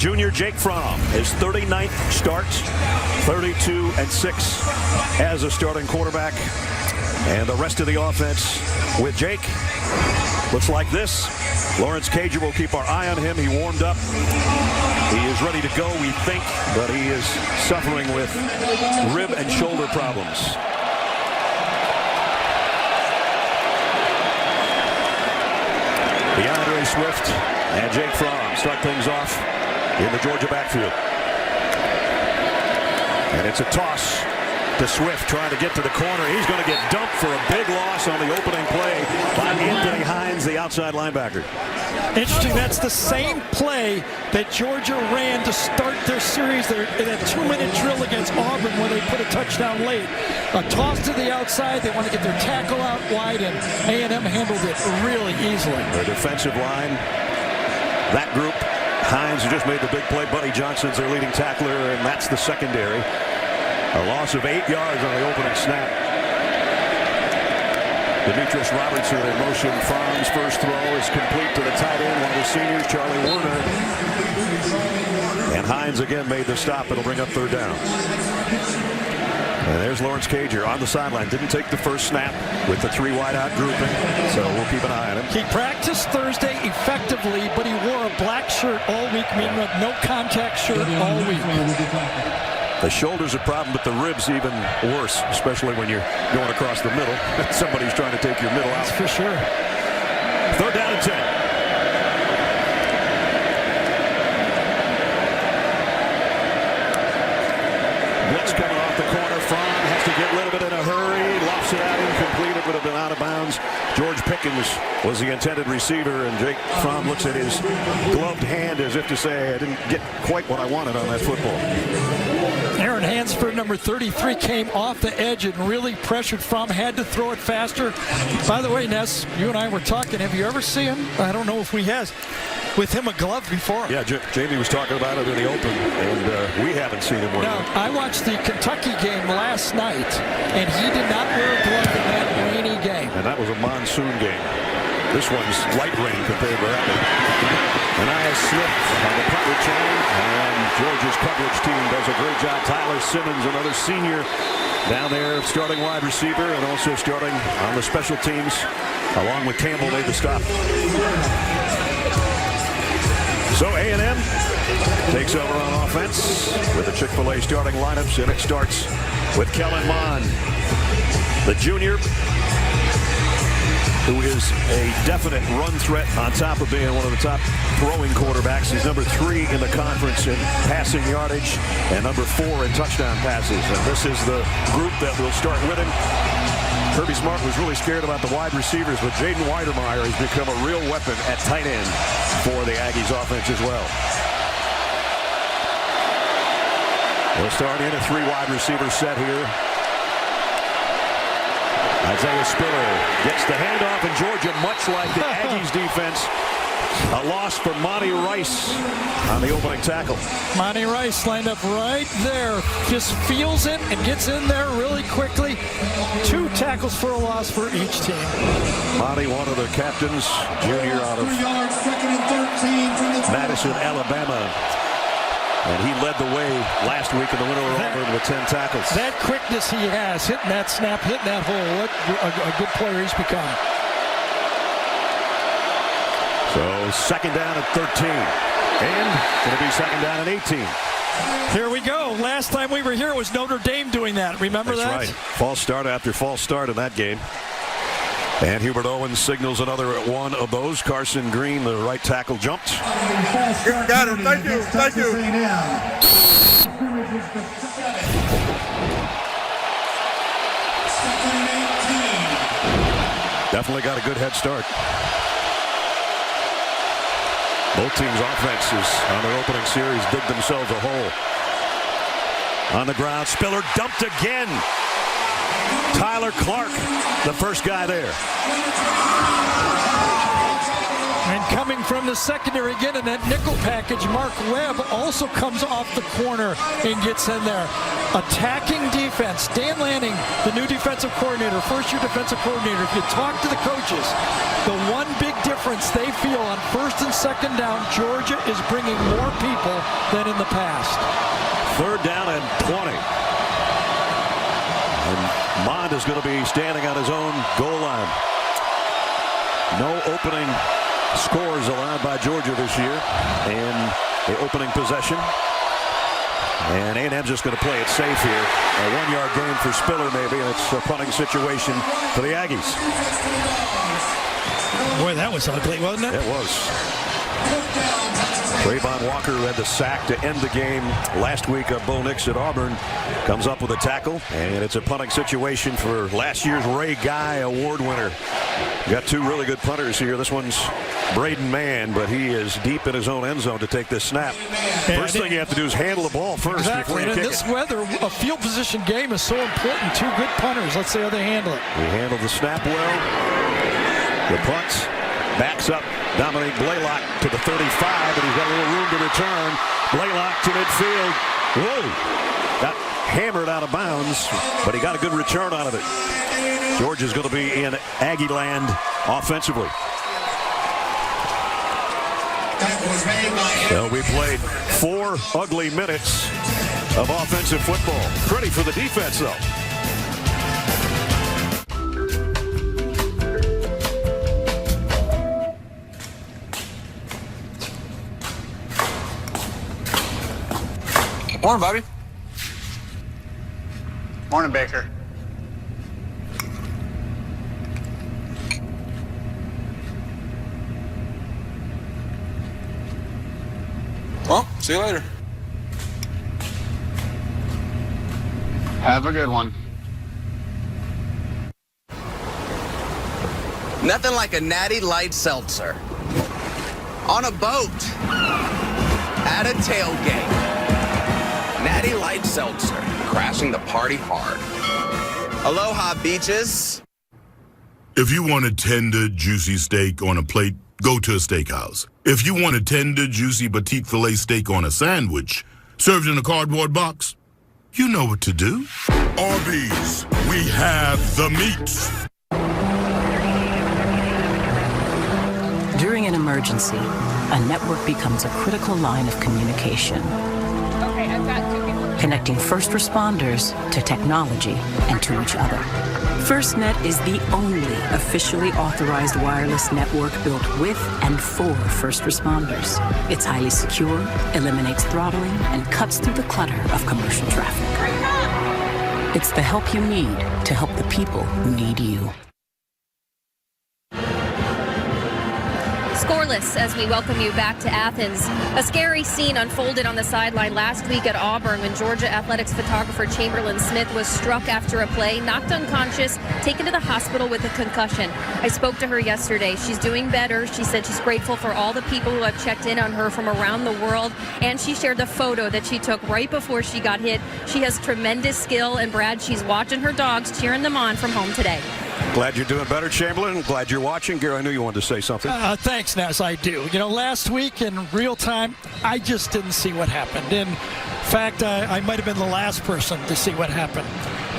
junior Jake Fromm, his 39th start, 32-6 as a starting quarterback. And the rest of the offense with Jake looks like this. Lawrence Cager will keep our eye on him. He warmed up. He is ready to go, we think, but he is suffering with rib and shoulder problems. DeAndre Swift and Jake Fromm start things off in the Georgia backfield. And it's a toss to Swift trying to get to the corner. He's going to get dumped for a big loss on the opening play by Anthony Hines, the outside linebacker. Interesting, that's the same play that Georgia ran to start their series there in a 2-minute drill against Auburn when they put a touchdown late. A toss to the outside, they want to get their tackle out wide, and A&M handled it really easily. Their defensive line, that group, Hines who just made the big play. Buddy Johnson's their leading tackler, and that's the secondary. A loss of 8 yards on the opening snap. Demetrius Robertson in motion. Fromm's first throw is complete to the tight end, one of the seniors, Charlie Werner. And Hines again made the stop. It'll bring up third down. And there's Lawrence Cager on the sideline. Didn't take the first snap with the 3 wide-out grouping, so we'll keep an eye on him. He practiced Thursday effectively, but he wore a black shirt all week, meaning a no-contact shirt all week. The shoulder's a problem, but the ribs even worse, especially when you're going across the middle. Somebody's trying to take your middle out. That's for sure. Third down and 10. Blitz coming off the corner. Fromm has to get rid of it in a hurry. Lofts it out incomplete. It would have been out of bounds. George Pickens was the intended receiver, and Jake Fromm looks at his gloved hand as if to say, I didn't get quite what I wanted on that football. Aaron Hansford, number 33, came off the edge and really pressured Fromm. Had to throw it faster. By the way, Ness, you and I were talking. Have you ever seen him? I don't know if he has. With him a glove before. Yeah, Jamie was talking about it in the open, and we haven't seen him wear it. Now, I watched the Kentucky game last night, and he did not wear a glove in that rainy game. And that was a monsoon game. This one's light rain compared to that one. And I slipped on the punt return, and Georgia's coverage team does a great job. Tyler Simmons, another senior down there, starting wide receiver, and also starting on the special teams, along with Campbell, made the stop. So A&M takes over on offense with the Chick-fil-A starting lineups, and it starts with Kellen Mond, the junior, who is a definite run threat on top of being one of the top throwing quarterbacks. He's number 3 in the conference in passing yardage and number 4 in touchdown passes. And this is the group that will start with him. Kirby Smart was really scared about the wide receivers, but Jaden Weidermeyer has become a real weapon at tight end for the Aggies offense as well. They'll start in a 3 wide receiver set here. Isaiah Spiller gets the handoff, and Georgia, much like the Aggies defense, a loss for Monty Rice on the opening tackle. Monty Rice lined up right there, just feels it and gets in there really quickly. 2 tackles for a loss for each team. Monty, one of the captains, junior out of Madison, Alabama. And he led the way last week in the winter of Auburn with 10 tackles. That quickness he has, hitting that snap, hitting that hole. What a good player he's become. So second down at 13. And going to be second down at 18. Here we go. Last time we were here, it was Notre Dame doing that. Remember that? That's right. False start after false start in that game. And Hubert Owens signals another one of those. Carson Green, the right tackle, jumped. Got it. Thank you. Thank you. Definitely got a good head start. Both teams' offenses on their opening series dig themselves a hole. On the ground, Spiller dumped again. Tyler Clark, the first guy there. And coming from the secondary again in that nickel package, Mark Webb also comes off the corner and gets in there. Attacking defense. Dan Lanning, the new defensive coordinator, first-year defensive coordinator. If you talk to the coaches, the one big difference they feel on first and second down, Georgia is bringing more people than in the past. 3rd down and 20. And Mond is going to be standing on his own goal line. No opening scores allowed by Georgia this year in the opening possession. And A&M's just going to play it safe here. A 1-yard gain for Spiller maybe, and it's a punting situation for the Aggies. Boy, that was ugly, wasn't it? It was. Trayvon Walker had the sack to end the game last week of Bo Nix at Auburn. Comes up with a tackle, and it's a punting situation for last year's Ray Guy Award winner. Got 2 really good punters here. This one's Braden Mann, but he is deep in his own end zone to take this snap. First thing you have to do is handle the ball first before you kick it. In this weather, a field position game is so important. 2 good punters. Let's see how they handle it. He handled the snap well. The punts. Backs up Dominique Blaylock to the 35, and he's got a little room to return. Blaylock to midfield. Whoa! Got hammered out of bounds, but he got a good return out of it. Georgia's going to be in Aggie land offensively. So we played 4 ugly minutes of offensive football. Pretty for the defense, though. Morning, Bobby. Morning, Baker. Well, see you later. Have a good one. Nothing like a natty light seltzer. On a boat. At a tailgate. Natty Light Seltzer, crashing the party hard. Aloha, beaches. If you want a tender, juicy steak on a plate, go to a steakhouse. If you want a tender, juicy petite filet steak on a sandwich, served in a cardboard box, you know what to do. Arby's, we have the meats. During an emergency, a network becomes a critical line of communication. Connecting first responders to technology and to each other. FirstNet is the only officially authorized wireless network built with and for first responders. It's highly secure, eliminates throttling, and cuts through the clutter of commercial traffic. It's the help you need to help the people who need you. Scoreless as we welcome you back to Athens. A scary scene unfolded on the sideline last week at Auburn when Georgia athletics photographer Chamberlain Smith was struck after a play, knocked unconscious, taken to the hospital with a concussion. I spoke to her yesterday. She's doing better. She said she's grateful for all the people who have checked in on her from around the world, and she shared the photo that she took right before she got hit. She has tremendous skill, and Brad, she's watching her dogs, cheering them on from home today. Glad you're doing better, Chamberlain. Glad you're watching. Gary, I knew you wanted to say something. Thanks, Ness. I do. You know, last week in real time, I just didn't see what happened. In fact, I might have been the last person to see what happened.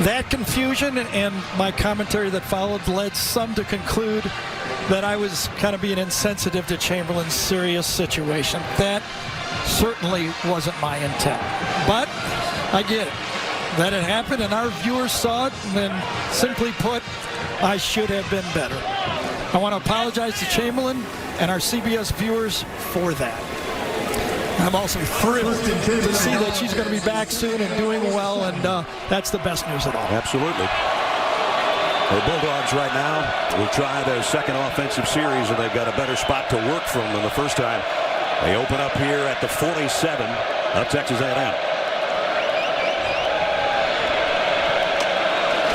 That confusion and my commentary that followed led some to conclude that I was kind of being insensitive to Chamberlain's serious situation. That certainly wasn't my intent. But I get it. That it happened, and our viewers saw it, and simply put, I should have been better. I want to apologize to Chamberlain and our CBS viewers for that. I'm also thrilled to see that she's going to be back soon and doing well, and that's the best news of all. Absolutely. The Bulldogs right now will try their second offensive series, and they've got a better spot to work from than the first time. They open up here at the 47 of Texas A&M.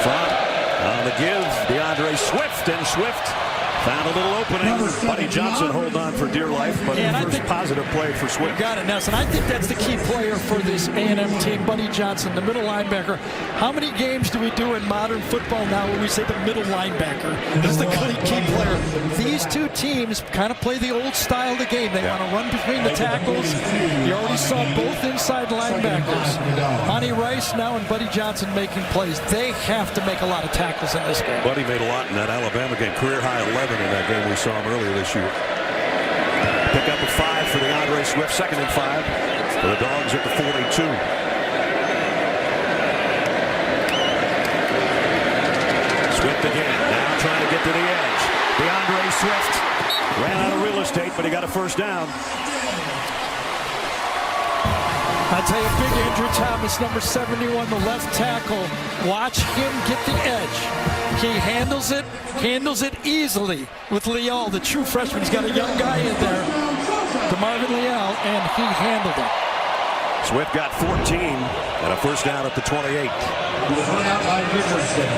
Front on the give, DeAndre Swift, and Swift found a little opening. Buddy Johnson hold on for dear life, but the first positive play for Swift. Got it, Ness, and I think that's the key player for this A&M team, Buddy Johnson, the middle linebacker. How many games do we do in modern football now where we say the middle linebacker is the key player? These two teams kind of play the old style of the game. They want to run between the tackles. You already saw both inside linebackers, Monty Rice now and Buddy Johnson making plays. They have to make a lot of tackles in this game. Buddy made a lot in that Alabama game, career high 11 in that game we saw him earlier this year. Pick up a 5 for DeAndre Swift, 2nd and 5. for the Dogs at the 42. Swift again, now trying to get to the edge. DeAndre Swift ran out of real estate, but he got a first down. I'll tell you, big Andrew Thomas, number 71, the left tackle. Watch him get the edge. He handles it easily with Leal, the true freshman. He's got a young guy in there, DeMarvin Leal, and he handled it. Swift got 14 and a first down at the 28.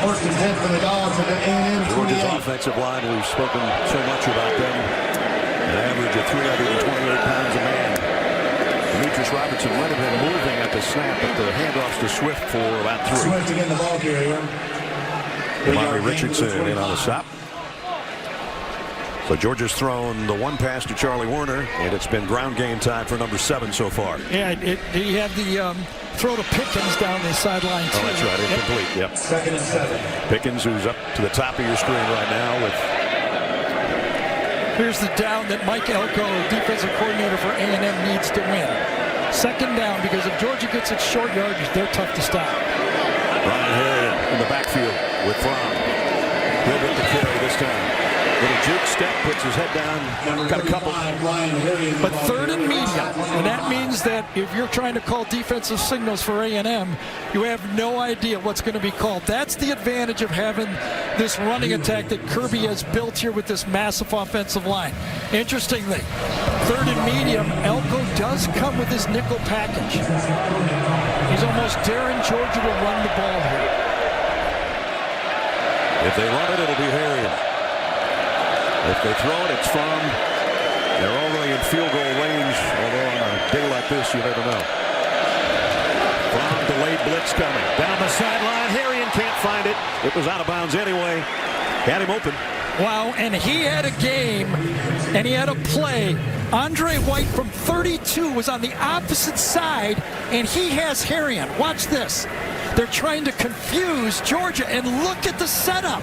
First and 10 for the Dogs at the A&M 28. Georgia's offensive line, we've spoken so much about them. An average of 328 pounds a man. Demetrius Robertson might have been moving at the snap, but the handoffs to Swift for about 3. Swift to get the ball here. Amari Richardson in on the stop. So Georgia's thrown the one pass to Charlie Werner, and it's been ground game time for number 7 so far. Yeah, he had the throw to Pickens down the sideline too. Oh, that's right, incomplete. Yep. Second and 7. Pickens, who's up to the top of your screen right now with. Here's the down that Mike Elko, defensive coordinator for A&M, needs to win. Second down, because if Georgia gets its short yardage, they're tough to stop. Ryan Harriet in the backfield with Fromm. He'll get the carry this time. Little juke step, puts his head down, got a couple. But third and medium, and that means that if you're trying to call defensive signals for A&M, you have no idea what's going to be called. That's the advantage of having this running attack that Kirby has built here with this massive offensive line. Interestingly, third and medium, Elko does come with his nickel package. He's almost daring Georgia to run the ball here. If they run it, it'll be Harriet. If they throw it, it's Fromm. They're already in field goal range, although on a day like this, you never know. Fromm, delayed blitz coming. Down the sideline, Harriet can't find it. It was out of bounds anyway. Had him open. Wow, and he had a game, and he had a play. Andre White from 32 was on the opposite side, and he has Harriet. Watch this. They're trying to confuse Georgia, and look at the setup.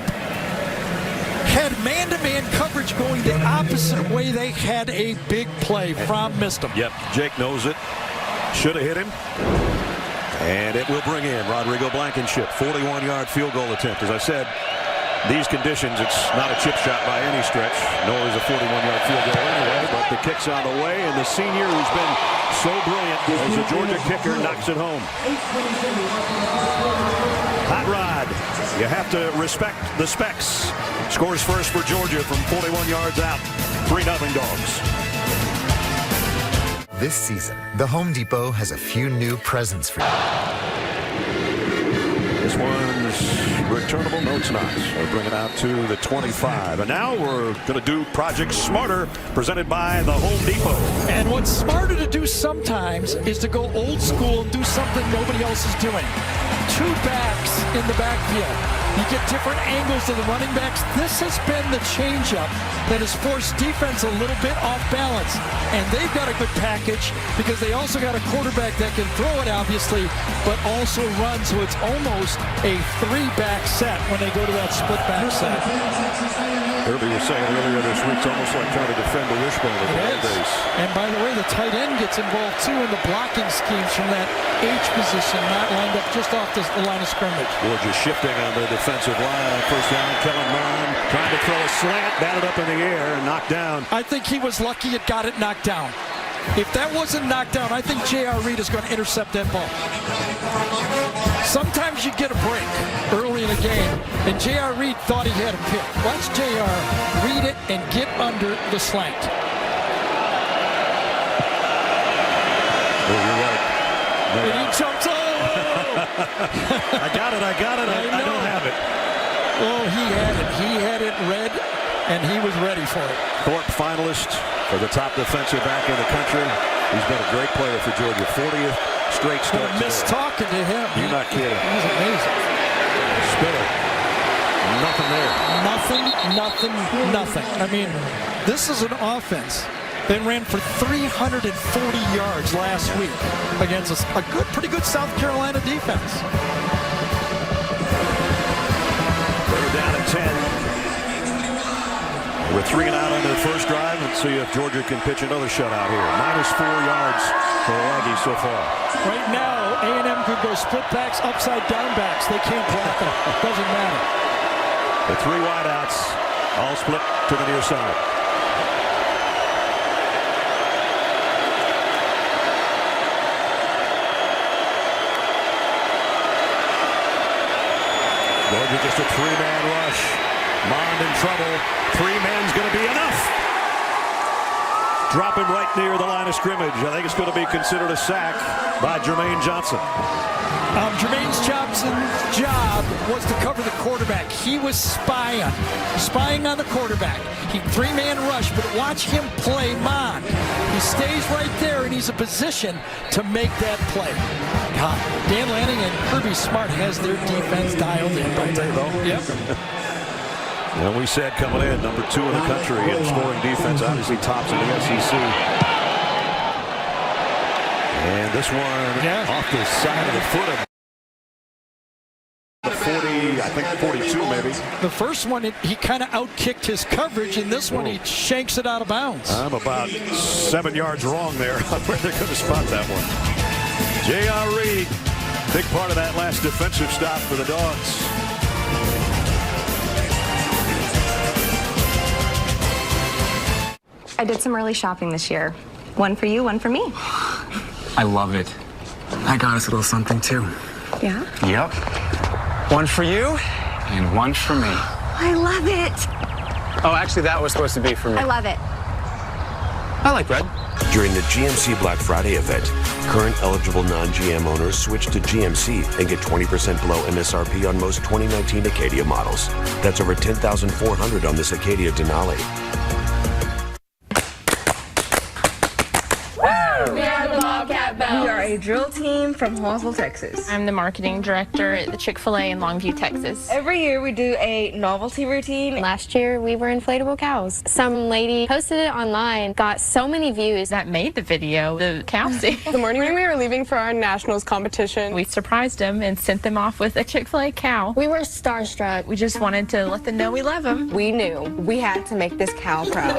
Had man-to-man coverage going the opposite way. They had a big play. Fromm missed him. Yep, Jake knows it. Should have hit him. And it will bring in Rodrigo Blankenship. 41-yard field goal attempt. As I said, these conditions, it's not a chip shot by any stretch, nor is a 41-yard field goal anyway, but the kick's on the way, and the senior who's been so brilliant as the Georgia kicker knocks it home. Hot rod. You have to respect the specs. Scores first for Georgia from 41 yards out. 3-0 Dogs. This season, the Home Depot has a few new presents for you. This one's returnable. No, it's not. We'll bring it out to the 25. And now we're going to do Project Smarter, presented by the Home Depot. And what's smarter to do sometimes is to go old school and do something nobody else is doing. 2 backs in the backfield. You get different angles to the running backs. This has been the changeup that has forced defense a little bit off balance. And they've got a good package because they also got a quarterback that can throw it, obviously, but also run. So it's almost a 3-back set when they go to that split back set. Kirby was saying earlier this week, it's almost like trying to defend the wishbone of the old days. And by the way, the tight end gets involved too in the blocking schemes from that H position, not lined up just off the line of scrimmage. Georgia shifting on the defensive line on first down. Kellen Mond trying to throw a slant, batted up in the air and knocked down. I think he was lucky it got it knocked down. If that wasn't knocked down, I think J.R. Reed is going to intercept that ball. Sometimes you get a break early in a game, and J.R. Reed thought he had a pick. Watch J.R. read it and get under the slant. Oh, you're right. No, and he jumps, I got it. I don't have it. Oh, he had it. He had it read, and he was ready for it. Thorpe finalist for the top defensive back in the country. He's been a great player for Georgia. 40th straight start. I miss talking to him. You're not kidding. He's amazing. Spiller. Nothing there. Nothing. I mean, this is an offense that ran for 340 yards last week against a pretty good South Carolina defense. They're down at 10. With 3 and out on their first drive. Let's see if Georgia can pitch another shutout here. -4 yards for the Aggies so far. Right now, A&M could go split backs, upside down backs. They can't block them. Doesn't matter. The 3 wideouts all split to the near side. Georgia just a 3-man rush. Mond in trouble. 3-man's going to be enough. Drop him right near the line of scrimmage. I think it's going to be considered a sack by Jermaine Johnson. Jermaine Johnson's job was to cover the quarterback. He was spying on the quarterback. He 3-man rush, but watch him play Mond. He stays right there, and he's in position to make that play. God, Dan Lanning and Kirby Smart has their defense dialed in. Don't they, though? Yep. And we said coming in, number 2 in the country in scoring defense, obviously tops in the SEC. And this one off the side of the foot of 40, I think 42 maybe. The first one, he kind of outkicked his coverage, and this one he shanks it out of bounds. I'm about 7 yards wrong there on where they're going to spot that one. J.R. Reed, big part of that last defensive stop for the Dawgs. I did some early shopping this year. One for you, one for me. I love it. I got us a little something too. Yeah? Yep. One for you and one for me. I love it. Oh, actually, that was supposed to be for me. I love it. I like red. During the GMC Black Friday event, current eligible non-GM owners switch to GMC and get 20% below MSRP on most 2019 Acadia models. That's over $10,400 on this Acadia Denali. We are a drill team from Hawesville, Texas. I'm the marketing director at the Chick-fil-A in Longview, Texas. Every year we do a novelty routine. Last year we were inflatable cows. Some lady posted it online, got so many views that made the video, the cow scene. The morning when we were leaving for our nationals competition, We surprised them and sent them off with a Chick-fil-A cow. we were starstruck. We just wanted to let them know we love them. We knew we had to make this cow proud.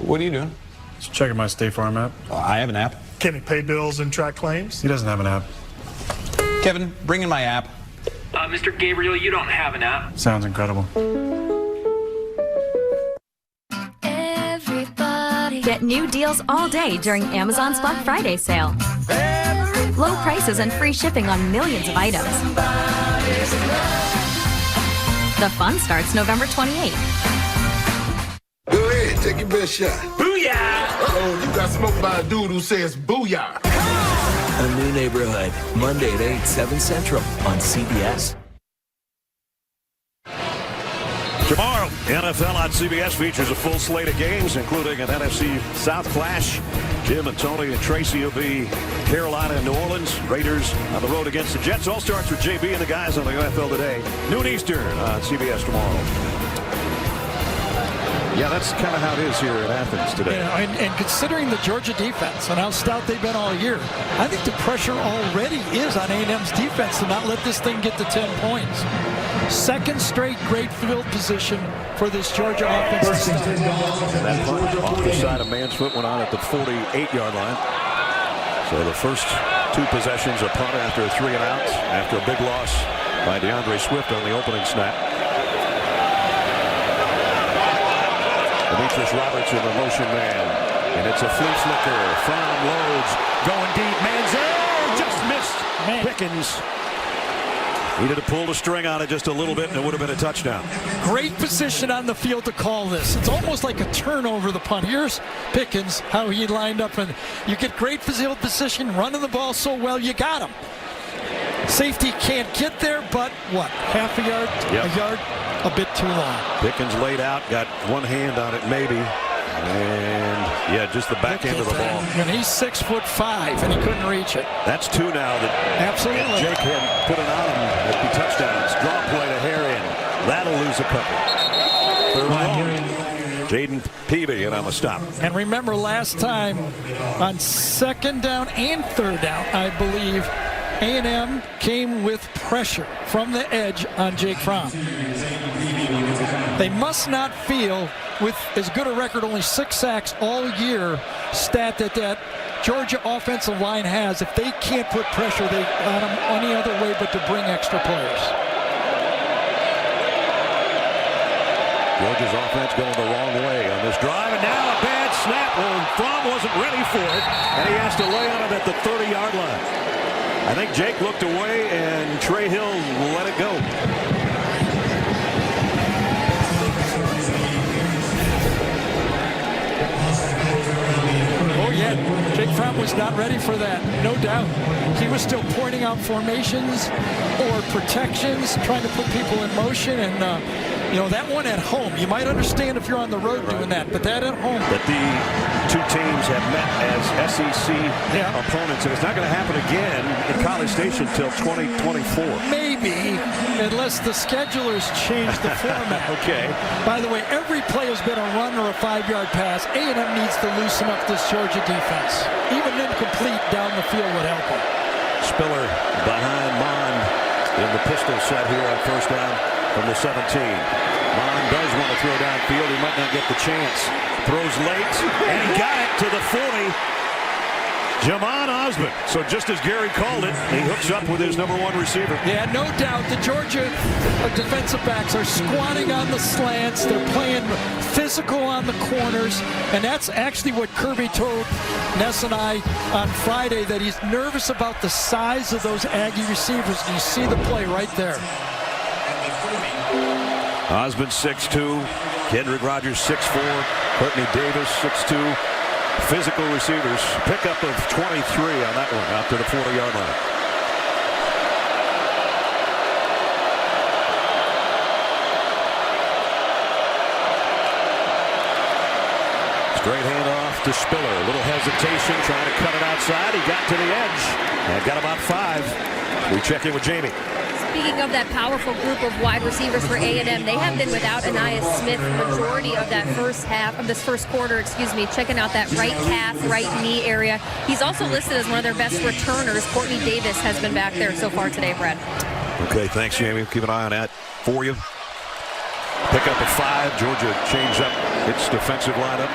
What are you doing? Just checking my State Farm app. I have an app. Can he pay bills and track claims? He doesn't have an app. Kevin, bring in my app. Mr. Gabriel, you don't have an app. Sounds incredible. Get new deals all day during Amazon's Black Friday sale. Low prices and free shipping on millions of items. The fun starts November 28th. Go ahead, take your best shot. Booyah! Uh-oh, you got smoked by a dude who says booyah. A New Neighborhood, Monday at 8, 7 Central on CBS. Tomorrow, NFL on CBS features a full slate of games, including an NFC South clash. Jim and Tony and Tracy will be Carolina and New Orleans. Raiders on the road against the Jets. All starts with JB and the guys on the NFL Today. Noon Eastern on CBS tomorrow. Yeah, that's kind of how it is here in Athens today. And considering the Georgia defense and how stout they've been all year, I think the pressure already is on A&M's defense to not let this thing get to 10 points. Second straight great field position for this Georgia offense. That punt off the side of man's foot went on at the 48-yard line. So the first 2 possessions, a punt after a 3 and out, after a big loss by DeAndre Swift on the opening snap. Demetrius Roberts in the motion man. And it's a flea flicker from Rhodes. Going deep. Manziel just missed. Pickens needed to pull the string on it just a little bit, and it would have been a touchdown. Great position on the field to call this. It's almost like a turnover, the punt. Here's Pickens, how he lined up. And you get great field position, running the ball so well, you got him. Safety can't get there, but what? Half a yard, a yard, a bit too long. Pickens laid out, got one hand on it maybe, and yeah, just the back end of the ball. And he's 6'5", and he couldn't reach it. That's 2 now that absolutely Jake had put it on him. It'd be touchdowns. Draw play to Harrion. That'll lose a couple. Jaden Peavy, and I'm a stop. And remember last time on 2nd down and 3rd down, I believe, A&M came with pressure from the edge on Jake Fromm. They must not feel, with as good a record, only 6 sacks all year, stat that Georgia offensive line has, if they can't put pressure on them any other way but to bring extra players. Georgia's offense going the wrong way on this drive, and now a bad snap. Well, Fromm wasn't ready for it, and he has to lay on it at the 30-yard line. I think Jake looked away, and Trey Hill let it go. Oh, yeah, Jake Fromm was not ready for that, no doubt. He was still pointing out formations or protections, trying to put people in motion, and you know, that one at home, you might understand if you're on the road doing that, but that at home. But the two teams have met as SEC opponents, and it's not going to happen again in College Station until 2024. Maybe, unless the schedulers change the format. Okay. By the way, every play has been a run or a 5-yard pass. A&M needs to loosen up this Georgia defense. Even incomplete down the field would help them. Spiller behind Mond in the pistol set here on first down from the 17. Mond does want to throw downfield. He might not get the chance. Throws late, and he got it to the 40. Jamon Osmond. So just as Gary called it, he hooks up with his number 1 receiver. Yeah, no doubt the Georgia defensive backs are squatting on the slants. They're playing physical on the corners, and that's actually what Kirby told Ness and I on Friday, that he's nervous about the size of those Aggie receivers. And you see the play right there. Osmond 6'2", Kendrick Rogers 6'4", Courtney Davis 6'2". Physical receivers. Pickup of 23 on that one out to the 40-yard line. Straight handoff to Spiller. A little hesitation, trying to cut it outside. He got to the edge and got about 5. We check in with Jamie. Speaking of that powerful group of wide receivers for A&M, they have been without Anias Smith majority of that first half of this first quarter, checking out that right calf, right knee area. He's also listed as one of their best returners. Courtney Davis has been back there so far today, Brad. Okay, thanks, Jamie. Keep an eye on that for you. Pick up at 5. Georgia changed up its defensive lineup.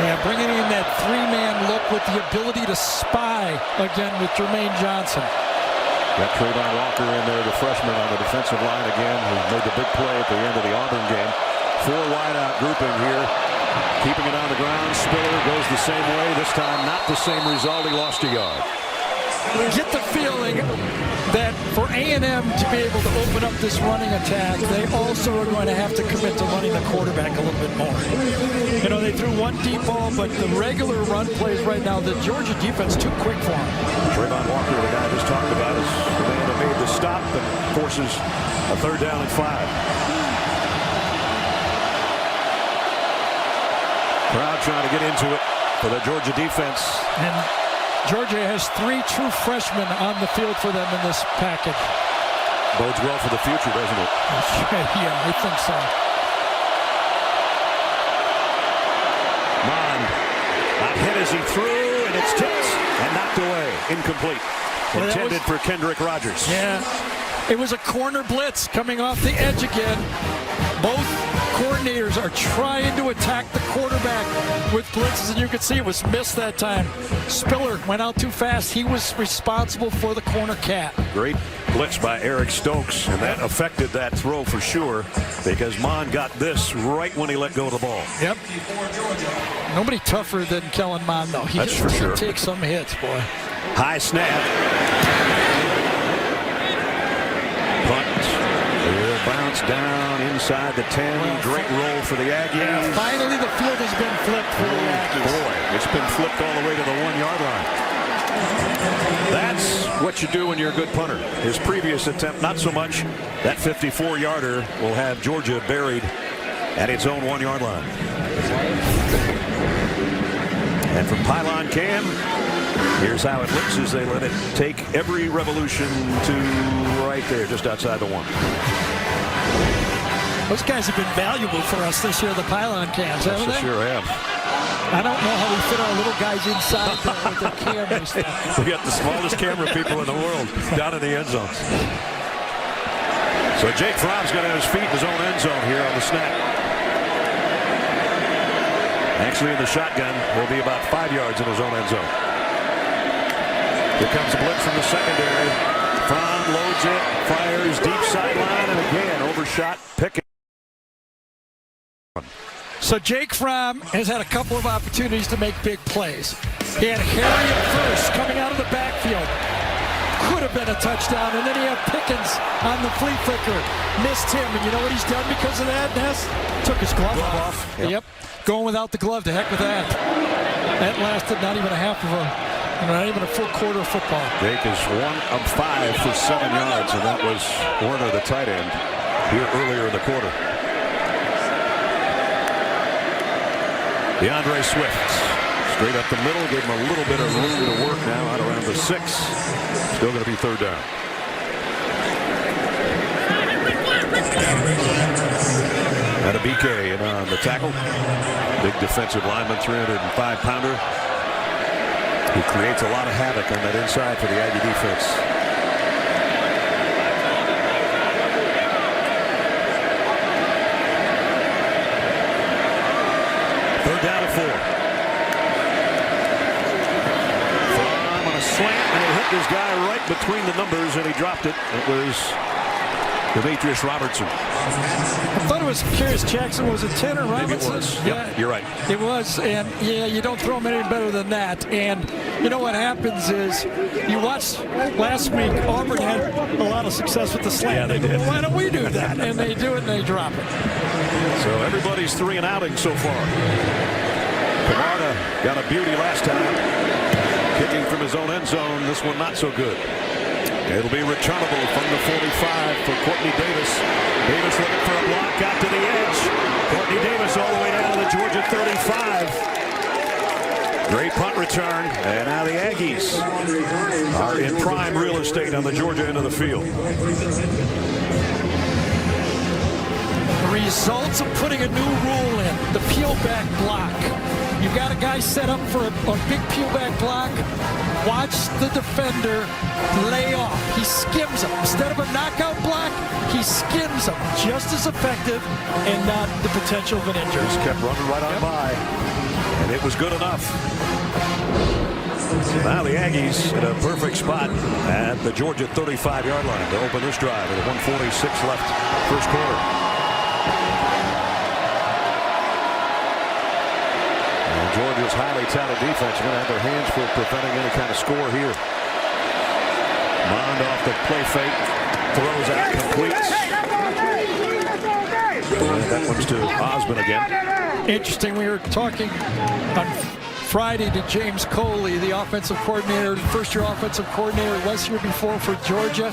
Yeah, bringing in that 3-man look with the ability to spy again with Jermaine Johnson. Got Trayvon Walker in there, the freshman on the defensive line again, who made the big play at the end of the Auburn game. 4 wide-out grouping here, keeping it on the ground. Spiller goes the same way. This time, not the same result. He lost a yard. Get the feeling that for A&M to be able to open up this running attack, they also are going to have to commit to running the quarterback a little bit more. You know, they threw 1 deep ball, but the regular run plays right now, the Georgia defense too quick for them. Trayvon Walker, the guy I just talked about, is the man that made the stop and forces a 3rd down and 5. Crowd trying to get into it for the Georgia defense. And Georgia has 3 true freshmen on the field for them in this package. Bodes well for the future, doesn't it? Yeah, I think so. Mond not hit as he threw, and it's tipped and knocked away. Incomplete. Intended for Kendrick Rogers. Yeah, it was a corner blitz coming off the edge again. Both coordinators are trying to attack the quarterback with blitzes, and you can see it was missed that time. Spiller went out too fast. He was responsible for the corner cat. Great blitz by Eric Stokes, and that affected that throw for sure, because Mond got this right when he let go of the ball. Yep. Nobody tougher than Kellen Mond, though. That's for sure. He takes some hits, boy. High snap. Punt. Bounce down inside the 10. Great roll for the Aggies. Yeah, finally the field has been flipped for the Aggies. Boy, it's been flipped all the way to the 1-yard line. That's what you do when you're a good punter. His previous attempt, not so much. That 54-yarder will have Georgia buried at its own 1-yard line. And from pylon cam, here's how it looks as they let it take every revolution to right there, just outside the 1. Those guys have been valuable for us this year, the pylon cams, haven't they? Sure have. I don't know how we fit our little guys inside there with their cameras. We got the smallest camera people in the world down in the end zones. So Jake Fromm's going to have his feet in his own end zone here on the snap. Actually, in the shotgun, he'll be about 5 yards in his own end zone. Here comes a blitz from the secondary. Fromm loads it, fires deep sideline, and again, overshot Pickett. So Jake Fromm has had a couple of opportunities to make big plays. He had Harry at first coming out of the backfield. Could have been a touchdown, and then he had Pickens on the flea flicker. Missed him, and you know what he's done because of that, Ness? Took his glove off. Yep. Going without the glove, to heck with that. That lasted not even a full quarter of football. Jake is 1 of 5 for 7 yards, and that was Warner, the tight end, here earlier in the quarter. DeAndre Swift, straight up the middle, gave him a little bit of room to work now out around the 6. Still going to be 3rd down. Out of BK and on the tackle. Big defensive lineman, 305-pounder, who creates a lot of havoc on that inside for the Aggie defense. Third down and 4. Fromm on a slant, and it hit this guy right between the numbers, and he dropped it. It was Demetrius Robertson. I thought it was Curious Jackson. Was it 10 or Robinson? Maybe it was. Yeah, Yep, you're right. It was, and yeah, you don't throw them any better than that. And you know what happens is, you watched last week, Auburn had a lot of success with the slant. Yeah, they did. Why don't we do that? And they do it, and they drop it. So everybody's 3 and outing so far. Camarda got a beauty last time. Kicking from his own end zone. This one not so good. It'll be returnable from the 45 for Courtney Davis. Davis looking for a block, got to the edge. Courtney Davis all the way down to the Georgia 35. Great punt return, and now the Aggies are in prime real estate on the Georgia end of the field. The results of putting a new rule in, the peel back block. You've got a guy set up for a big peel back block. Watch the defender lay off. He skims him. Instead of a knockout block, he skims him. Just as effective and not the potential of an injury. Just kept running right on by, and it was good enough. Now the Aggies in a perfect spot at the Georgia 35-yard line to open this drive with 1:46 left first quarter. Georgia's highly talented defense are going to have their hands for preventing any kind of score here. Mond off the play fake, throws out, completes. And that one's to Osmond again. Interesting, we were talking on Friday to James Coley, the offensive coordinator, first-year offensive coordinator, was here before for Georgia.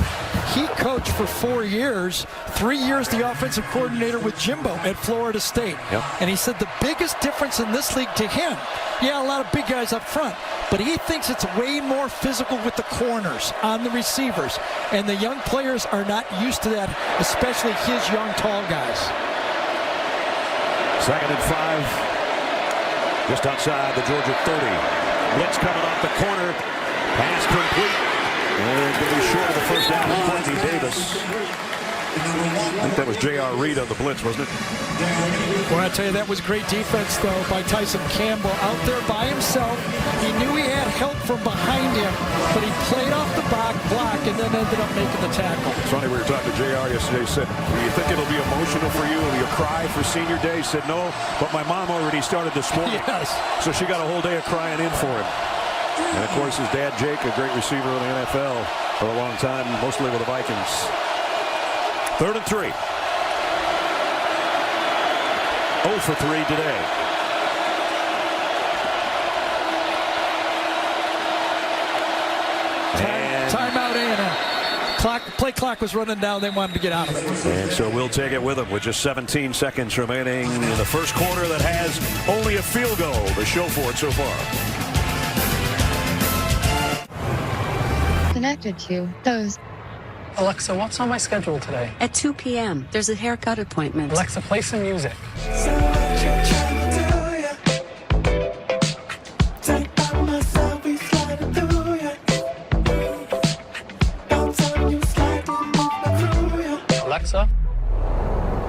He coached for 4 years, 3 years the offensive coordinator with Jimbo at Florida State. Yep. And he said the biggest difference in this league to him, yeah, a lot of big guys up front, but he thinks it's way more physical with the corners on the receivers. And the young players are not used to that, especially his young, tall guys. 2nd and 5. Just outside the Georgia 30. Blitz coming off the corner. Pass complete. And it's going to be short of the first down with Courtney Davis. I think that was J.R. Reed on the blitz, wasn't it? Well, I tell you, that was great defense, though, by Tyson Campbell. Out there by himself. He knew he had help from behind him, but he played off the block and then ended up making the tackle. It's funny, we were talking to J.R. yesterday. He said, do you think it'll be emotional for you? Will you cry for senior day? He said, no, but my mom already started this morning. Yes. So she got a whole day of crying in for him. And, of course, his dad, Jake, a great receiver in the NFL for a long time, mostly with the Vikings. 3rd and 3. 0 for 3 today. Timeout A&M. Play clock was running down. They wanted to get out of it. And so we'll take it with them with just 17 seconds remaining in the first quarter that has only a field goal to show for it so far. Connected to those. Alexa, what's on my schedule today? At 2 p.m., there's a haircut appointment. Alexa, play some music. So,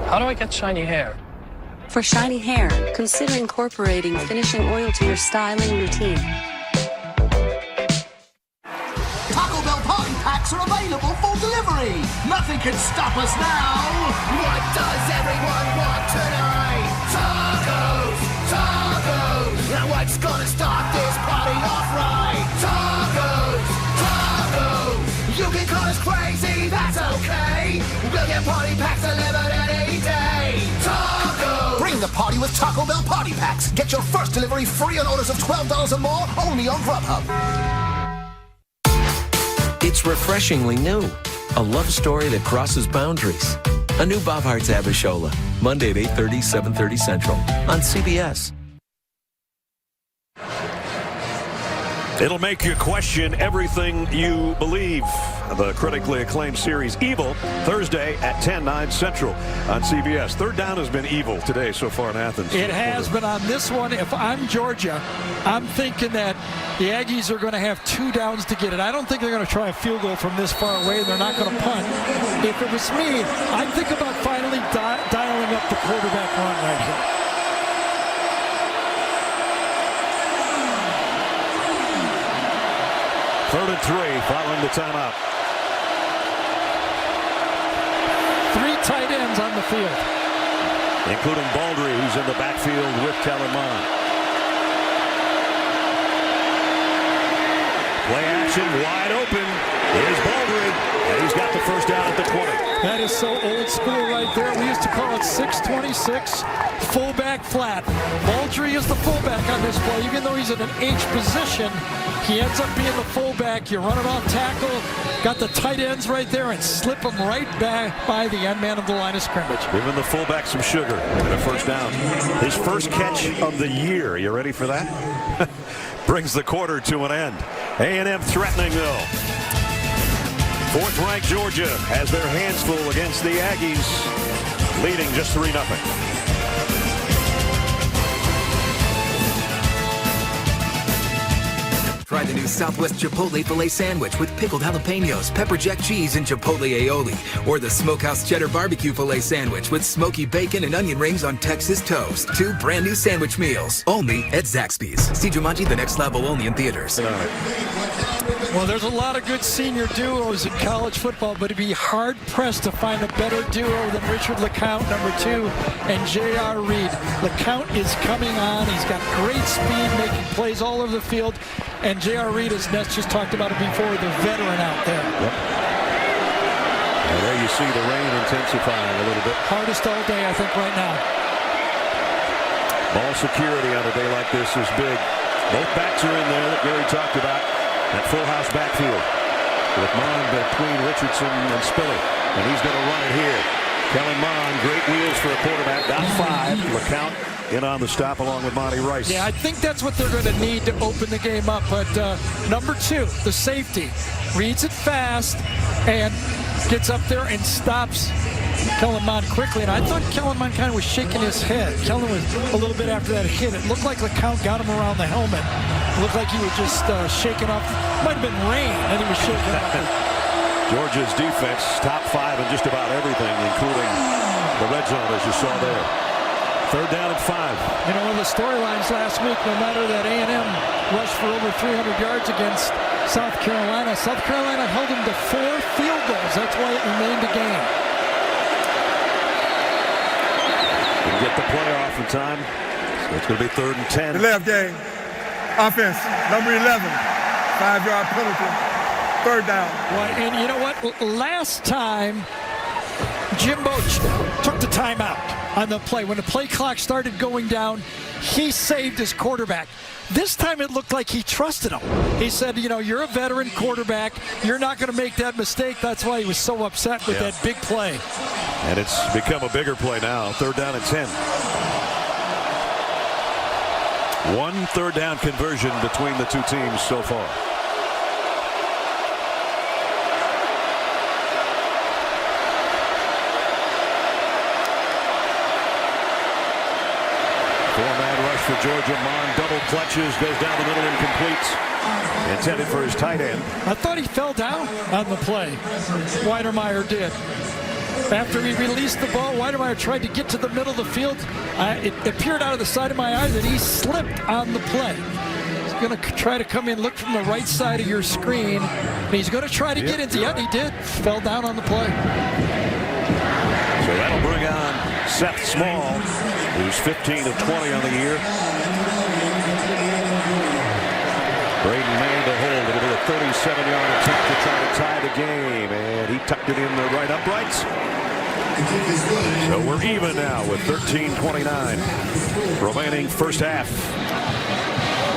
how do I get shiny hair? For shiny hair, consider incorporating finishing oil to your styling routine. Taco Bell party packs are available for delivery. Nothing can stop us now. What does everyone want tonight? Tacos, tacos. Now what's gonna start this party off right? Tacos, tacos. You can call us crazy, that's okay. We'll get party packs delivered any day. Tacos. Bring the party with Taco Bell party packs. Get your first delivery free on orders of $12 or more, only on Grubhub. It's refreshingly new. A love story that crosses boundaries. A new Bob Hearts Abishola. Monday at 8:30, 7:30 Central on CBS. It'll make you question everything you believe. The critically acclaimed series Evil, Thursday at 10, 9 Central on CBS. Third down has been evil today so far in Athens. It has, but on this one, if I'm Georgia, I'm thinking that the Aggies are going to have 2 downs to get it. I don't think they're going to try a field goal from this far away. They're not going to punt. If it was me, I'd think about finally dialing up the quarterback run right here. Third and 3 following the timeout. 3 tight ends on the field, including Baldry, who's in the backfield with Kellen Mond. Play action, wide open. Here's Baldry, and he's got the first down at the 20. That is so old school right there. We used to call it 626 fullback flat. Baldry is the fullback on this play. Even though he's in an H position, he ends up being the fullback. You run it off tackle, got the tight ends right there, and slip them right back by the end man of the line of scrimmage. Giving the fullback some sugar and a first down. His first catch of the year. You ready for that? Brings the quarter to an end. A&M threatening, though. Fourth-ranked Georgia has their hands full against the Aggies, leading just 3-0. Try the new Southwest Chipotle Filet Sandwich with pickled jalapenos, pepper jack cheese, and Chipotle aioli. Or the Smokehouse Cheddar Barbecue Filet Sandwich with smoky bacon and onion rings on Texas toast. 2 brand new sandwich meals. Only at Zaxby's. See Jumanji: The Next Level only in theaters. Well, there's a lot of good senior duos in college football, but it'd be hard-pressed to find a better duo than Richard LeCount, number 2, and J.R. Reed. LeCount is coming on. He's got great speed, making plays all over the field. And J.R. Reed, as Ness just talked about it before, the veteran out there. Yep. And there you see the rain intensifying a little bit. Hardest all day, I think, right now. Ball security on a day like this is big. Both backs are in there that Gary talked about. That full house backfield with Mond between Richardson and Spiller. And he's going to run it here. Kellen Mond, great wheels for a quarterback. Got 5. LeCount in on the stop along with Monty Rice. Yeah, I think that's what they're going to need to open the game up. But number 2, the safety, reads it fast and gets up there and stops Kellen Mond quickly. And I thought Kellen Mond kind of was shaking his head. Kellen was a little bit after that hit. It looked like LeCount got him around the helmet. It looked like he was just shaking off. Might have been rain, and he was shaking off. Georgia's defense, top 5 in just about everything, including the red zone, as you saw there. Third down and 5. You know, one of the storylines last week, no matter that A&M rushed for over 300 yards against South Carolina held them to 4 field goals. That's why it remained a game. Didn't get the play off in time, so it's going to be 3rd and 10. The left game. Offense, number 11. 5-yard penalty. 3rd down. Well, and you know what? Last time, Jimbo took the timeout on the play. When the play clock started going down, he saved his quarterback. This time it looked like he trusted him. He said, you know, you're a veteran quarterback. You're not going to make that mistake. That's why he was so upset with that big play. And it's become a bigger play now. 3rd down and 10. 1 3rd down conversion between the 2 teams so far. Four-man rush for Georgia. Mond double clutches, goes down the middle, incomplete. Intended for his tight end. I thought he fell down on the play. Weidermeyer did. After he released the ball, Weidemeyer tried to get to the middle of the field. It appeared out of the side of my eye that he slipped on the play. He's going to try to come in, look from the right side of your screen. And he's going to try to get into the end. He did. Fell down on the play. So that'll bring on Seth Small, who's 15 of 20 on the year. Braden Mann to hold. It'll be a 37-yard attempt to try to tie the game, and he tucked it in the right uprights. So we're even now with 13:29 remaining first half.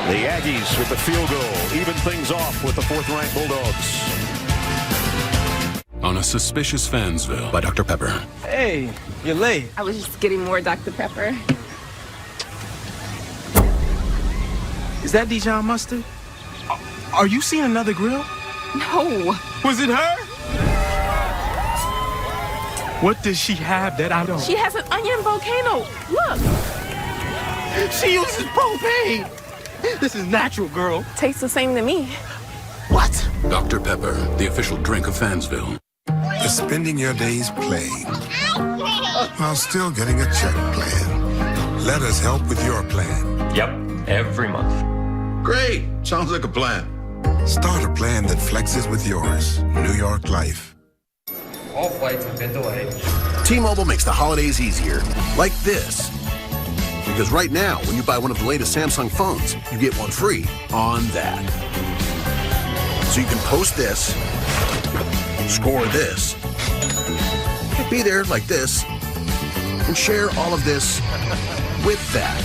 The Aggies with the field goal, even things off with the 4th-ranked Bulldogs. On a suspicious Fansville by Dr. Pepper. Hey, you're late. I was just getting more Dr. Pepper. Is that Dijon mustard? Are you seeing another grill? No. Was it her? What does she have that I don't? She has an onion volcano. Look. She uses propane. This is natural, girl. Tastes the same to me. What? Dr. Pepper, the official drink of Fansville. Is spending your days playing while still getting a check plan? Let us help with your plan. Yep, every month. Great. Sounds like a plan. Start a plan that flexes with yours. New York Life. All flights have been delayed. T-Mobile makes the holidays easier. Like this. Because right now, when you buy one of the latest Samsung phones, you get one free on that. So you can post this, score this, be there like this, and share all of this with that.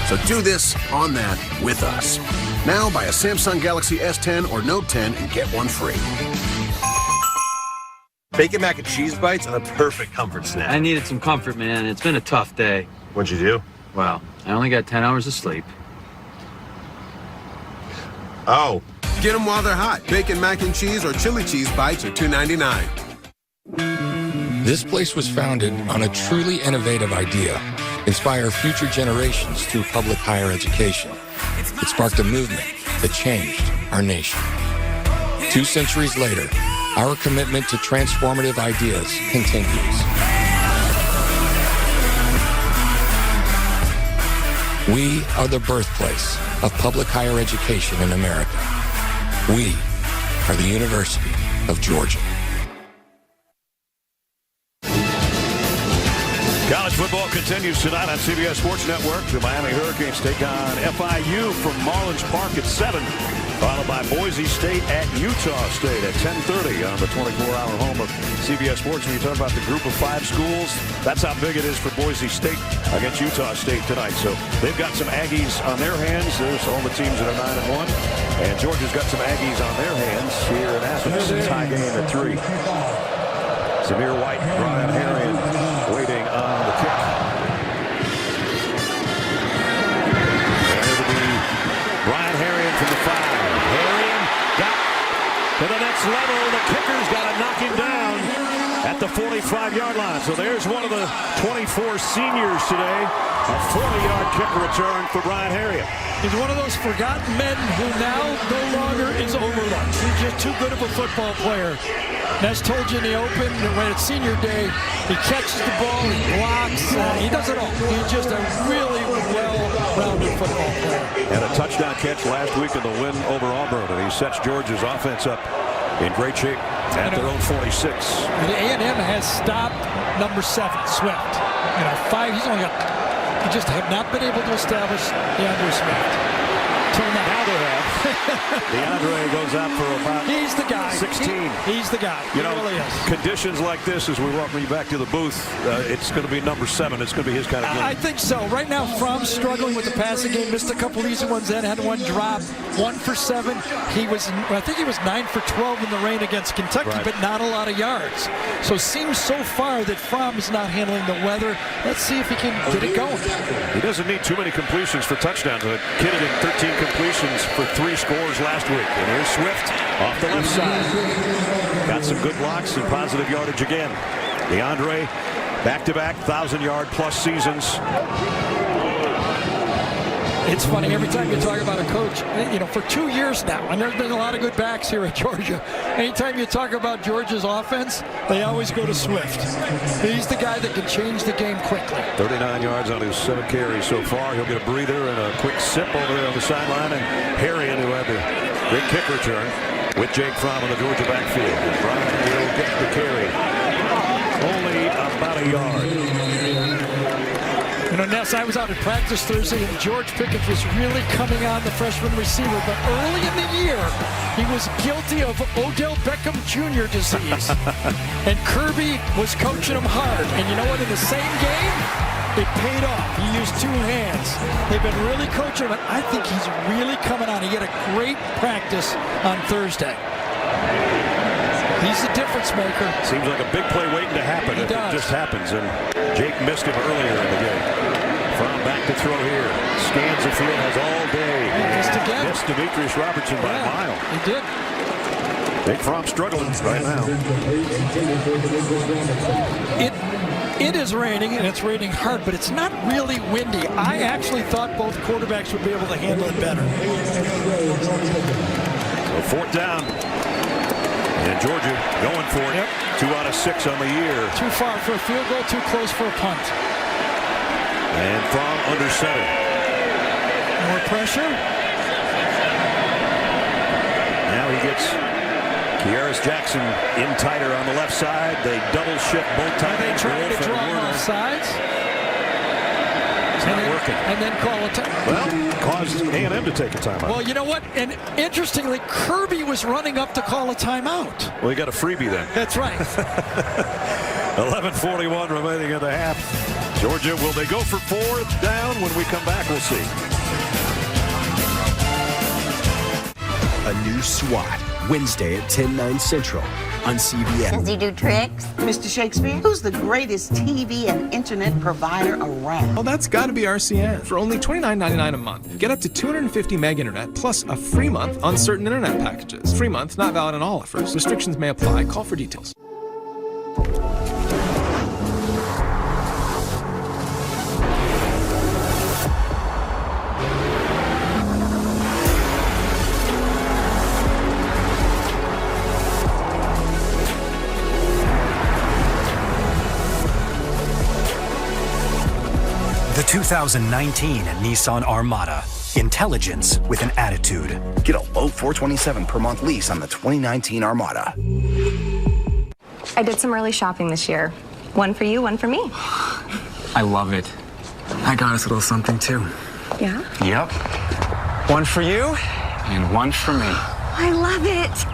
So do this on that with us. Now buy a Samsung Galaxy S10 or Note 10 and get one free. Bacon mac and cheese bites are the perfect comfort snack. I needed some comfort, man. It's been a tough day. What'd you do? Well, I only got 10 hours of sleep. Oh. Get them while they're hot. Bacon mac and cheese or chili cheese bites are $2.99. This place was founded on a truly innovative idea. Inspire future generations through public higher education. It sparked a movement that changed our nation. 2 centuries later, our commitment to transformative ideas continues. We are the birthplace of public higher education in America. We are the University of Georgia. College football continues tonight on CBS Sports Network. The Miami Hurricanes take on FIU from Marlins Park at 7, followed by Boise State at Utah State at 10:30 on the 24-hour home of CBS Sports. When you talk about the group of 5 schools, that's how big it is for Boise State against Utah State tonight. So they've got some Aggies on their hands. There's all the teams that are 9-1. And Georgia's got some Aggies on their hands here in Athens. Tie game at 3. Zamir White, Brian Herrion waiting on the kick. And it'll be Brian Herrion from the 5. Herrion got to the next level. The kicker's got to knock him down at the 45-yard line. So there's one of the 24 seniors today. A 40-yard kick return for Brian Herrion. He's one of those forgotten men who now no longer is overlooked. He's just too good of a football player. And as told you in the open, when it's senior day, he catches the ball, he blocks, he does it all. He's just a really well-rounded football player. And a touchdown catch last week in the win over Auburn, and he sets Georgia's offense up in great shape at their own 46. And A&M has stopped number 7, Swift. And at 5, he's only got. He just have not been able to establish DeAndre Swift. Till now they have. DeAndre goes out for about He's the guy. 16. He's the guy. You know, really is. Conditions like this, as we welcome you back to the booth, it's going to be number 7. It's going to be his kind of game. I think so. Right now, Fromm's struggling with the passing game. Missed a couple easy ones then, had one drop. 1 for 7. I think he was 9 for 12 in the rain against Kentucky, right, but not a lot of yards. So it seems so far that Fromm is not handling the weather. Let's see if he can get it going. He doesn't need too many completions for touchdowns. A kid in 13 completions for 3 scores last week. And here's Swift off the left side. Got some good blocks and positive yardage again. DeAndre, back-to-back 1,000-yard-plus seasons. It's funny, every time you talk about a coach, for 2 years now, and there's been a lot of good backs here at Georgia, anytime you talk about Georgia's offense, they always go to Swift. He's the guy that can change the game quickly. 39 yards on his 7 carries so far. He'll get a breather and a quick sip over there on the sideline. And Harrion, who had the big kick return, with Jake Fromm on the Georgia backfield. And Fromm will get the carry. Only about a yard. Ness, I was out at practice Thursday, and George Pickens was really coming on, the freshman receiver. But early in the year, he was guilty of Odell Beckham Jr. disease. And Kirby was coaching him hard. And you know what? In the same game, it paid off. He used 2 hands. They've been really coaching him, and I think he's really coming on. He had a great practice on Thursday. He's a difference maker. Seems like a big play waiting to happen. It just happens, and Jake missed him earlier in the game. From back to throw here. Scans the field, has all day. He missed again. Missed Demetrius Robertson by a mile. He did. Jake Fromm struggling right now. It is raining, and it's raining hard, but it's not really windy. I actually thought both quarterbacks would be able to handle it better. So 4th down. And Georgia going for it. 2 out of 6 on the year. Too far for a field goal, too close for a punt. And Fromm under center. More pressure. Now he gets Kearis Jackson in tighter on the left side. They double shift both tight ends. They try to draw him off sides. It's not working. And then call a timeout. Well, caused A&M to take a timeout. Well, you know what? And interestingly, Kirby was running up to call a timeout. Well, he got a freebie then. That's right. 11:41 remaining in the half. Georgia, will they go for 4th down? When we come back, we'll see. A new SWAT, Wednesday at 10/9 Central on CBS. Does he do tricks? Mr. Shakespeare, who's the greatest TV and internet provider around? Well, that's got to be RCN. For only $29.99 a month, get up to 250 meg internet plus a free month on certain internet packages. Free month not valid on all offers. Restrictions may apply. Call for details. The 2019 Nissan Armada. Intelligence with an attitude. Get a low $427 per month lease on the 2019 Armada. I did some early shopping this year. One for you, one for me. I love it. I got us a little something too. Yeah? Yep. One for you and one for me. I love it.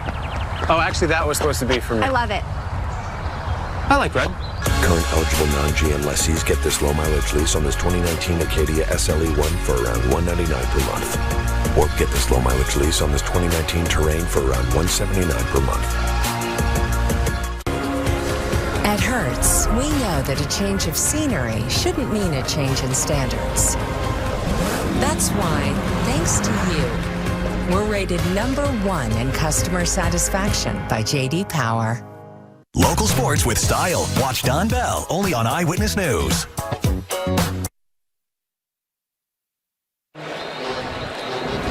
Oh, actually, that was supposed to be for me. I love it. I like red. Current eligible non-GM lessees get this low mileage lease on this 2019 Acadia SLE1 for around $199 per month. Or get this low mileage lease on this 2019 Terrain for around $179 per month. At Hertz, we know that a change of scenery shouldn't mean a change in standards. That's why, thanks to you, we're rated #1 in customer satisfaction by J.D. Power. Local sports with style. Watch Don Bell only on Eyewitness News.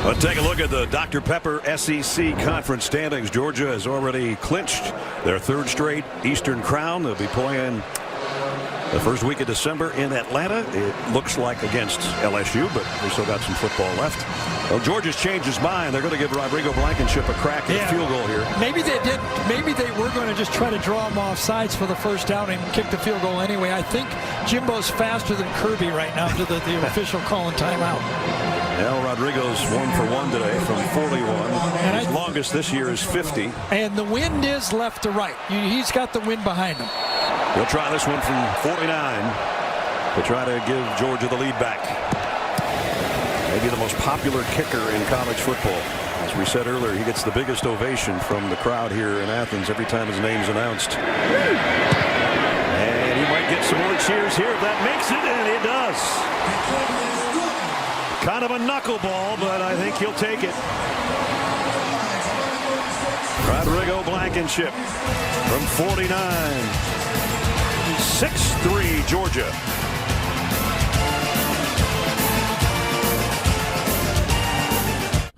Let's take a look at the Dr. Pepper SEC Conference standings. Georgia has already clinched their 3rd straight Eastern Crown. They'll be playing the first week of December in Atlanta. It looks like against LSU, but we still got some football left. Well, Georgia's changed his mind. They're going to give Rodrigo Blankenship a crack at a field goal here. Maybe they did. Maybe they were going to just try to draw him off sides for the 1st down and kick the field goal anyway. I think Jimbo's faster than Kirby right now to the official calling timeout. Now Rodrigo's 1 for 1 today from 41. And his longest this year is 50. And the wind is left to right. He's got the wind behind him. He'll try this one from 49 to try to give Georgia the lead back. Maybe the most popular kicker in college football. As we said earlier, he gets the biggest ovation from the crowd here in Athens every time his name's announced. And he might get some more cheers here if that makes it, and it does. Kind of a knuckleball, but I think he'll take it. Rodrigo Blankenship from 49. 6-3 Georgia.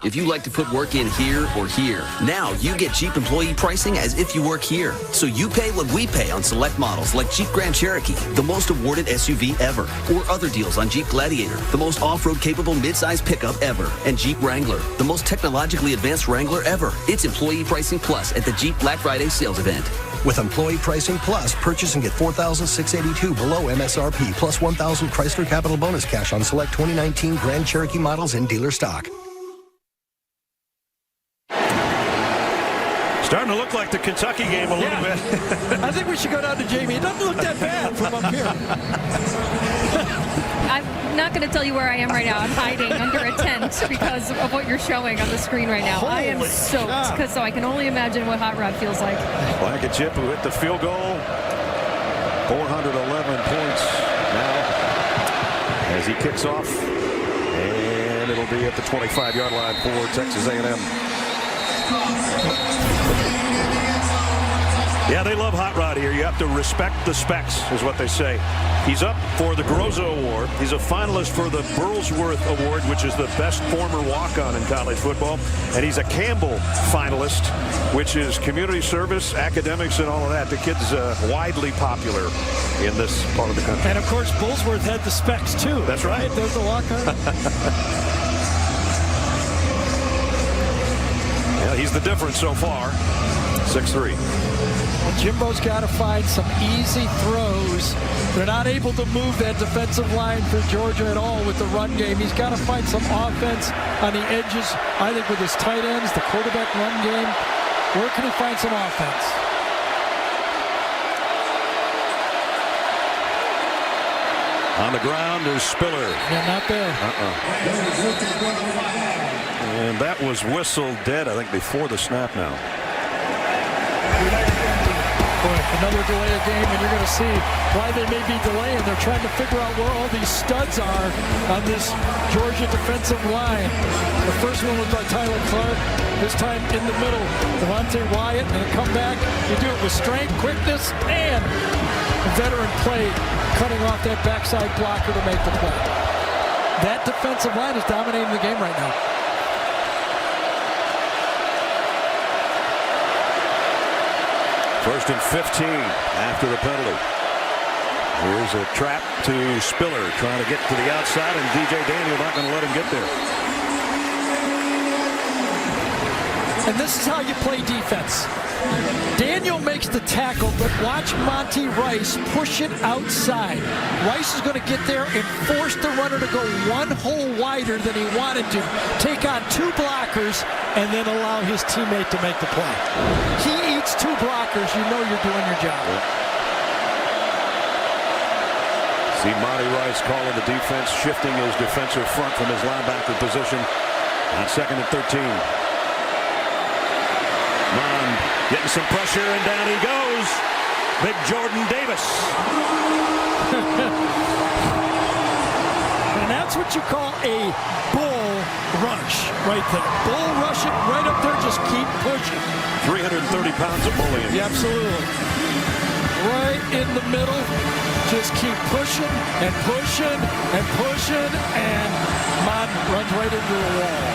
If you like to put work in here or here, now you get Jeep employee pricing as if you work here. So you pay what we pay on select models like Jeep Grand Cherokee, the most awarded SUV ever, or other deals on Jeep Gladiator, the most off-road capable midsize pickup ever, and Jeep Wrangler, the most technologically advanced Wrangler ever. It's employee pricing plus at the Jeep Black Friday sales event. With employee pricing plus, purchase and get $4,682 below MSRP plus $1,000 Chrysler Capital bonus cash on select 2019 Grand Cherokee models in dealer stock. Starting to look like the Kentucky game a little bit. I think we should go down to Jamie. It doesn't look that bad from up here. I'm not going to tell you where I am right now. I'm hiding under a tent because of what you're showing on the screen right now. I am soaked, so I can only imagine what Hot Rod feels like. Blankenship, who hit the field goal. 411 points now as he kicks off. And it'll be at the 25-yard line for Texas A&M. Yeah, they love Hot Rod here. You have to respect the specs, is what they say. He's up for the Grozo Award. He's a finalist for the Burlsworth Award, which is the best former walk-on in college football. And he's a Campbell finalist, which is community service, academics, and all of that. The kid's widely popular in this part of the country. And, of course, Burlsworth had the specs, too. That's right. There's the walk-on. Yeah, he's the difference so far. 6'3". Well, Jimbo's got to find some easy throws. They're not able to move that defensive line for Georgia at all with the run game. He's got to find some offense on the edges, I think, with his tight ends, the quarterback run game. Where can he find some offense? On the ground is Spiller. Yeah, not there. And that was whistled dead, I think, before the snap now. Boy, another delay of game, and you're going to see why they may be delaying. They're trying to figure out where all these studs are on this Georgia defensive line. The first one was by Tyler Clark. This time in the middle, Devontae Wyatt, and a comeback. You do it with strength, quickness, and a veteran play cutting off that backside blocker to make the play. That defensive line is dominating the game right now. First and 15 after the penalty. Here's a trap to Spiller trying to get to the outside, and DJ Daniel not going to let him get there. And this is how you play defense. Daniel makes the tackle, but watch Monty Rice push it outside. Rice is going to get there and force the runner to go one hole wider than he wanted to. Take on two blockers and then allow his teammate to make the play. He eats two blockers, you know you're doing your job. See Monty Rice calling the defense, shifting his defensive front from his linebacker position on 2nd and 13. Mon getting some pressure, and down he goes. Big Jordan Davis. And that's what you call a bull rush right there. Bull rush it right up there, just keep pushing. 330 pounds of bullying. Yeah, absolutely. Right in the middle, just keep pushing and pushing and pushing, and Mon runs right into the wall.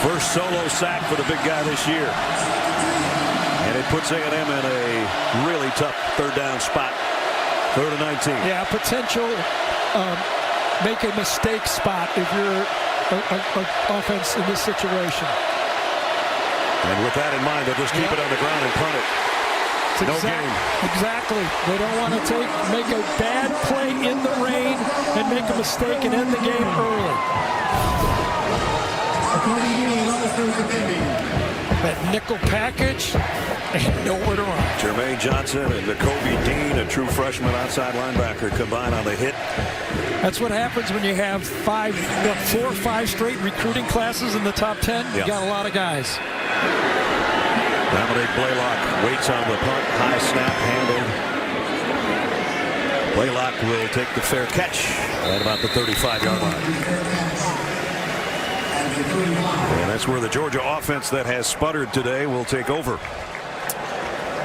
First solo sack for the big guy this year. And it puts A&M in a really tough third down spot. 3rd and 19. Yeah, potential make a mistake spot if you're an offense in this situation. And with that in mind, they'll just keep it on the ground and punt it. No game. Exactly. They don't want to make a bad play in the rain and make a mistake and end the game early. That nickel package ain't nowhere to run. Jermaine Johnson and Jacoby Dean, a true freshman outside linebacker, combine on the hit. That's what happens when you have 4 or 5 straight recruiting classes in the top 10. You got a lot of guys. Dominic Blaylock waits on the punt. High snap handled. Blaylock will take the fair catch at about the 35-yard line. And that's where the Georgia offense that has sputtered today will take over.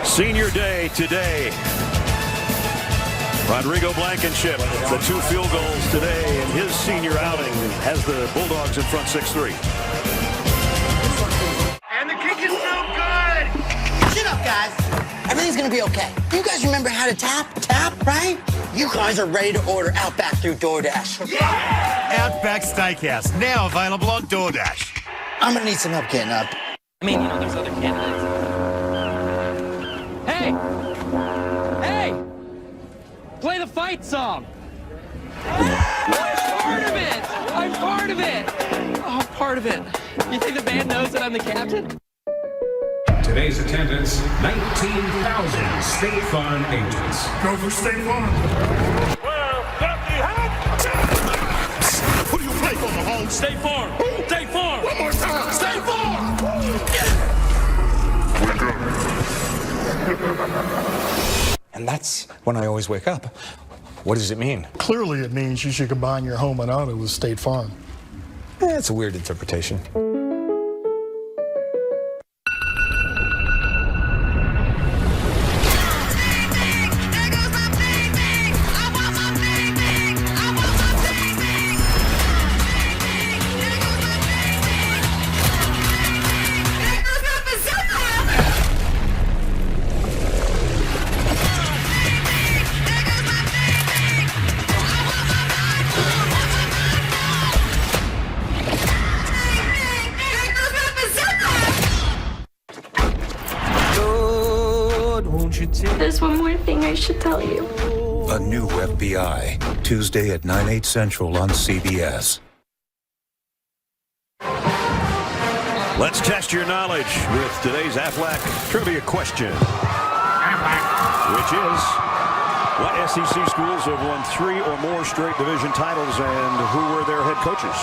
Senior day today. Rodrigo Blankenship, the 2 field goals today in his senior outing, has the Bulldogs in front 6-3. And the kick is so good! Shut up, guys. Everything's gonna be okay. You guys remember how to tap, right? You guys are ready to order Outback through DoorDash. Yeah! Outback Steakhouse, now available on DoorDash. I'm gonna need some help getting up. I mean, there's other candidates. Hey! Hey! Play the fight song! I'm part of it! I'm part of it! Oh, part of it. You think the band knows that I'm the captain? Today's attendance, 19,000 State Farm agents. Go for State Farm. Who do you play for, Mahomes? State Farm! State Farm! One more time! State Farm! And that's when I always wake up. What does it mean? Clearly it means you should combine your home and auto with State Farm. It's a weird interpretation. There's one more thing I should tell you. A new FBI, Tuesday at 9/8 Central on CBS. Let's test your knowledge with today's Aflac trivia question, which is, what SEC schools have won 3 or more straight division titles, and who were their head coaches?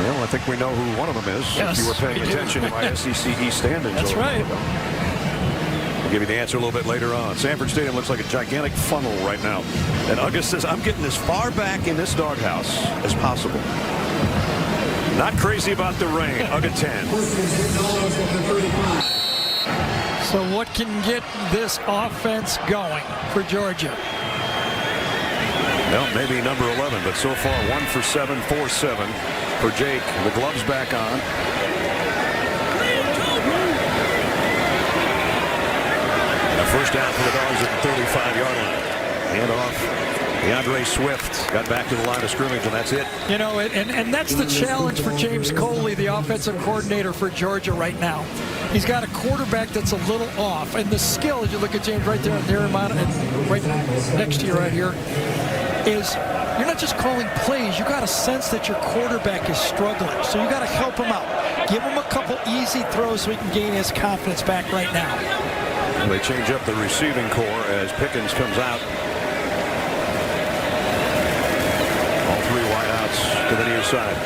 Well, I think we know who one of them is. Yes, if you were paying attention to my SEC East standings. That's right. I'll give you the answer a little bit later on. Sanford Stadium looks like a gigantic funnel right now. And August says, I'm getting as far back in this doghouse as possible. Not crazy about the rain. Ugga 10. So what can get this offense going for Georgia? Well, maybe number 11, but so far 1 for 7, 4-7 for Jake. The gloves back on. And a first down for the Dogs at the 35-yard line. Hand off. DeAndre Swift got back to the line of scrimmage, and that's it. You know, and that's the challenge for James Coley, the offensive coordinator for Georgia right now. He's got a quarterback that's a little off, and the skill, as you look at James right there, right next to you right here, is you're not just calling plays. You got a sense that your quarterback is struggling, so you got to help him out. Give him a couple easy throws so he can gain his confidence back right now. And they change up the receiving core as Pickens comes out. All 3 wideouts to the near side.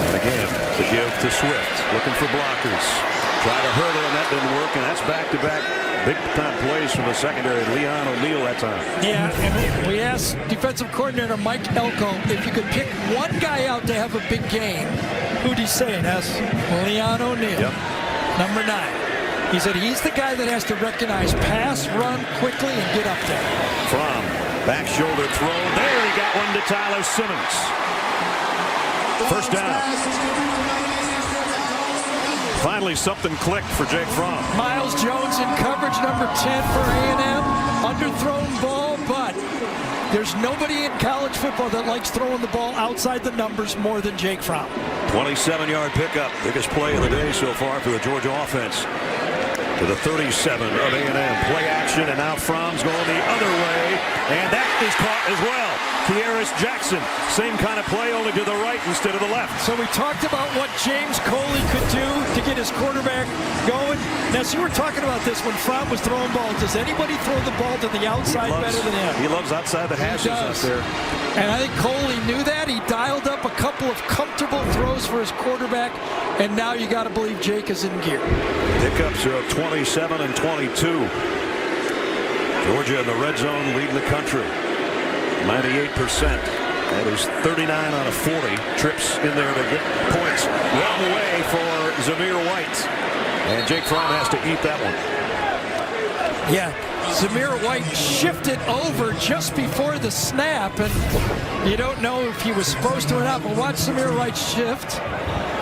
And again, the give to Swift, looking for blockers. Try to hurdle, and that didn't work, and that's back-to-back big-time plays from the secondary. Leon O'Neal that time. Yeah, and we asked defensive coordinator Mike Elko if you could pick one guy out to have a big game, who'd he say? That's Leon O'Neal, number 9. He said he's the guy that has to recognize pass, run quickly, and get up there. From back shoulder throw. There, he got one to Tyler Simmons. First down. Finally, something clicked for Jake Fromm. Miles Jones in coverage, number 10 for A&M. Underthrown ball, but there's nobody in college football that likes throwing the ball outside the numbers more than Jake Fromm. 27-yard pickup. Biggest play of the day so far for the Georgia offense. To the 37 of A&M. Play action, and now Fromm's going the other way. And that is caught as well. Kearis Jackson. Same kind of play, only to the right instead of the left. So we talked about what James Coley could do to get his quarterback going. Now, so you were talking about this when Fromm was throwing balls. Does anybody throw the ball to the outside better than him? He loves outside the hashes out there. And I think Coley knew that. He dialed up a couple of comfortable throws for his quarterback. And now you got to believe Jake is in gear. Pickups of 27 and 22. Georgia in the red zone leading the country. 98%. That is 39 out of 40 trips in there to get points. Well away for Zamir White. And Jake Fromm has to eat that one. Yeah, Zamir White shifted over just before the snap, and you don't know if he was supposed to or not, but watch Zamir White shift,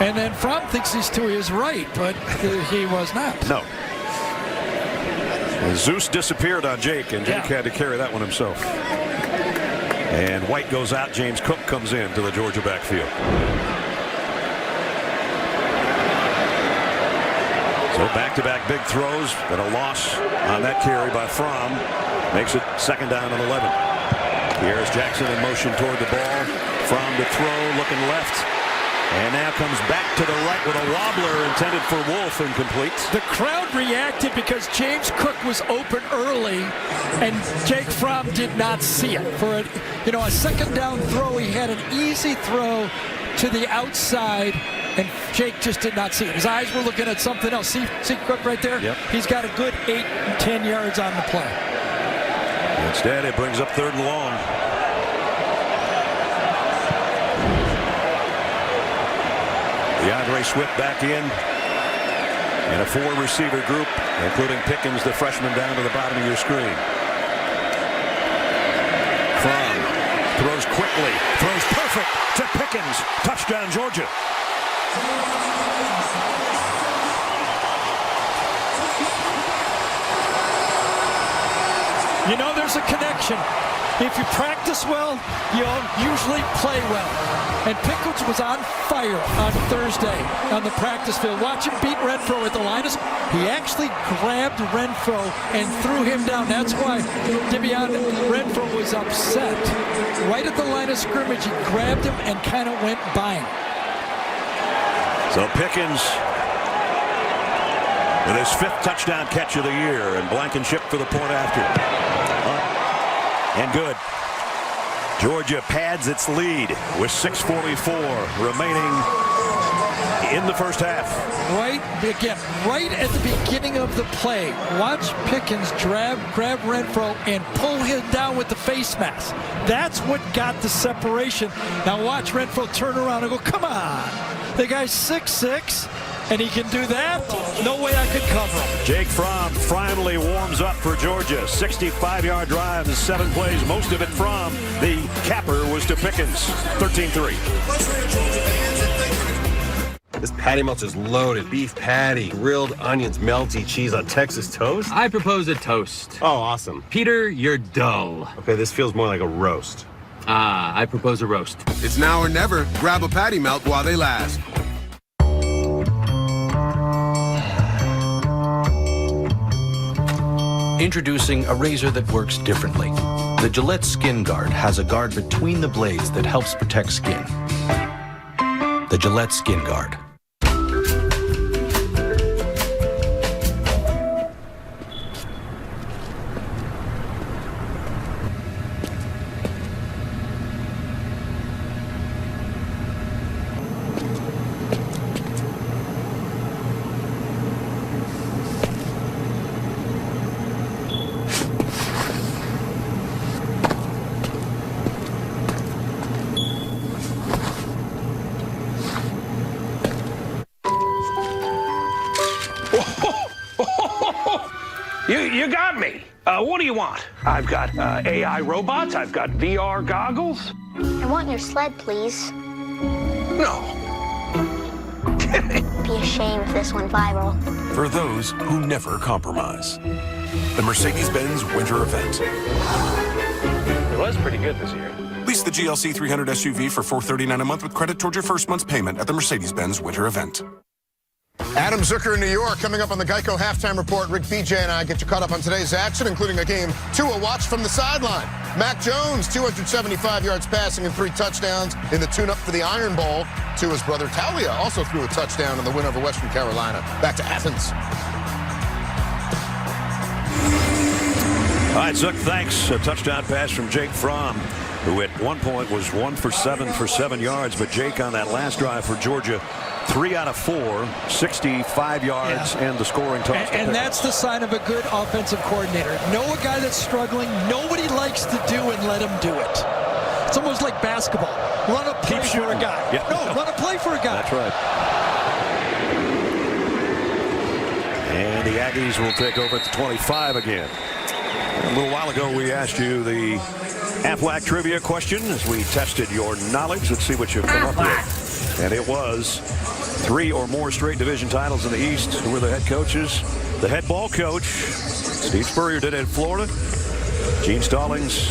and then Fromm thinks he's to his right, but he was not. No. And Zeus disappeared on Jake, and Jake had to carry that one himself. And White goes out. James Cook comes in to the Georgia backfield. So back-to-back big throws, but a loss on that carry by Fromm. Makes it 2nd down and 11. Here's Jackson in motion toward the ball. Fromm to throw, looking left. And now comes back to the right with a wobbler intended for Wolf, incomplete. The crowd reacted because James Cook was open early, and Jake Fromm did not see it. For a 2nd down throw, he had an easy throw to the outside, and Jake just did not see it. His eyes were looking at something else. See Cook right there? Yep. He's got a good 8-10 yards on the play. Instead, it brings up 3rd and long. DeAndre Swift back in. And a 4-receiver group, including Pickens, the freshman, down to the bottom of your screen. Fromm throws quickly, throws perfect to Pickens. Touchdown, Georgia. You know there's a connection. If you practice well, you'll usually play well. And Pickens was on fire on Thursday on the practice field. Watch him beat Renfro at the line. He actually grabbed Renfro and threw him down. That's why Renfro was upset. Right at the line of scrimmage, he grabbed him and kind of went by him. So Pickens with his 5th touchdown catch of the year, and Blankenship for the point after. And good. Georgia pads its lead with 6:44 remaining in the first half. Right at the beginning of the play, watch Pickens grab Renfro and pull him down with the face mask. That's what got the separation. Now watch Renfro turn around and go, come on. The guy's 6'6", and he can do that? No way I could cover him. Jake Fromm finally warms up for Georgia. 65-yard drive in 7 plays, most of it from the capper was to Pickens. 13-3. This patty melt is loaded. Beef patty, grilled onions, melty cheese on Texas toast. I propose a toast. Oh, awesome. Peter, you're dull. Okay, this feels more like a roast. I propose a roast. It's now or never. Grab a patty melt while they last. Introducing a razor that works differently. The Gillette Skin Guard has a guard between the blades that helps protect skin. The Gillette Skin Guard. You got me. What do you want? I've got AI robots. I've got VR goggles. I want your sled, please. No. Be a shame if this went viral. For those who never compromise. The Mercedes-Benz Winter Event. It was pretty good this year. Lease the GLC 300 SUV for $439 a month with credit toward your first month's payment at the Mercedes-Benz Winter Event. Adam Zucker in New York coming up on the Geico Halftime Report. Rick, BJ, and I get you caught up on today's action, including a game Tua watched from the sideline. Mac Jones, 275 yards passing and 3 touchdowns in the tune-up for the Iron Bowl. Tua's brother Talia also threw a touchdown in the win over Western Carolina. Back to Athens. All right, Zook, thanks. A touchdown pass from Jake Fromm, who at one point was 1 for 7 for 7 yards. But Jake on that last drive for Georgia, 3 out of 4, 65 yards, and the scoring touchdown. And that's the sign of a good offensive coordinator. Know a guy that's struggling, nobody likes to do, and let him do it. It's almost like basketball. Run a play for a guy. Yeah. No, run a play for a guy. That's right. And the Aggies will take over at the 25 again. A little while ago, we asked you the Aflac trivia question as we tested your knowledge. Let's see what you've come up with. And it was 3 or more straight division titles in the East. Who were the head coaches? The head ball coach, Steve Spurrier, did it in Florida. Gene Stallings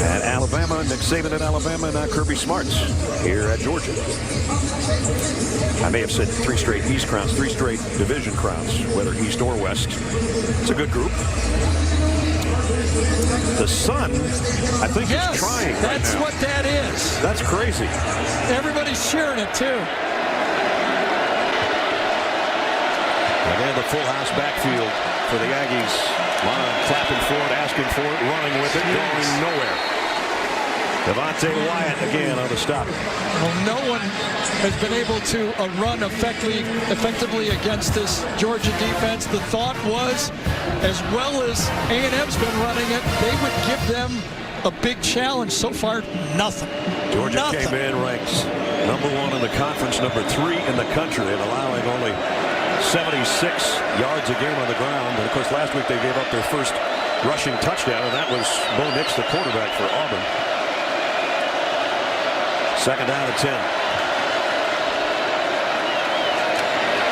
at Alabama, Nick Saban at Alabama, and now Kirby Smarts here at Georgia. I may have said 3 straight East crowns, 3 straight division crowns, whether East or West. It's a good group. The Sun, I think, is trying right that's now. what that is. That's crazy. Everybody's sharing it, too. Again, the full house backfield for the Aggies. Line clapping for it, asking for it, running with it, going nowhere. Devontae Wyatt again on the stop. Well, no one has been able to run effectively against this Georgia defense. The thought was, as well as A&M's been running it, they would give them a big challenge. So far, nothing. Georgia came in ranked #1 in the conference, #3 in the country, and allowing only 76 yards a game on the ground. And of course, last week they gave up their first rushing touchdown, and that was Bo Nix, the quarterback for Auburn. 2nd down and 10.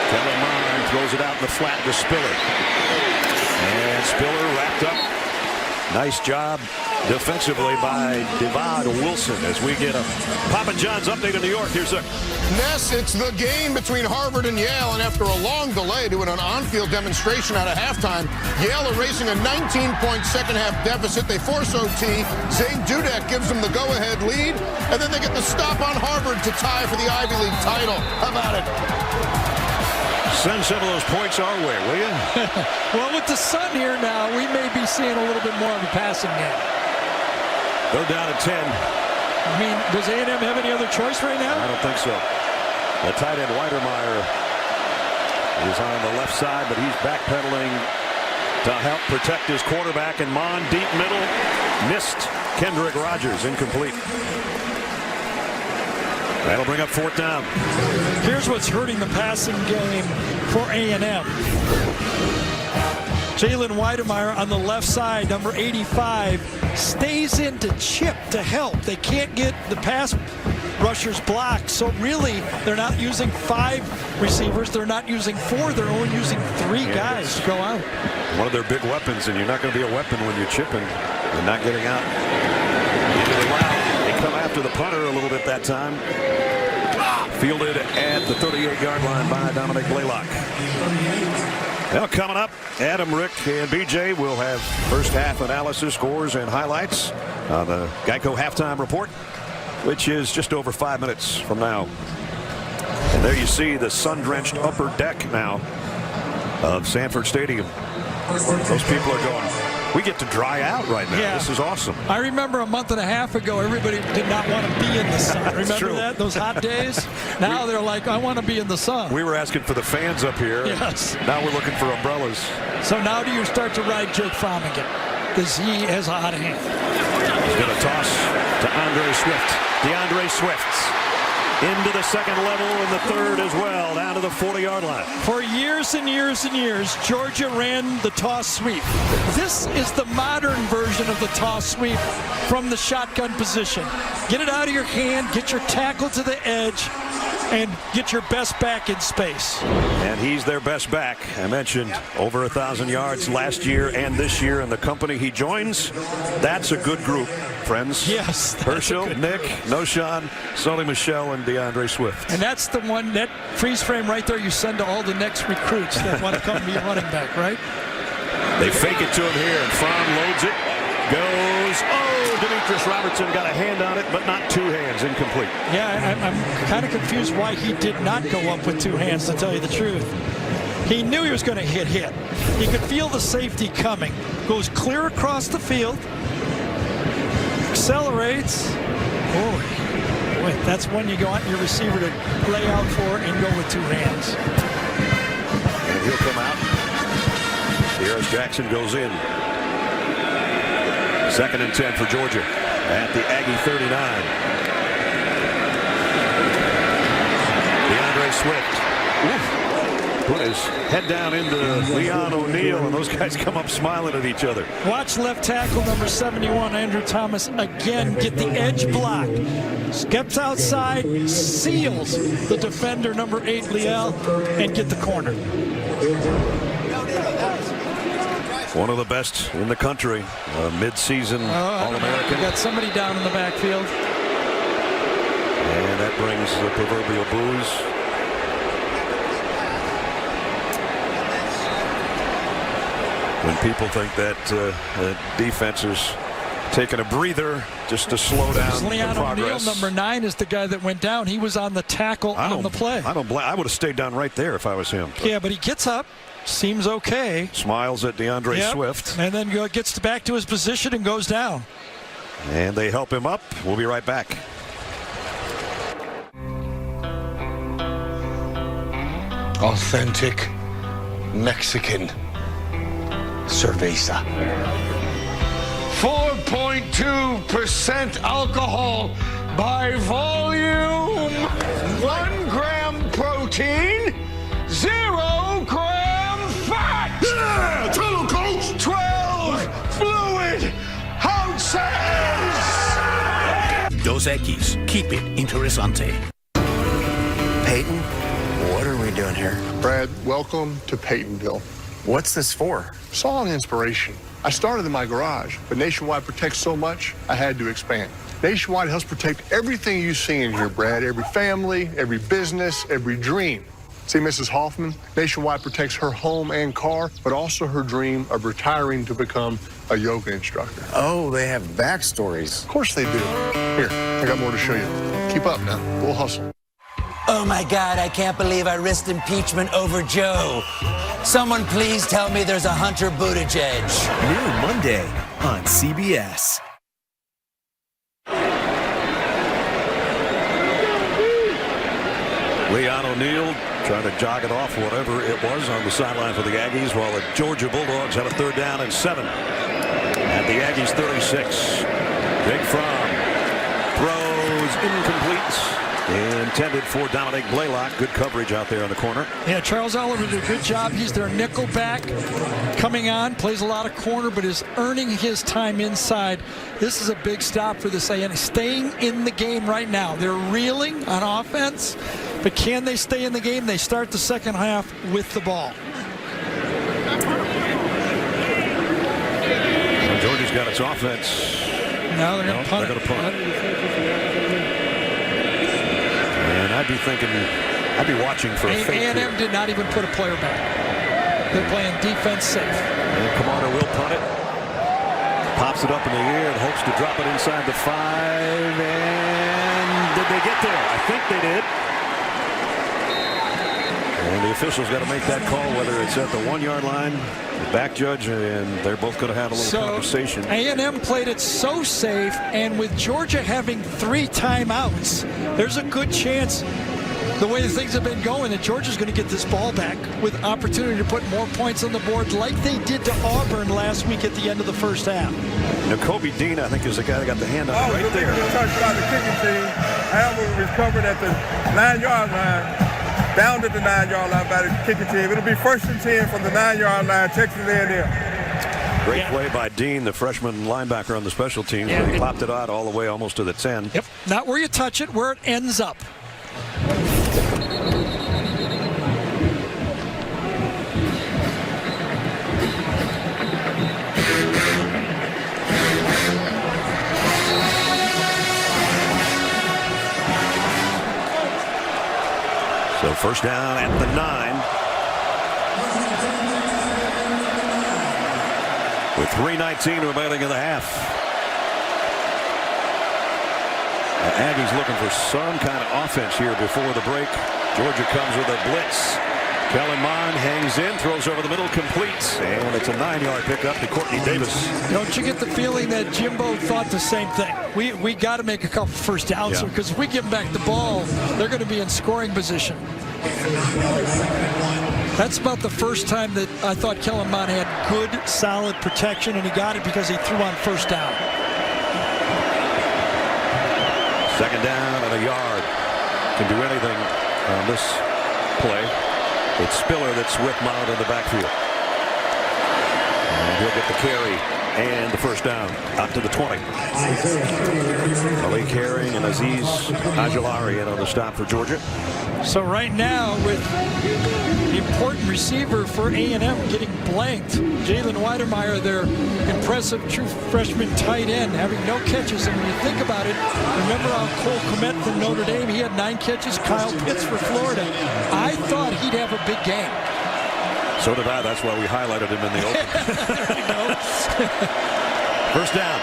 Kellen Mond throws it out in the flat to Spiller. And Spiller wrapped up. Nice job defensively by Devon Wilson as we get a Papa John's update in New York. Here's a Ness, it's the game between Harvard and Yale, and after a long delay to an on-field demonstration at a halftime, Yale erasing a 19-point second-half deficit. They force OT. Zane Dudek gives them the go-ahead lead, and then they get the stop on Harvard to tie for the Ivy League title. How about it? Send some of those points our way, will you? Well, with the Sun here now, we may be seeing a little bit more of a passing game. They're down at 10. I mean, does A&M have any other choice right now? I don't think so. The tight end Weidermeyer is on the left side, but he's backpedaling to help protect his quarterback. And Mon deep middle missed Kendrick Rogers, incomplete. That'll bring up 4th down. Here's what's hurting the passing game for A&M. Jalen Weidemeyer on the left side, number 85, stays in to chip to help. They can't get the pass rushers blocked, so really they're not using 5 receivers. They're not using 4. They're only using 3 guys to go out. One of their big weapons, and you're not going to be a weapon when you're chipping and not getting out into the route. They come after the punter a little bit that time. Fielded at the 38-yard line by Dominic Blaylock. Now coming up, Adam, Rick, and BJ will have first half analysis, scores, and highlights on the Geico halftime report, which is just over 5 minutes from now. And there you see the sun-drenched upper deck now of Sanford Stadium. Those people are going, we get to dry out right now. Yeah. This is awesome. I remember a month and a half ago, everybody did not want to be in the sun. Remember true. that? Those hot days? Now they're like, I want to be in the sun. We were asking for the fans up here. Yes. Now we're looking for umbrellas. So now do you start to ride Jake Fromm again? Because he has a hot hand. He's going to toss to Andre Swift. DeAndre Swift into the second level and the third as well, down to the 40-yard line. For years and years and years, Georgia ran the toss sweep. This is the modern version of the toss sweep from the shotgun position. Get it out of your hand, get your tackle to the edge, and get your best back in space. And he's their best back. I mentioned over 1,000 yards last year and this year in the company he joins. That's a good group, friends. Yes. Herschel, Nick, Noshan, Sony Michel, and DeAndre Swift. And that's the one, that freeze frame right there you send to all the next recruits that want to come be a running back, right? They fake it to him here, and Fromm loads it. Goes, Demetrius Robertson got a hand on it, but not 2 hands, incomplete. Yeah, I'm kind of confused why he did not go up with 2 hands, to tell you the truth. He knew he was going to hit. He could feel the safety coming. Goes clear across the field. Accelerates. Boy, that's when you want your receiver to lay out for and go with 2 hands. And he'll come out. Harris Jackson goes in. 2nd and 10 for Georgia at the Aggie 39. DeAndre Swift put his head down into Leon O'Neal, and those guys come up smiling at each other. Watch left tackle number 71, Andrew Thomas, again get the edge blocked. Steps outside, seals the defender, number 8, Liel, and get the corner. One of the best in the country, mid-season All-American. Got somebody down in the backfield. And that brings the proverbial booze. When people think that defense is taking a breather just to slow down Leon the progress. O'Neal, number 9, is the guy that went down. He was on the tackle on the play. I would have stayed down right there if I was him. Yeah, but he gets up, seems okay. Smiles at DeAndre Swift. And then gets back to his position and goes down. And they help him up. We'll be right back. Authentic Mexican cerveza. 4.2% alcohol by volume. 1 gram protein. 0 gram fat. Yeah, tell him, coach. 12 fluid ounces. Dos Equis. Keep it interesante. Peyton, what are we doing here? Brad, welcome to Peytonville. What's this for? Song inspiration. I started in my garage, but Nationwide protects so much, I had to expand. Nationwide helps protect everything you see in here, Brad. Every family, every business, every dream. See Mrs. Hoffman? Nationwide protects her home and car, but also her dream of retiring to become a yoga instructor. Oh, they have backstories. Of course they do. Here, I got more to show you. Keep up now. We'll hustle. Oh my God, I can't believe I risked impeachment over Joe. Someone please tell me there's a Hunter Buttigieg. New Monday on CBS. Leon O'Neal trying to jog it off, whatever it was, on the sideline for the Aggies, while the Georgia Bulldogs had a 3rd down and 7 at the Aggies 36. Big Fromm throws incomplete. Intended for Dominic Blaylock. Good coverage out there in the corner. Yeah, Charles Oliver did a good job. He's their nickel back coming on, plays a lot of corner, but is earning his time inside. This is a big stop for this A&M. Staying in the game right now. They're reeling on offense, but can they stay in the game? They start the second half with the ball. Georgia's got its offense. Now they're going to punt. They're going to punt. And I'd be thinking, I'd be watching for a fake. A&M did not even put a player back. They're playing defense safe. And Kamara will punt it. Pops it up in the air and hopes to drop it inside the 5. And did they get there? I think they did. And the officials got to make that call, whether it's at the 1-yard line, the back judge, and they're both going to have a little conversation. A&M played it so safe, and with Georgia having 3 timeouts, there's a good chance, the way things have been going, that Georgia's going to get this ball back with opportunity to put more points on the board like they did to Auburn last week at the end of the first half. Kobe Dean, I think, is the guy that got the hand on right there. Talked about the kicking team. Alvin recovered at the 9-yard line. Down at the 9-yard line by the kicking team. It'll be 1st and 10 from the 9-yard line, Texas A&M. Great play by Dean, the freshman linebacker on the special teams, but he popped it out all the way almost to the 10. Yep, not where you touch it, where it ends up. So 1st down at the 9. With 3:19 remaining in the half. The Aggies looking for some kind of offense here before the break. Georgia comes with a blitz. Kellen Mond hangs in, throws over the middle, completes. And it's a 9-yard pickup to Courtney Davis. Don't you get the feeling that Jimbo thought the same thing? We got to make a couple 1st downs because if we give them back the ball, they're going to be in scoring position. That's about the first time that I thought Kellen Mond had good, solid protection, and he got it because he threw on 1st down. 2nd down and a yard. Can do anything on this play. It's Spiller that's with Mount in the backfield. And he'll get the carry and the first down out to the 20. Malik Herring and Aziz Ajalari in on the stop for Georgia. So right now, with the important receiver for A&M getting blanked, Jalen Weidermeyer, their impressive true freshman tight end, having no catches. And when you think about it, remember how Cole Kmet from Notre Dame, he had 9 catches. Kyle Pitts for Florida. I thought he'd have a big game. So did I. That's why we highlighted him in the open. There you go. First down.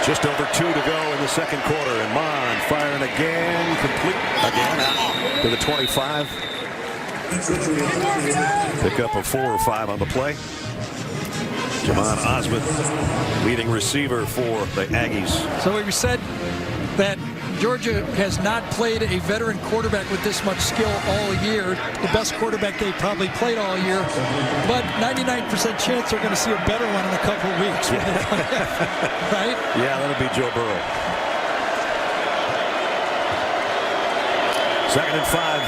Just over 2 to go in the second quarter. And Mon firing again. Complete again out to the 25. Pick up a 4 or 5 on the play. Jamon Osmond, leading receiver for the Aggies. So we said that Georgia has not played a veteran quarterback with this much skill all year. The best quarterback they probably played all year. But 99% chance they're going to see a better one in a couple of weeks. Right? Yeah, that'll be Joe Burrow. 2nd and 5.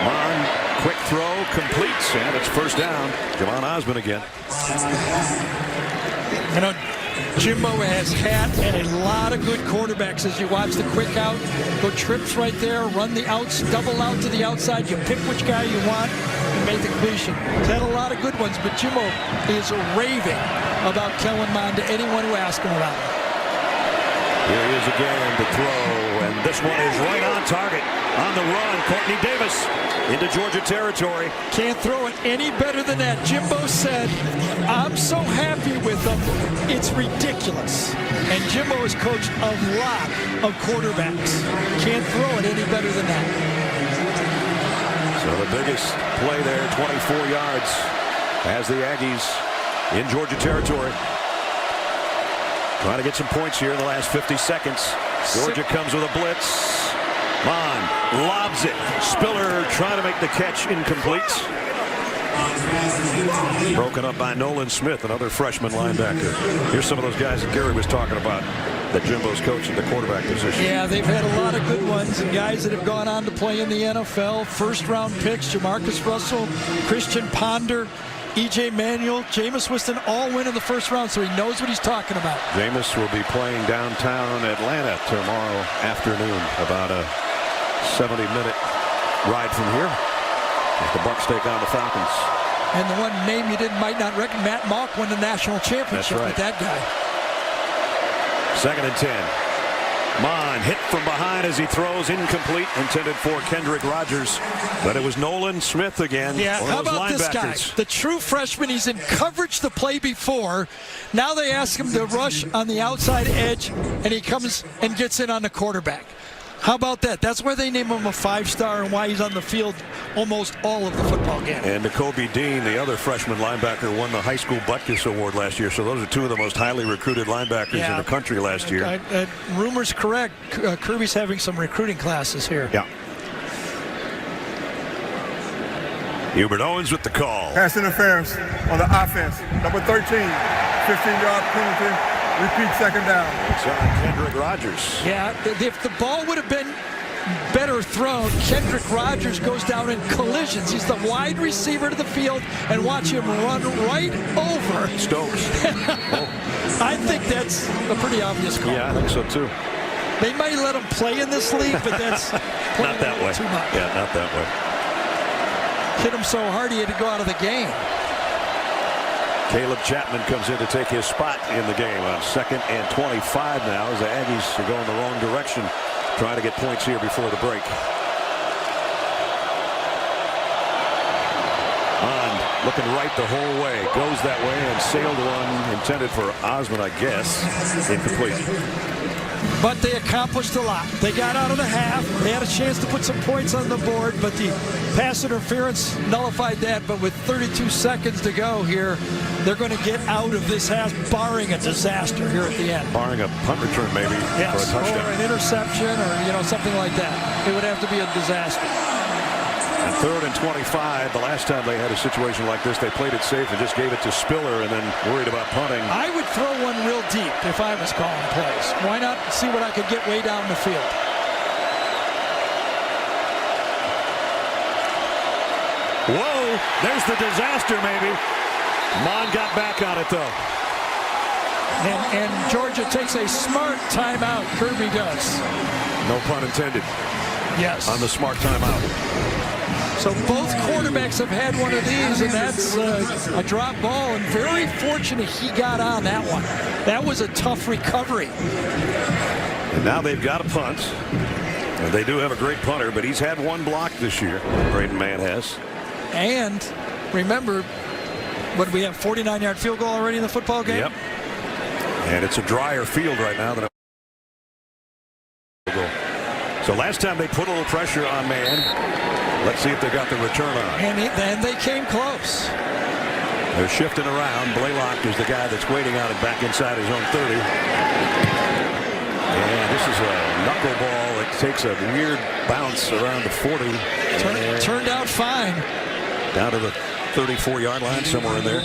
Mon, quick throw, completes, and it's first down. Jamon Osmond again. You know, Jimbo has had a lot of good quarterbacks as you watch the quick out, go trips right there, run the outs, double out to the outside. You pick which guy you want and make the completion. He's had a lot of good ones, but Jimbo is raving about Kellen Mond to anyone who asks him about it. Here he is again to throw, and this one is right on target. On the run, Courtney Davis into Georgia territory. Can't throw it any better than that. Jimbo said, I'm so happy with them, it's ridiculous. And Jimbo has coached a lot of quarterbacks. Can't throw it any better than that. So the biggest play there, 24 yards, as the Aggies in Georgia territory. Trying to get some points here in the last 50 seconds. Georgia comes with a blitz. Mon lobs it. Spiller trying to make the catch, incomplete. Broken up by Nolan Smith, another freshman linebacker. Here's some of those guys that Gary was talking about that Jimbo's coaching the quarterback position. Yeah, they've had a lot of good ones and guys that have gone on to play in the NFL. First-round picks, Jamarcus Russell, Christian Ponder, E.J. Manuel, Jameis Winston, all win in the first round, so he knows what he's talking about. Jameis will be playing downtown Atlanta tomorrow afternoon, about a 70-minute ride from here. As the Bucs take on the Falcons. And the one name you might not recognize, Matt Malk won the national championship with that guy. 2nd and 10. Mon hit from behind as he throws, incomplete, intended for Kendrick Rogers, but it was Nolan Smith again. Yeah, how about this guy? The true freshman, he's in coverage the play before. Now they ask him to rush on the outside edge, and he comes and gets in on the quarterback. How about that? That's why they name him a 5-star and why he's on the field almost all of the football game. And Nakobe Dean, the other freshman linebacker, won the high school Butkus Award last year. So those are 2 of the most highly recruited linebackers in the country last year. Rumors correct. Kirby's having some recruiting classes here. Yeah. Hubert Owens with the call. Pass interference on the offense. Number 13, 15-yard penalty. Repeat, 2nd down. It's on Kendrick Rogers. Yeah, if the ball would have been better thrown, Kendrick Rogers goes down in collisions. He's the wide receiver to the field, and watch him run right over Stokes. I think that's a pretty obvious call. Yeah, I think so too. They might let him play in this league, but that's not that way. Too much. Yeah, not that way. Hit him so hard he had to go out of the game. Caleb Chapman comes in to take his spot in the game on 2nd and 25 now as the Aggies are going the wrong direction, trying to get points here before the break. Mond looking right the whole way, goes that way and sailed one intended for Osmond, I guess. Incomplete. But they accomplished a lot. They got out of the half. They had a chance to put some points on the board, but the pass interference nullified that. But with 32 seconds to go here, they're going to get out of this half, barring a disaster here at the end. Barring a punt return, maybe, for a touchdown. Or an interception, or something like that. It would have to be a disaster. And 3rd and 25, the last time they had a situation like this, they played it safe and just gave it to Spiller and then worried about punting. I would throw one real deep if I was calling plays. Why not see what I could get way down the field? Whoa, there's the disaster maybe. Mon got back on it though. And Georgia takes a smart timeout. Kirby does. No pun intended. Yes. On the smart timeout. So both quarterbacks have had one of these, and that's a drop ball, and very fortunate he got on that one. That was a tough recovery. And now they've got a punt. And they do have a great punter, but he's had one block this year. Braden Mann has. And remember, what do we have, 49-yard field goal already in the football game? Yep. And it's a drier field right now than a goal. So last time they put a little pressure on Mann. Let's see if they got the return on. And they came close. They're shifting around. Blaylock is the guy that's waiting on it back inside his own 30. And this is a knuckleball. It takes a weird bounce around the 40. Turned out fine. Down to the 34-yard line, somewhere in there.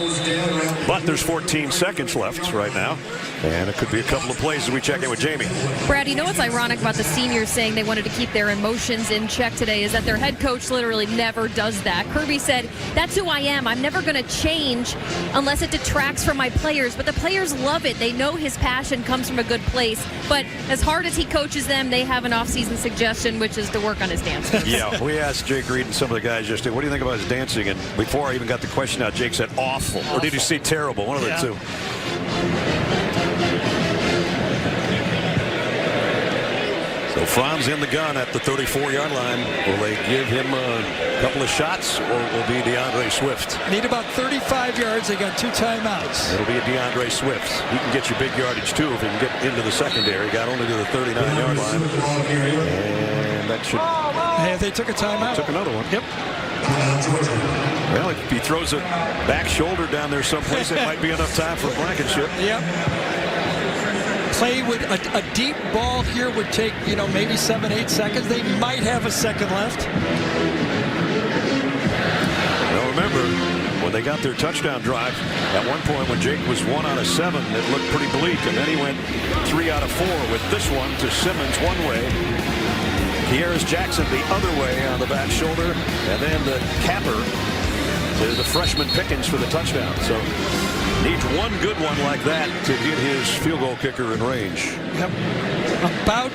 But there's 14 seconds left right now. And it could be a couple of plays as we check in with Jamie. Brad, you know what's ironic about the seniors saying they wanted to keep their emotions in check today is that their head coach literally never does that. Kirby said, that's who I am. I'm never going to change unless it detracts from my players. But the players love it. They know his passion comes from a good place. But as hard as he coaches them, they have an off-season suggestion, which is to work on his dancing. Yeah, we asked Jake Reed and some of the guys yesterday, what do you think about his dancing? And before I even got the question out, Jake said awful. Or did you see terrible? One of the two. So Fromm's in the gun at the 34-yard line. Will they give him a couple of shots, or will it be DeAndre Swift? Need about 35 yards. They got 2 timeouts. It'll be a DeAndre Swift. He can get you big yardage, too, if he can get into the secondary. Got only to the 39-yard line. And that should... Hey, they took a timeout. Took another one. Yep. Well, if he throws a back shoulder down there someplace, it might be enough time for Blankenship. Yep. Play with a deep ball here would take, maybe 7-8 seconds. They might have a second left. Well, remember, when they got their touchdown drive, at one point when Jake was 1 out of 7, it looked pretty bleak, and then he went 3 out of 4 with this one to Simmons one way. Kearis Jackson the other way on the back shoulder, and then the capper to the freshman Pickens for the touchdown. So needs one good one like that to get his field goal kicker in range. Yep. About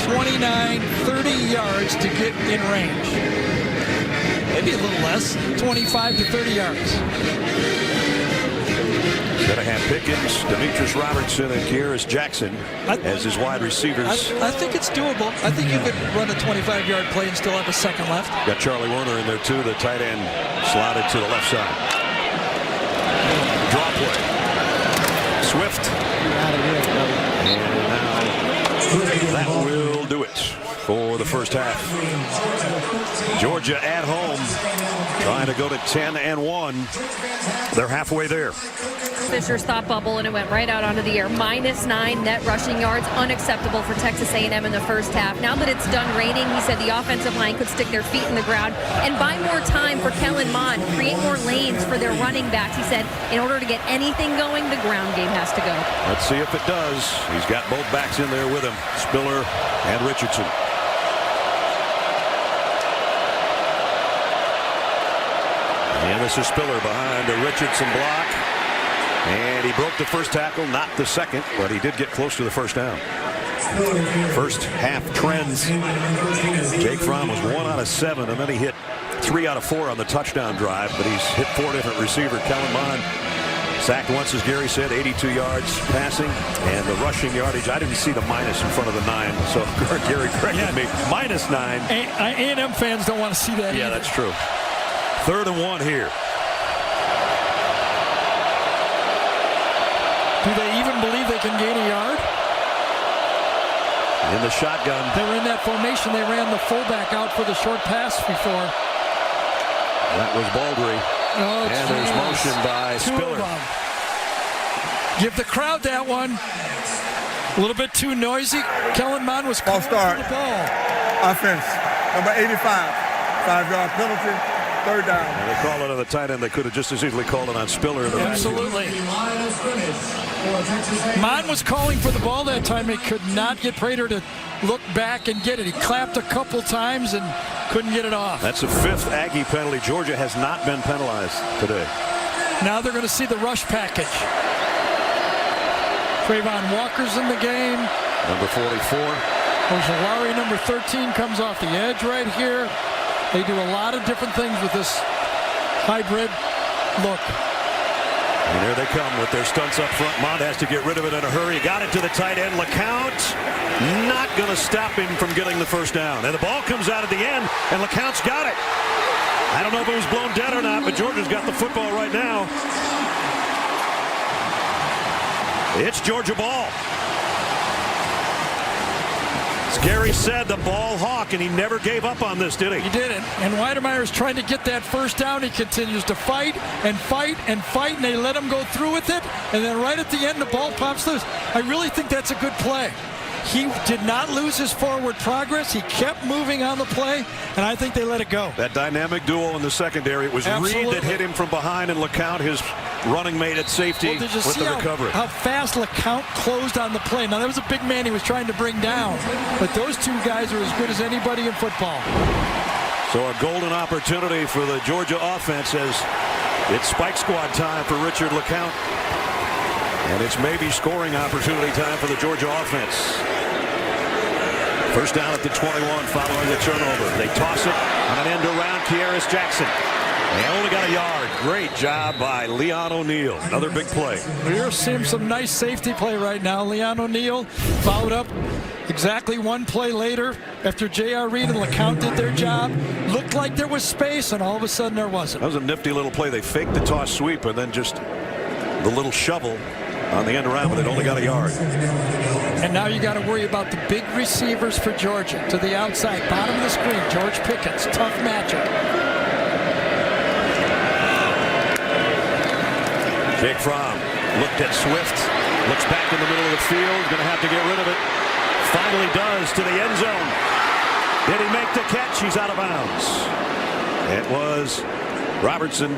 29, 30 yards to get in range. Maybe a little less, 25 to 30 yards. Going to have Pickens, Demetrius Robertson, and Kearis Jackson as his wide receivers. I think it's doable. I think you could run a 25-yard play and still have a second left. Got Charlie Werner in there, too, the tight end slotted to the left side. Draw play. Swift. And now that will do it for the first half. Georgia at home, trying to go to 10-1. They're halfway there. Fisher's thought bubble, and it went right out onto the air. -9 net rushing yards, unacceptable for Texas A&M in the first half. Now that it's done raining, he said the offensive line could stick their feet in the ground and buy more time for Kellen Mond, create more lanes for their running backs. He said in order to get anything going, the ground game has to go. Let's see if it does. He's got both backs in there with him, Spiller and Richardson. And this is Spiller behind a Richardson block. And he broke the first tackle, not the second, but he did get close to the first down. First half trends. Jake Fromm was 1 out of 7, and then he hit 3 out of 4 on the touchdown drive, but he's hit 4 different receivers. Kellen Mond sacked once, as Gary said, 82 yards passing, and the rushing yardage, I didn't see the minus in front of the 9, so Gary corrected me. -9. A&M fans don't want to see that. Yeah, either. that's true. 3rd and 1 here. Do they even believe they can gain a yard? In the shotgun. They were in that formation. They ran the fullback out for the short pass before. That was Baldry. Oh, and there's motion by Spiller. Give the crowd that one. A little bit too noisy. Kellen Mond was calling for the ball. Offense, number 85. 5-yard penalty. 3rd down. And they call it on the tight end. They could have just as easily called it on Spiller. Absolutely. Mond was calling for the ball that time. He could not get Prater to look back and get it. He clapped a couple times and couldn't get it off. That's the 5th Aggie penalty. Georgia has not been penalized today. Now they're going to see the rush package. Trayvon Walker's in the game. Number 44. Ojolari, number 13, comes off the edge right here. They do a lot of different things with this hybrid look. And here they come with their stunts up front. Mont has to get rid of it in a hurry. Got it to the tight end. LeCount not going to stop him from getting the first down. And the ball comes out at the end, and LeCount's got it. I don't know if it was blown dead or not, but Georgia's got the football right now. It's Georgia ball. As Gary said, the ball hawk, and he never gave up on this, did he? He didn't. And Weidemeier's trying to get that first down. He continues to fight and fight and fight, and they let him go through with it. And then right at the end, the ball pops loose. I really think that's a good play. He did not lose his forward progress. He kept moving on the play, and I think they let it go. That dynamic duo in the secondary. It was Reed that hit him from behind, and LeCount, his running mate at safety, with the recovery. How fast LeCount closed on the play. Now, that was a big man he was trying to bring down, but those two guys are as good as anybody in football. So a golden opportunity for the Georgia offense as it's spike squad time for Richard LeCount. And it's maybe scoring opportunity time for the Georgia offense. First down at the 21 following the turnover. They toss it on an end around Kearis Jackson. They only got a yard. Great job by Leon O'Neal. Another big play. We're seeing some nice safety play right now. Leon O'Neal followed up exactly one play later after J.R. Reed and LeCount did their job. Looked like there was space, and all of a sudden there wasn't. That was a nifty little play. They faked the toss sweep and then just the little shovel on the end around, but it only got a yard. And now you got to worry about the big receivers for Georgia. To the outside, bottom of the screen, George Pickens. Tough matchup. Jake Fromm looked at Swift. Looks back in the middle of the field. Going to have to get rid of it. Finally does to the end zone. Did he make the catch? He's out of bounds. It was Robertson.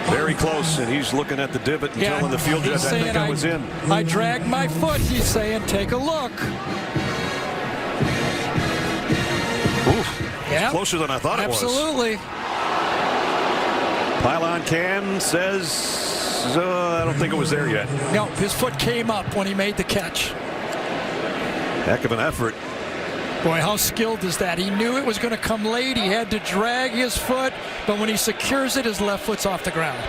Very close, and he's looking at the divot and telling the field judge, I think I was in. I dragged my foot, he's saying, take a look. Oof, it's closer than I thought it was. Absolutely. Pylon Cam says, I don't think it was there yet. No, his foot came up when he made the catch. Heck of an effort. Boy, how skilled is that? He knew it was going to come late. He had to drag his foot, but when he secures it, his left foot's off the ground.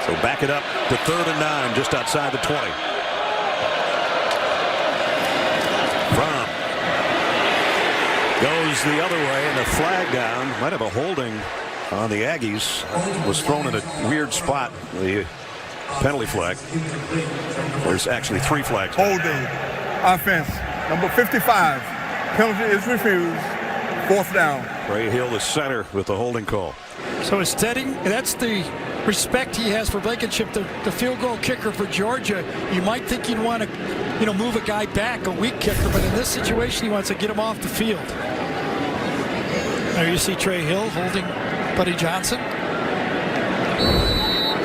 So back it up to 3rd and 9, just outside the 20. Fromm goes the other way, and a flag down. Might have a holding on the Aggies. Was thrown in a weird spot. The penalty flag. There's actually 3 flags. Holding. Offense. Number 55. Penalty is refused. 4th down. Ray Hill, the center, with the holding call. So that's the respect he has for Blankenship, the field goal kicker for Georgia. You might think you'd want to, move a guy back, a weak kicker, but in this situation, he wants to get him off the field. There you see Trey Hill holding Buddy Johnson.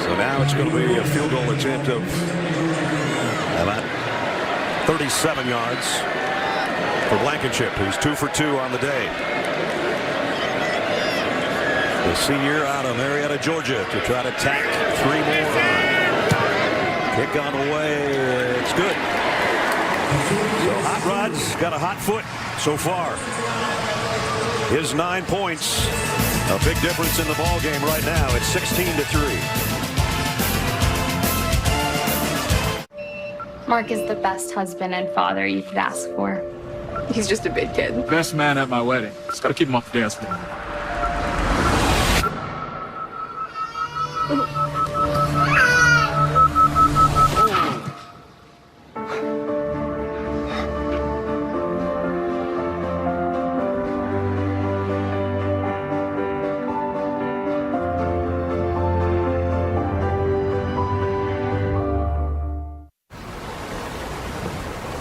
So now it's going to be a field goal attempt of about 37 yards for Blankenship, who's 2 for 2 on the day. The senior out of Marietta, Georgia, to try to tack 3 more. Kick on the way. It's good. So Hot Rod's got a hot foot so far. His 9 points, a big difference in the ball game right now. It's 16-3. Mark is the best husband and father you could ask for. He's just a big kid. Best man at my wedding. Just gotta keep him off the dance floor.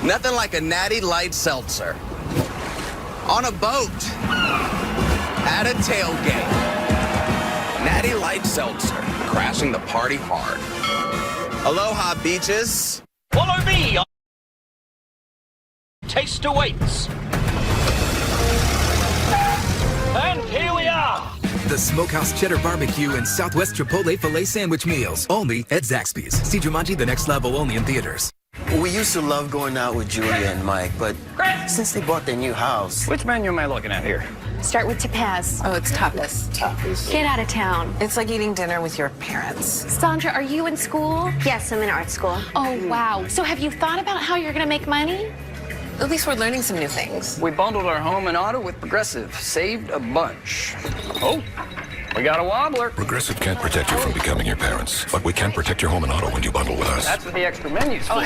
Nothing like a natty light seltzer. On a boat. At a tailgate. Natty light seltzer. Crashing the party hard. Aloha, beaches. Follow me. Taste awaits. And here we are. The Smokehouse Cheddar Barbecue and Southwest Chipotle Filet Sandwich Meals. Only at Zaxby's. See Jumanji The Next Level only in theaters. We used to love going out with Julia and Mike, but since they bought their new house... Which menu am I looking at here? Start with tapas. Oh, it's tapas. Tapas. Get out of town. It's like eating dinner with your parents. Sandra, are you in school? Yes, I'm in art school. Oh, wow. So have you thought about how you're going to make money? At least we're learning some new things. We bundled our home and auto with Progressive. Saved a bunch. Oh, we got a wobbler. Progressive can't protect you from becoming your parents, but we can protect your home and auto when you bundle with us. That's what the extra menu's for.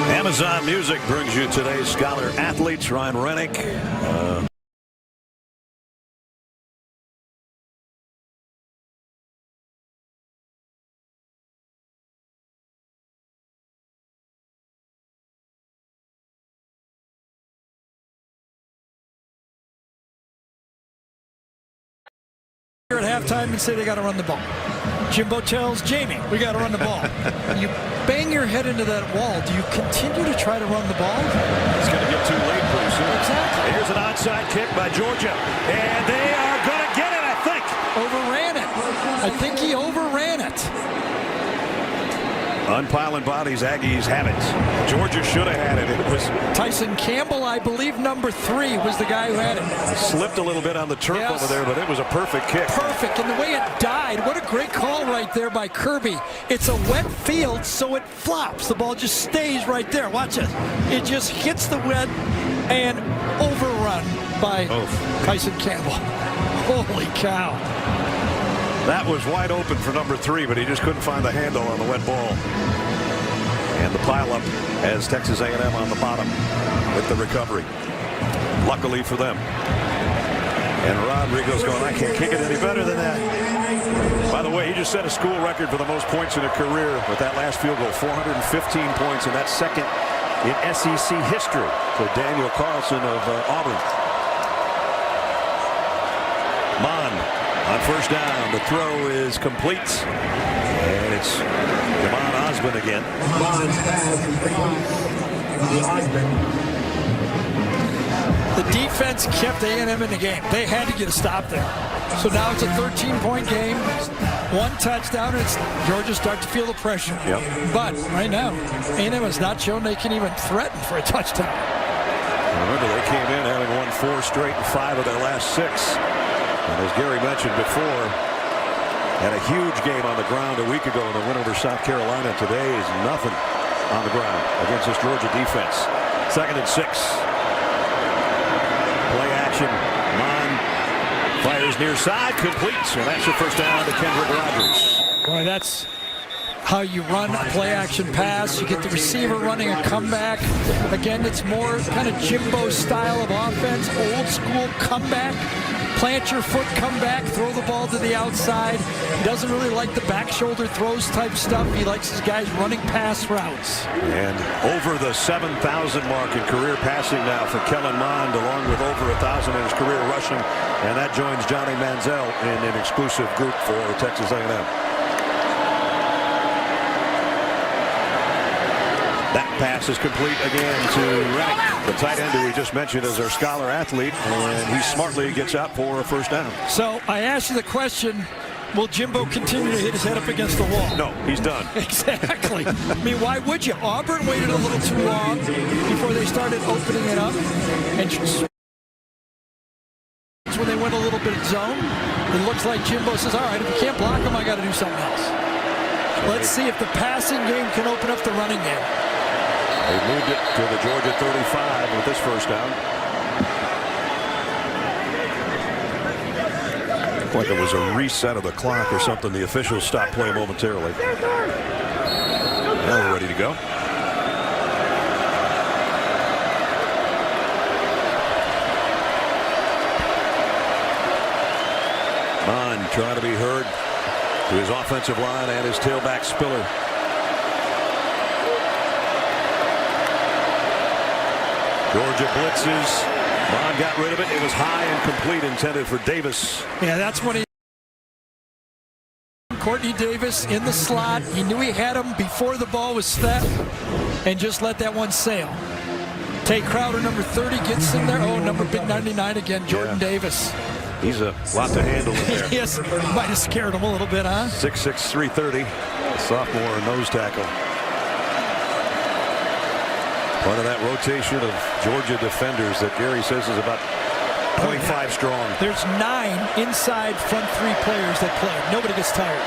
Amazon Music brings you today's Scholar Athletes. Ryan Rennick. Here at halftime and say they got to run the ball. Jimbo tells Jamie, we got to run the ball. You bang your head into that wall. Do you continue to try to run the ball? It's going to get too late pretty soon. Exactly. Here's an onside kick by Georgia. And they are going to get it, I think. Overran it. I think he overran it. Unpiling bodies, Aggies have it. Georgia should have had it. It was Tyson Campbell, I believe number 3 was the guy who had it. Slipped a little bit on the turf over there, but it was a perfect kick. Perfect, and the way it died, what a great call right there by Kirby. It's a wet field, so it flops. The ball just stays right there. Watch it. It just hits the wet and overrun by Tyson Campbell. Holy cow. That was wide open for number 3, but he just couldn't find the handle on the wet ball. And the pileup as Texas A&M on the bottom with the recovery. Luckily for them. And Rodrigo's going, I can't kick it any better than that. By the way, he just set a school record for the most points in a career with that last field goal, 415 points, and that's second in SEC history to Daniel Carlson of Auburn. Mon on first down. The throw is complete. And it's Jamon Osborne again. The defense kept A&M in the game. They had to get a stop there. So now it's a 13-point game. 1 touchdown, and Georgia start to feel the pressure. Yep. But right now, A&M has not shown they can even threaten for a touchdown. Remember, they came in having won 4 straight and 5 of their last 6. And as Gary mentioned before, had a huge game on the ground a week ago in the win over South Carolina. Today is nothing on the ground against this Georgia defense. 2nd and 6. Play action. Mon fires near side, completes, and that's your first down to Kendrick Rogers. Boy, that's how you run a play action pass. You get the receiver running a comeback. Again, it's more kind of Jimbo style of offense, old school comeback. Plant your foot, come back, throw the ball to the outside. He doesn't really like the back shoulder throws type stuff. He likes his guys running pass routes. And over the 7,000 mark in career passing now for Kellen Mond, along with over 1,000 in his career rushing. And that joins Johnny Manziel in an exclusive group for Texas A&M. That pass is complete again to Rennick, the tight end who we just mentioned as our scholar athlete, and he smartly gets out for a first down. So I asked you the question, will Jimbo continue to hit his head up against the wall? No, he's done. Exactly. I mean, why would you? Auburn waited a little too long before they started opening it up. And when they went a little bit zone, it looks like Jimbo says, all right, if you can't block him, I got to do something else. Let's see if the passing game can open up the running game. They moved it to the Georgia 35 with this first down. Looked like it was a reset of the clock or something. The officials stopped play momentarily. Now we're ready to go. trying to be heard to his offensive line and his tailback Spiller. Georgia blitzes. Bond got rid of it. It was high and complete, intended for Davis. Yeah, that's when he. Courtney Davis in the slot. He knew he had him before the ball was snapped and just let that one sail. Tay Crowder, number 30, gets in there. Oh, number big 99 again, Jordan Davis. He's a lot to handle in there. Yes, might have scared him a little bit, huh? 6'6", 330, a sophomore nose tackle. Part of that rotation of Georgia defenders that Gary says is about 25 strong. There's 9 inside front 3 players that play. Nobody gets tired.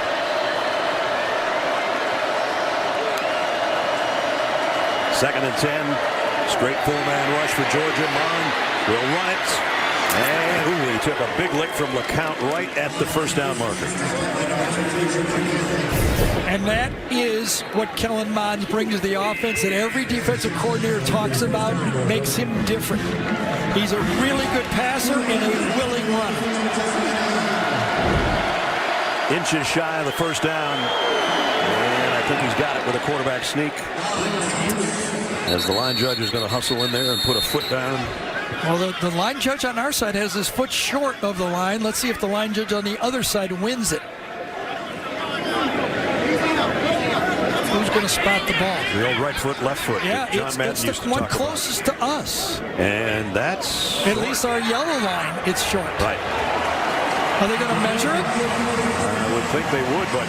Second and 10. Straight 4-man rush for Georgia. Mon will run it. And he took a big lick from LeCount right at the first down marker. And that is what Kellen Mond brings to the offense that every defensive coordinator talks about, makes him different. He's a really good passer and a willing runner. Inches shy of the first down. And I think he's got it with a quarterback sneak. As the line judge is going to hustle in there and put a foot down. Well, the line judge on our side has his foot short of the line. Let's see if the line judge on the other side wins it. Who's going to spot the ball? The old right foot, left foot. Yeah, it's the one closest to us. And that's... At least our yellow line, it's short. Right. Are they going to measure it? I would think they would, but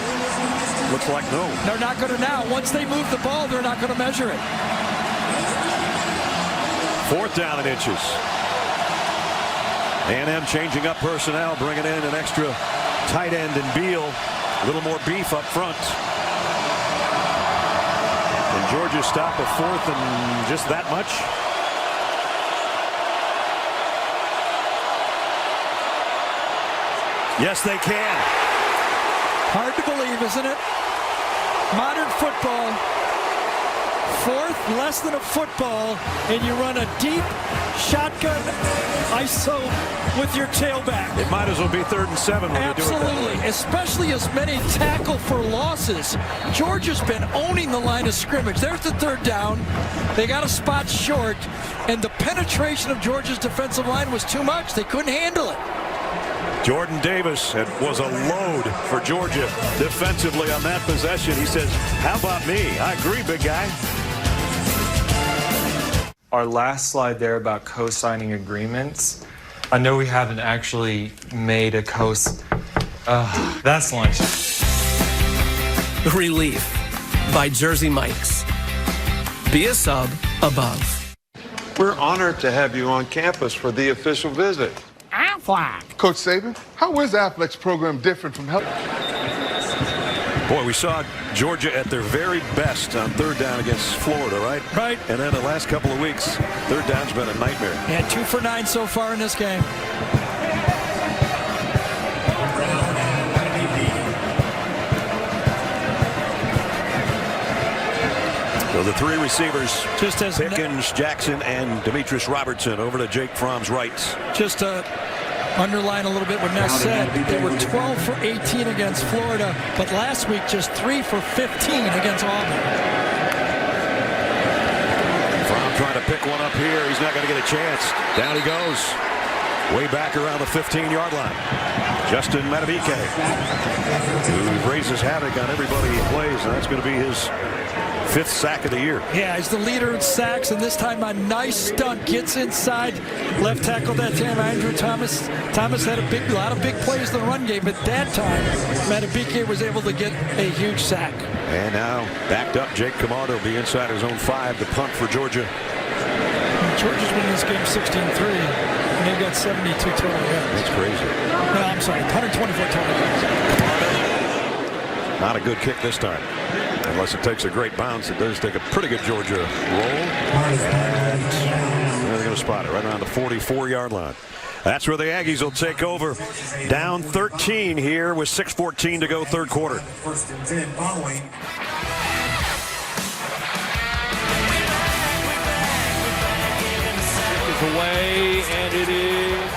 looks like no. They're not going to now. Once they move the ball, they're not going to measure it. 4th down and inches. A&M changing up personnel, bringing in an extra tight end in Beal. A little more beef up front. And Georgia stop a 4th and just that much. Yes, they can. Hard to believe, isn't it? Modern football. 4th, less than a football, and you run a deep shotgun ISO with your tailback. It might as well be 3rd and 7 when you do it that way. Absolutely, especially as many tackle for losses. Georgia's been owning the line of scrimmage. There's the 3rd down. They got a spot short, and the penetration of Georgia's defensive line was too much. They couldn't handle it. Jordan Davis was a load for Georgia defensively on that possession. He says, how about me? I agree, big guy. Our last slide there about co-signing agreements. I know we haven't actually made a that's lunch. Relief by Jersey Mike's. Be a sub above. We're honored to have you on campus for the official visit. Affleck. Coach Saban, how is Affleck's program different from health? Boy, we saw Georgia at their very best on 3rd down against Florida, right? Right. And then the last couple of weeks, 3rd down's been a nightmare. Yeah, 2 for 9 so far in this game. So the 3 receivers, just as Pickens, Jackson, and Demetrius Robertson over to Jake Fromm's right. Just to underline a little bit what Ness said, they were 12 for 18 against Florida, but last week just 3 for 15 against Auburn. Fromm trying to pick one up here. He's not going to get a chance. Down he goes. Way back around the 15-yard line. Justin Matabike, who raises havoc on everybody he plays, and that's going to be his 5th sack of the year. Yeah, he's the leader in sacks, and this time a nice stunt. Gets inside. Left tackle that time, Andrew Thomas. Thomas had a lot of big plays in the run game, but that time, Matabike was able to get a huge sack. And now, backed up, Jake Camardo will be inside his own 5 to punt for Georgia. Georgia's winning this game 16-3, and they've got 72 total yards. That's crazy. No, I'm sorry, 124 total yards. Not a good kick this time. Unless it takes a great bounce, it does take a pretty good Georgia roll. And they're going to spot it right around the 44-yard line. That's where the Aggies will take over. Down 13 here with 6:14 to go, 3rd quarter. Away, and it is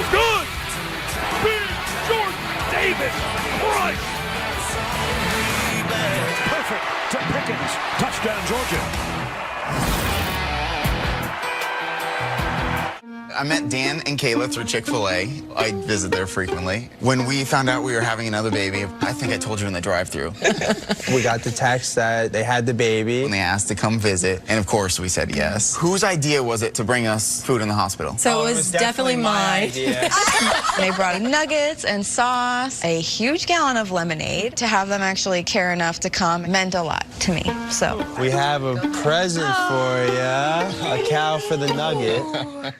good. Big it. Right. Perfect to Pickens. Touchdown, Georgia. I met Dan and Kayla through Chick-fil-A. I visit there frequently. When we found out we were having another baby, I think I told you in the drive-thru. We got the text that they had the baby, and they asked to come visit, and of course we said yes. Whose idea was it to bring us food in the hospital? So it was definitely my idea. They brought nuggets and sauce, a huge gallon of lemonade. To have them actually care enough to come meant a lot to me. So We have a present for you, a cow for the nugget.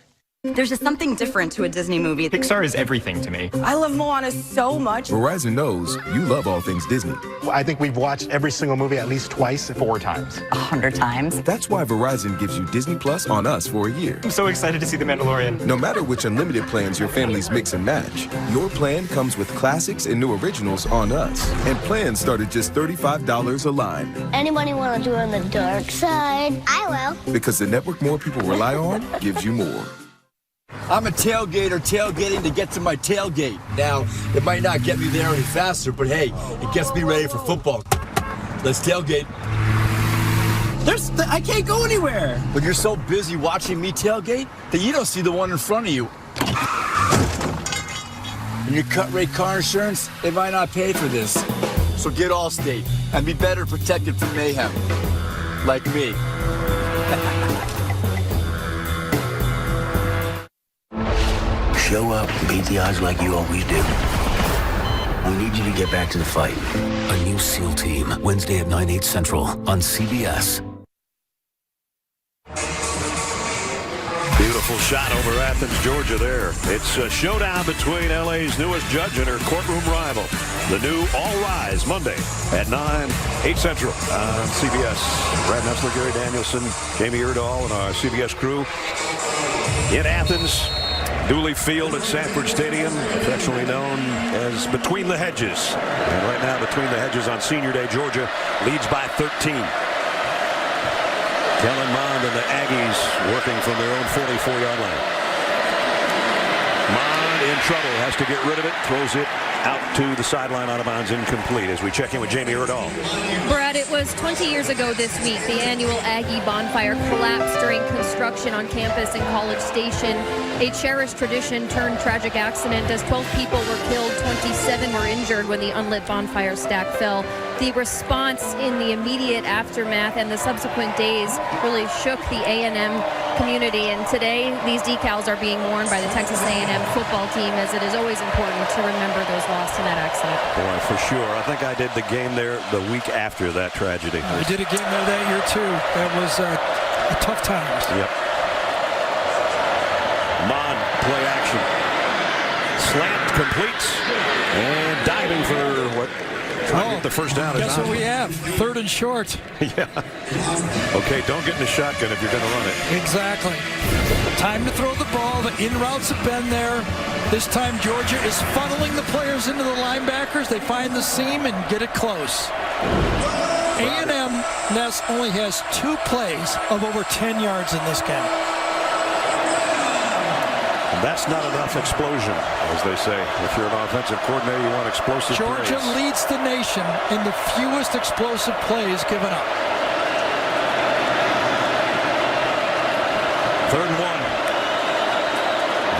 there's just something different to a Disney movie. Pixar is everything to me. I love Moana so much. Verizon knows you love all things Disney. I think we've watched every single movie at least twice, 4 times. 100 times. That's why Verizon gives you Disney Plus on us for a year. I'm so excited to see The Mandalorian. No matter which unlimited plans your families mix and match, your plan comes with classics and new originals on us. And plans start at just $35 a line. Anybody want to do it on the dark side? I will. Because the network more people rely on gives you more. I'm a tailgater tailgating to get to my tailgate. Now, it might not get me there any faster, but hey, it gets me ready for football. Let's tailgate. I can't go anywhere. But you're so busy watching me tailgate that you don't see the one in front of you. And your cut rate car insurance, they might not pay for this. So get Allstate and be better protected from mayhem. Like me. Show up and beat the odds like you always do. We need you to get back to the fight. A new SEAL team, Wednesday at 9/8 Central on CBS. Beautiful shot over Athens, Georgia there. It's a showdown between LA's newest judge and her courtroom rival. The new All Rise Monday at 9/8 Central on CBS. Brad Nessler, Gary Danielson, Jamie Erdahl, and our CBS crew in Athens. Dooley Field at Sanford Stadium, affectionately known as Between the Hedges. And right now, Between the Hedges on Senior Day, Georgia leads by 13. Kellen Mond and the Aggies working from their own 44-yard line. Mond in trouble, has to get rid of it, throws it out to the sideline, out of bounds, incomplete, as we check in with Jamie Erdahl. Brad, it was 20 years ago this week. The annual Aggie bonfire collapsed during construction on campus in College Station. A cherished tradition turned tragic accident as 12 people were killed, 27 were injured when the unlit bonfire stack fell. The response in the immediate aftermath and the subsequent days really shook the A&M community. And today, these decals are being worn by the Texas A&M football team, as it is always important to remember those lost in that accident. Boy, for sure. I think I did the game there the week after that tragedy. I did a game there that year, too. That was a tough times. Yep. Mond, play action. Slant completes. And diving for what? Trying to get the first down. Guess what we have? 3rd and short. Yeah. Okay, don't get in the shotgun if you're going to run it. Exactly. Time to throw the ball. The in routes have been there. This time Georgia is funneling the players into the linebackers. They find the seam and get it close. A&M Ness only has 2 plays of over 10 yards in this game. And that's not enough explosion, as they say. If you're an offensive coordinator, you want explosive Georgia plays. leads the nation in the fewest explosive plays given up. 3rd and 1.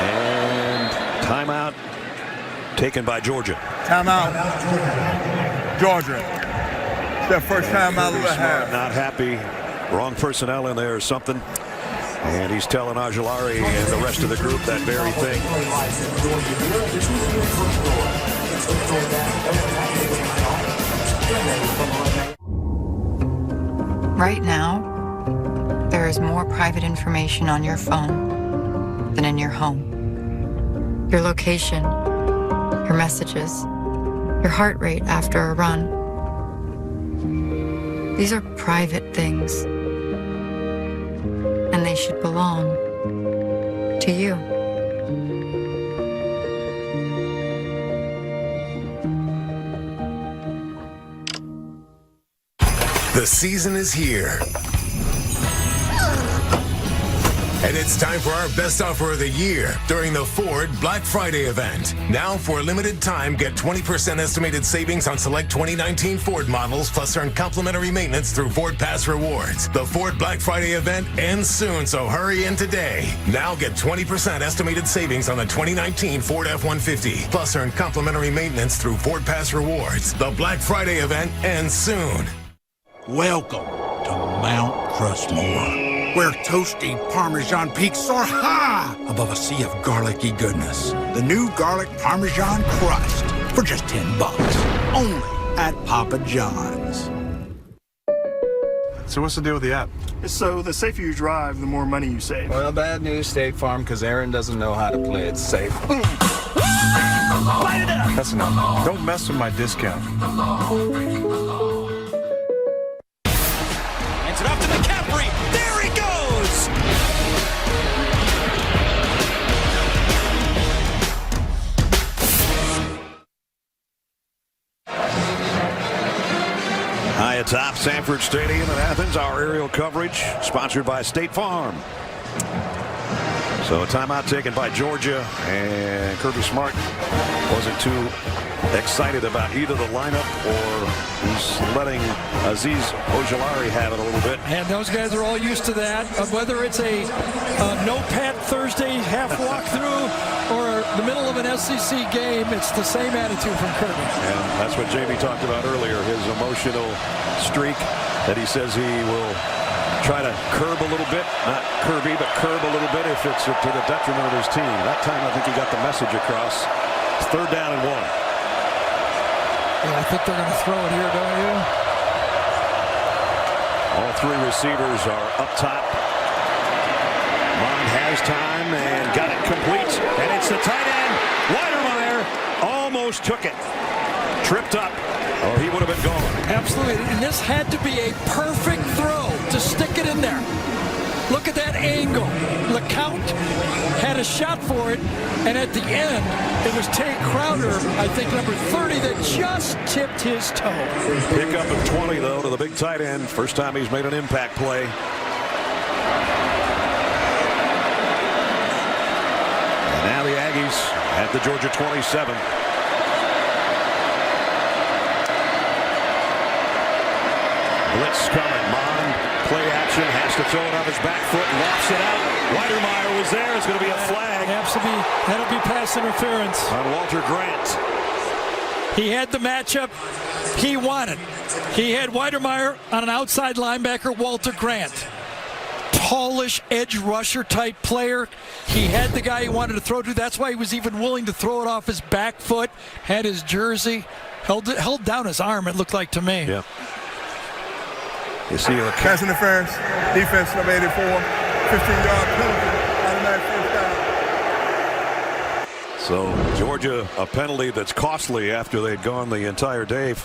And timeout taken by Georgia. Timeout. Georgia. It's their first timeout of the half. Not happy. Wrong personnel in there or something. And he's telling Aguilari and the rest of the group that very thing. Right now, there is more private information on your phone than in your home. Your location, your messages, your heart rate after a run. These are private things. And they should belong to you. The season is here. And it's time for our best offer of the year during the Ford Black Friday event. Now, for a limited time, get 20% estimated savings on select 2019 Ford models, plus earn complimentary maintenance through Ford Pass Rewards. The Ford Black Friday event ends soon, so hurry in today. Now get 20% estimated savings on the 2019 Ford F-150, plus earn complimentary maintenance through Ford Pass Rewards. The Black Friday event ends soon. Welcome to Mount Crushmore, where toasty Parmesan peaks soar high above a sea of garlicky goodness. The new garlic Parmesan crust for just $10, only at Papa John's. So what's the deal with the app? So the safer you drive, the more money you save. Well, bad news, State Farm, because Aaron doesn't know how to play it safe. That's enough. Don't mess with my discount. Hands it off to McCaffrey. There he goes! High atop Sanford Stadium in Athens, our aerial coverage sponsored by State Farm. So a timeout taken by Georgia, and Kirby Smart wasn't too excited about either the lineup or he's letting Aziz Ojulari have it a little bit. And those guys are all used to that. Whether it's a no-pat Thursday half walkthrough or the middle of an SEC game, it's the same attitude from Kirby. And that's what Jamie talked about earlier, his emotional streak that he says he will try to curb a little bit, not Kirby, but curb a little bit if it's to the detriment of his team. That time I think he got the message across. It's 3rd down and 1. Yeah, I think they're going to throw it here, don't you? All 3 receivers are up top. Mond has time and got it complete. And it's the tight end. Weidermeyer almost took it. Tripped up, or he would have been gone. Absolutely. And this had to be a perfect throw to stick it in there. Look at that angle. LeCount had a shot for it, and at the end, it was Tay Crowder, I think number 30, that just tipped his toe. Pick up of 20, though, to the big tight end. First time he's made an impact play. And now the Aggies at the Georgia 27. Blitz coming. Mond, play action, has to throw it off his back foot, lofts it out. Weidermeyer was there. It's going to be a flag. That'll be pass interference. On Walter Grant. He had the matchup he wanted. He had Weidermeyer on an outside linebacker, Walter Grant. Tallish edge rusher type player. He had the guy he wanted to throw to. That's why he was even willing to throw it off his back foot. Had his jersey. Held down his arm, it looked like to me. Yeah. You see a pass interference, defense number 84, 15-yard penalty, automatic first down. So Georgia, a penalty that's costly after they'd gone the entire day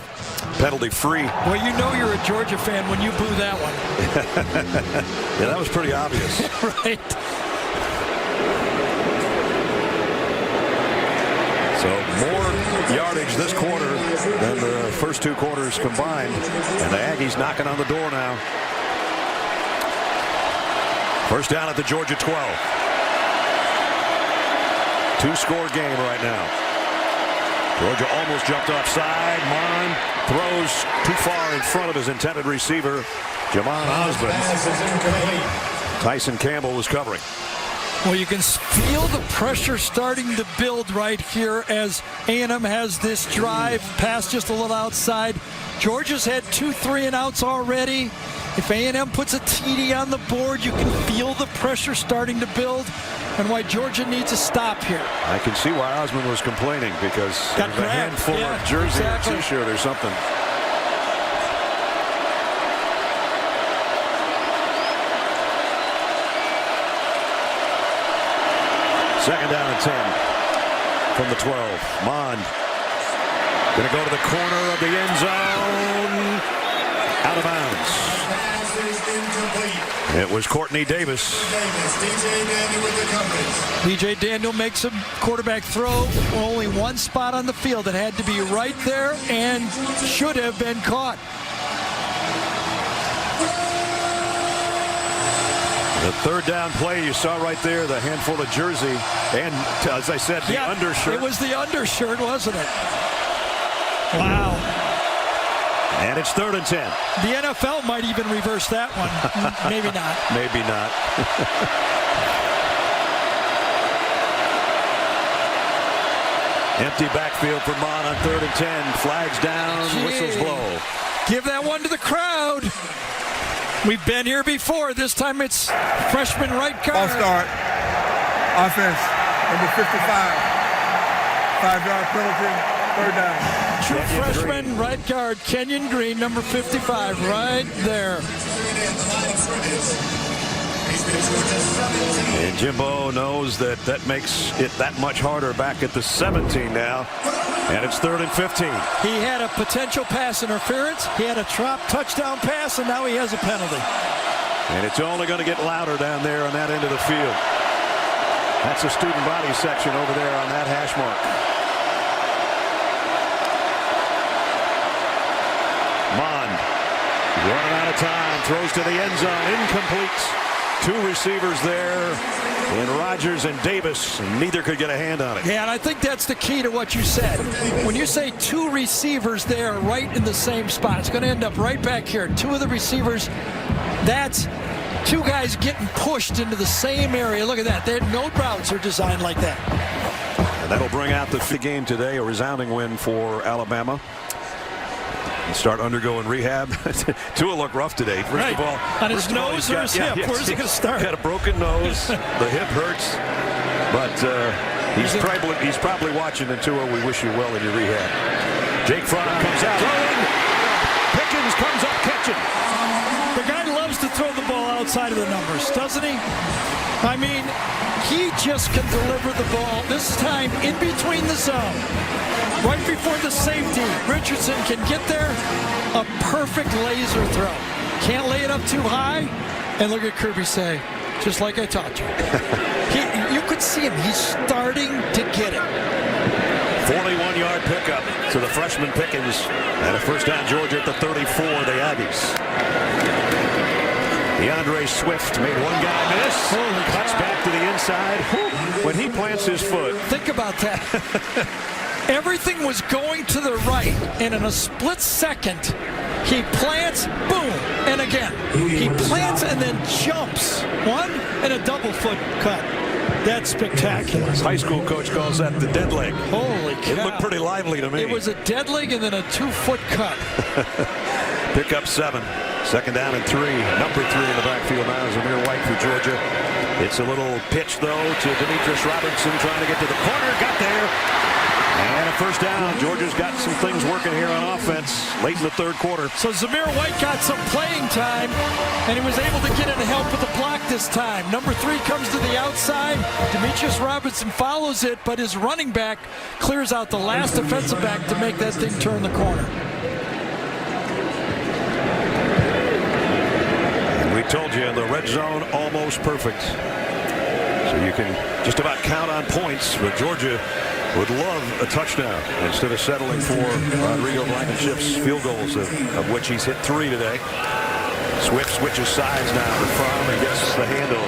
penalty free. Well, you know you're a Georgia fan when you boo that one. Yeah, that was pretty obvious. Right. So more yardage this quarter than the first 2 quarters combined. And the Aggies knocking on the door now. First down at the Georgia 12. 2-score game right now. Georgia almost jumped offside. Mond throws too far in front of his intended receiver, Jamon Osborne. Tyson Campbell was covering. Well, you can feel the pressure starting to build right here as A&M has this drive. Pass just a little outside. Georgia's had 2 3-and-outs already. If A&M puts a TD on the board, you can feel the pressure starting to build and why Georgia needs a stop here. I can see why Osmond was complaining because there's a handful of jersey or T-shirt or something. Second down and 10 from the 12. Mond going to go to the corner of the end zone. Out of bounds. It was Courtney Davis. DJ Daniel makes a quarterback throw. Only one spot on the field. It had to be right there and should have been caught. The third down play you saw right there, the handful of jersey, and as I said, the undershirt. It was the undershirt, wasn't it? Wow. And it's 3rd and 10. The NFL might even reverse that one. Maybe not. Maybe not. Empty backfield for Mon on 3rd and 10. Flags down, whistles blow. Give that one to the crowd. We've been here before. This time it's freshman right guard. Ball start. Offense. Number 55. 5-yard penalty. 3rd down. True freshman right guard Kenyon Green, number 55, right there. And Jimbo knows that makes it that much harder back at the 17 now. And it's 3rd and 15. He had a potential pass interference. He had a touchdown pass, and now he has a penalty. And it's only going to get louder down there on that end of the field. That's the student body section over there on that hash mark. Mond running out of time, throws to the end zone, incomplete. 2 receivers there in Rodgers and Davis, and neither could get a hand on it. Yeah, and I think that's the key to what you said. When you say 2 receivers there right in the same spot, it's going to end up right back here. 2 of the receivers, that's 2 guys getting pushed into the same area. Look at that. No routes are designed like that. And that'll bring out the game today, a resounding win for Alabama. Start undergoing rehab. Tua looked rough today. First of all, on his nose or his hip? Where's he going to start? Got a broken nose. The hip hurts, but he's probably watching. And Tua, we wish you well in your rehab. Jake Fromm comes out. Throwing. Pickens comes up catching. The guy loves to throw the ball outside of the numbers, doesn't he? I mean, he just can deliver the ball. This time in between the zone. Right before the safety, Richardson can get there. A perfect laser throw. Can't lay it up too high. And look at Kirby say, just like I taught you. You could see him. He's starting to get it. 41-yard pickup to the freshman Pickens. And a first down, Georgia at the 34, the Aggies. DeAndre Swift made one guy miss. Cuts back to the inside. When he plants his foot. Think about that. Everything was going to the right, and in a split second, he plants, boom, and again. He plants and then jumps. One and a double foot cut. That's spectacular. His high school coach calls that the dead leg. Holy cow. It looked pretty lively to me. It was a dead leg and then a 2-foot cut. Pick up 7. 2nd down and 3. Number 3 in the backfield now is Zamir White for Georgia. It's a little pitch, though, to Demetrius Robertson trying to get to the corner. Got there. And a first down. Georgia's got some things working here on offense late in the 3rd quarter. So Zamir White got some playing time, and he was able to get in and help with the block this time. Number 3 comes to the outside. Demetrius Robertson follows it, but his running back clears out the last defensive back to make that thing turn the corner. And we told you in the red zone, almost perfect. So you can just about count on points, but Georgia would love a touchdown instead of settling for Rodrigo Blankenship's field goals, of which he's hit 3 today. Swift switches sides now to Fromm and gets the handle.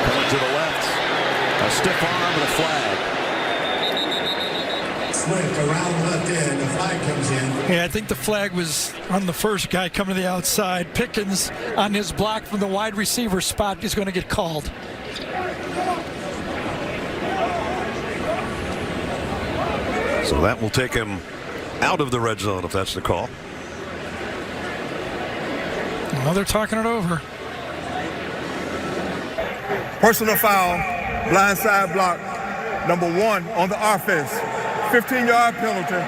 Coming to the left. A stiff arm and a flag. Swift around left end. The flag comes in. Yeah, I think the flag was on the first guy coming to the outside. Pickens on his block from the wide receiver spot is going to get called. So that will take him out of the red zone if that's the call. Well, they're talking it over. Personal foul, blindside block, number 1 on the offense. 15-yard penalty,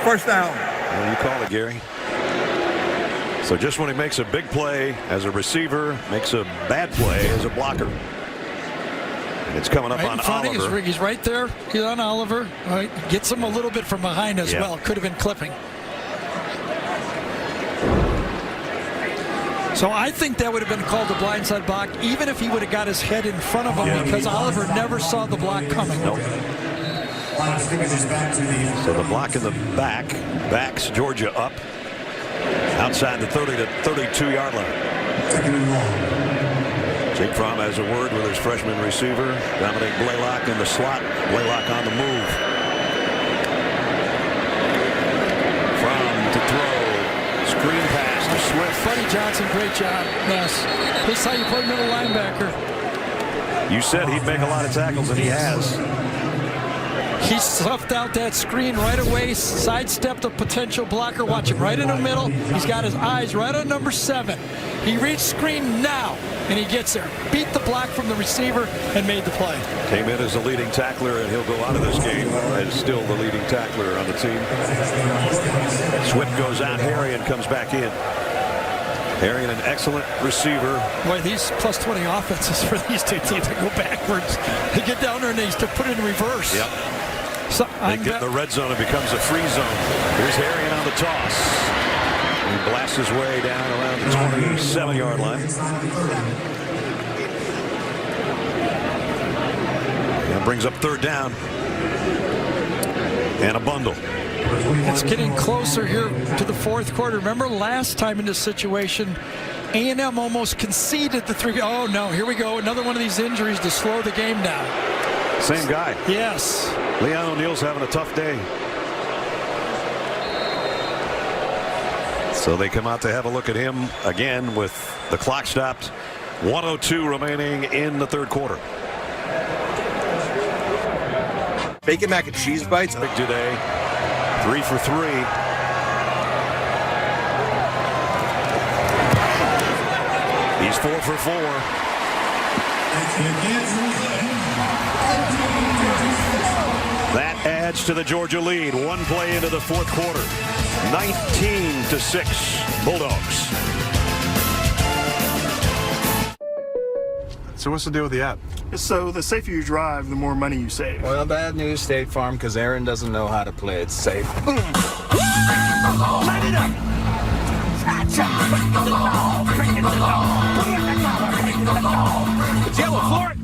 first down. Well, you call it, Gary. So just when he makes a big play as a receiver, makes a bad play as a blocker. And it's coming up right on in front Oliver. He's right there. He's on Oliver. Right. Gets him a little bit from behind as well. Could have been clipping. So I think that would have been called a blindside block, even if he would have got his head in front of him, because Oliver never saw the block coming. Nope. So the block in the back backs Georgia up outside the 30 to 32-yard line. Jake Fromm has a word with his freshman receiver, Dominic Blaylock, in the slot. Blaylock on the move. Fromm to throw. Screen pass to Swift. Buddy Johnson, great job. Yes. This is how you play middle linebacker. You said he'd make a lot of tackles, and he has. He stuffed out that screen right away, sidestepped a potential blocker. Watch him right in the middle. He's got his eyes right on number 7. He reached screen now, and he gets there. Beat the block from the receiver and made the play. Came in as the leading tackler, and he'll go out of this game as still the leading tackler on the team. Swift goes out. Harrion comes back in. Harrion, an excellent receiver. Boy, these plus 20 offenses for these two teams, they go backwards. They get down there and they just put it in reverse. Yep. So they get in the red zone. It becomes a free zone. Here's Harrion on the toss. He blasts his way down around the 27-yard line. And brings up 3rd down. And a bundle. It's getting closer here to the 4th quarter. Remember last time in this situation, A&M almost conceded the 3. Oh, no, here we go. Another one of these injuries to slow the game down. Same guy. Yes. Leon O'Neal's having a tough day. So they come out to have a look at him again with the clock stopped. 1:02 remaining in the 3rd quarter. Bacon mac and cheese bites. Big today. 3 for 3. He's 4 for 4. That adds to the Georgia lead. One play into the 4th quarter. 19-6 Bulldogs. So what's the deal with the app? So the safer you drive, the more money you save. Well, bad news, State Farm, because Aaron doesn't know how to play it safe. Light it up! It's yellow, floor it!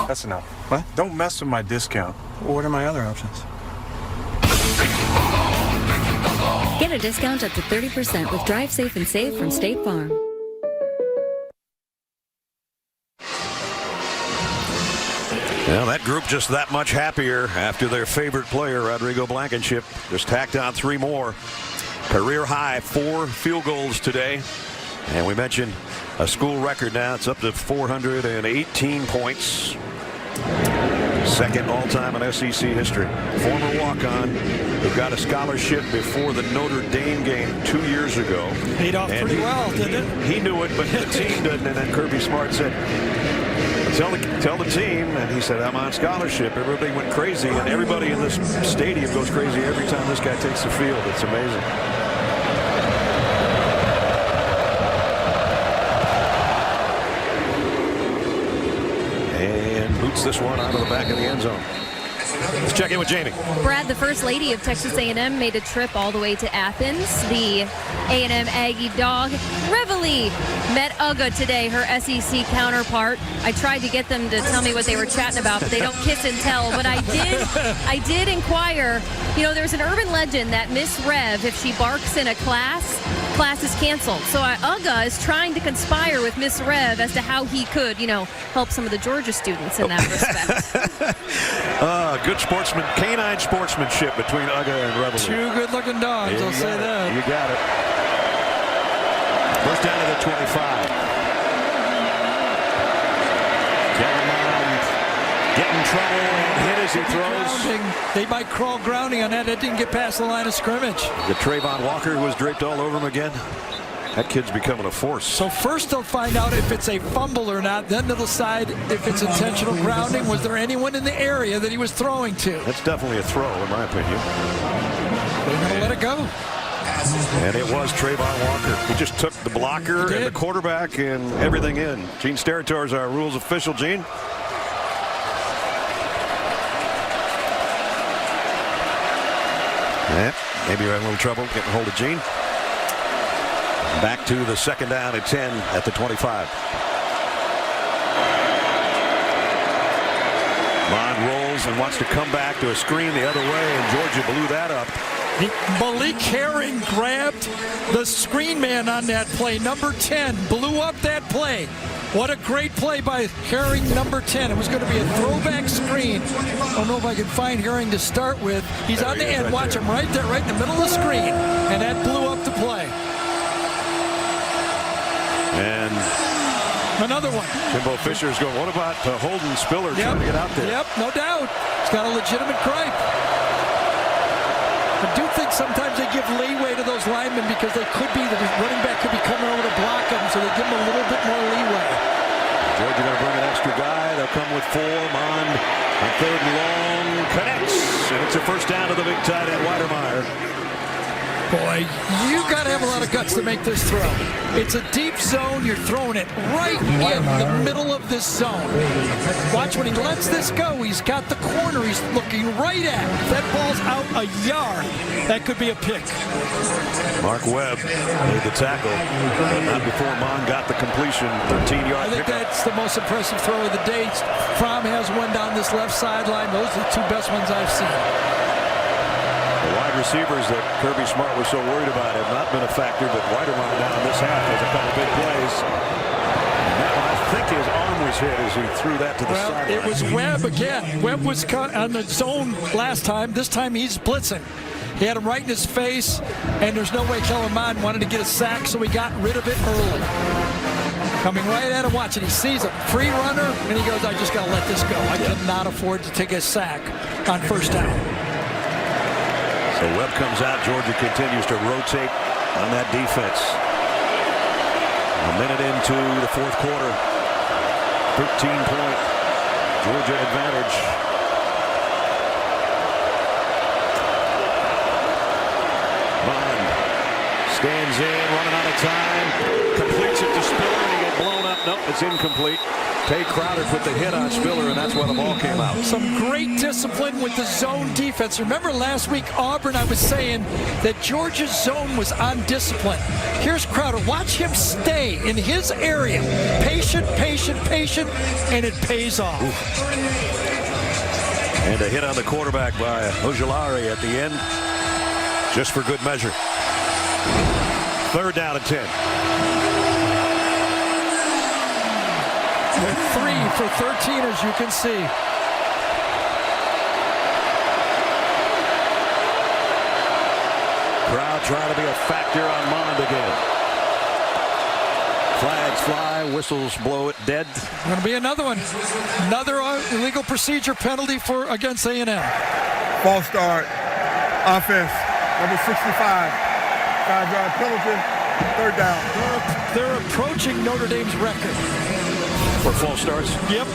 That's enough. What? Don't mess with my discount. What are my other options? Get a discount up to 30% with Drive Safe and Save from State Farm. Well, that group just that much happier after their favorite player, Rodrigo Blankenship, just tacked on 3 more. Career high 4 field goals today. And we mentioned a school record now. It's up to 418 points. 2nd all-time in SEC history. Former walk-on who got a scholarship before the Notre Dame game 2 years ago. Paid off pretty well, didn't it? He knew it, but the team didn't. And then Kirby Smart said, Tell the team, and he said, I'm on scholarship. Everybody went crazy, and everybody in this stadium goes crazy every time this guy takes the field. It's amazing. And boots this one out of the back of the end zone. Let's check in with Jamie. Brad, the First Lady of Texas A&M, made a trip all the way to Athens. The A&M Aggie dog, Reveille, met Uga today, her SEC counterpart. I tried to get them to tell me what they were chatting about, but they don't kiss and tell. But I did inquire. You know, there's an urban legend that Miss Rev, if she barks in a class is canceled. So Uga is trying to conspire with Miss Rev as to how he could, help some of the Georgia students in that respect. Good sportsman, canine sportsmanship between Uga and Reveille. 2 good-looking dogs, I'll say that. You got it. First down to the 25. Get in trouble and hit as he throws. They might crawl grounding on that. It didn't get past the line of scrimmage. The Trayvon Walker who was draped all over him again. That kid's becoming a force. So first they'll find out if it's a fumble or not. Then they'll decide if it's intentional grounding. Was there anyone in the area that he was throwing to? That's definitely a throw, in my opinion. They're going to let it go. And it was Trayvon Walker. He just took the blocker and the quarterback and everything in. Gene Steratore is our rules official. Gene? Yeah, maybe you're having a little trouble getting a hold of Gene. Back to the 2nd down at 10 at the 25. Bond rolls and wants to come back to a screen the other way, and Georgia blew that up. Malik Herring grabbed the screen man on that play. Number 10 blew up that play. What a great play by Herring, number 10. It was going to be a throwback screen. I don't know if I can find Herring to start with. He's on the end. Right Watch him right there, right in the middle of the screen. And that blew up the play. And another one. Jimbo Fisher's going, what about Holden Spiller trying to get out there? Yep, no doubt. He's got a legitimate gripe. I do think sometimes they give leeway to those linemen because the running back could be coming over to block them, so they give them a little bit more leeway. Georgia going to bring an extra guy. They'll come with 4. Mond on 3rd and long. Connects. And it's a first down to the big tight end, Weidermeyer. Boy, you got to have a lot of guts to make this throw. It's a deep zone. You're throwing it right in the middle of this zone. Watch when he lets this go. He's got the corner he's looking right at. If that ball's out a yard, that could be a pick. Mark Webb made the tackle, but not before Mond got the completion. 13-yard I think that's the most impressive throw of the day. Fromm has one down this left sideline. Those are the 2 best ones I've seen. The wide receivers that Kirby Smart was so worried about have not been a factor, but Weidermeyer now in this half has a couple big plays. And that one, I think his arm was hit as he threw that to the sideline. It was Webb again. Webb was caught on the zone last time. This time he's blitzing. He had him right in his face, and there's no way Kellen Mond wanted to get a sack, so he got rid of it early. Coming right at him, watching. He sees a free runner, and he goes, I just got to let this go. I cannot afford to take a sack on first down. So Webb comes out. Georgia continues to rotate on that defense. A minute into the 4th quarter. 13-point Georgia advantage. Bond stands in, running out of time. Completes it to Spiller, and he got blown up. Nope, it's incomplete. Tay Crowder put the hit on Spiller, and that's why the ball came out. Some great discipline with the zone defense. Remember last week, Auburn, I was saying that Georgia's zone was on discipline. Here's Crowder. Watch him stay in his area. Patient, patient, patient, and it pays off. Oof. And a hit on the quarterback by Ojulari at the end, just for good measure. 3rd down and 10. 3 for 13, as you can see. Crowd trying to be a factor on Mond again. Flags fly, whistles blow it dead. Going to be another one. Another illegal procedure penalty against A&M. False start. Offense. Number 65. 5-yard penalty. 3rd down. They're approaching Notre Dame's record. For false starts? Yep.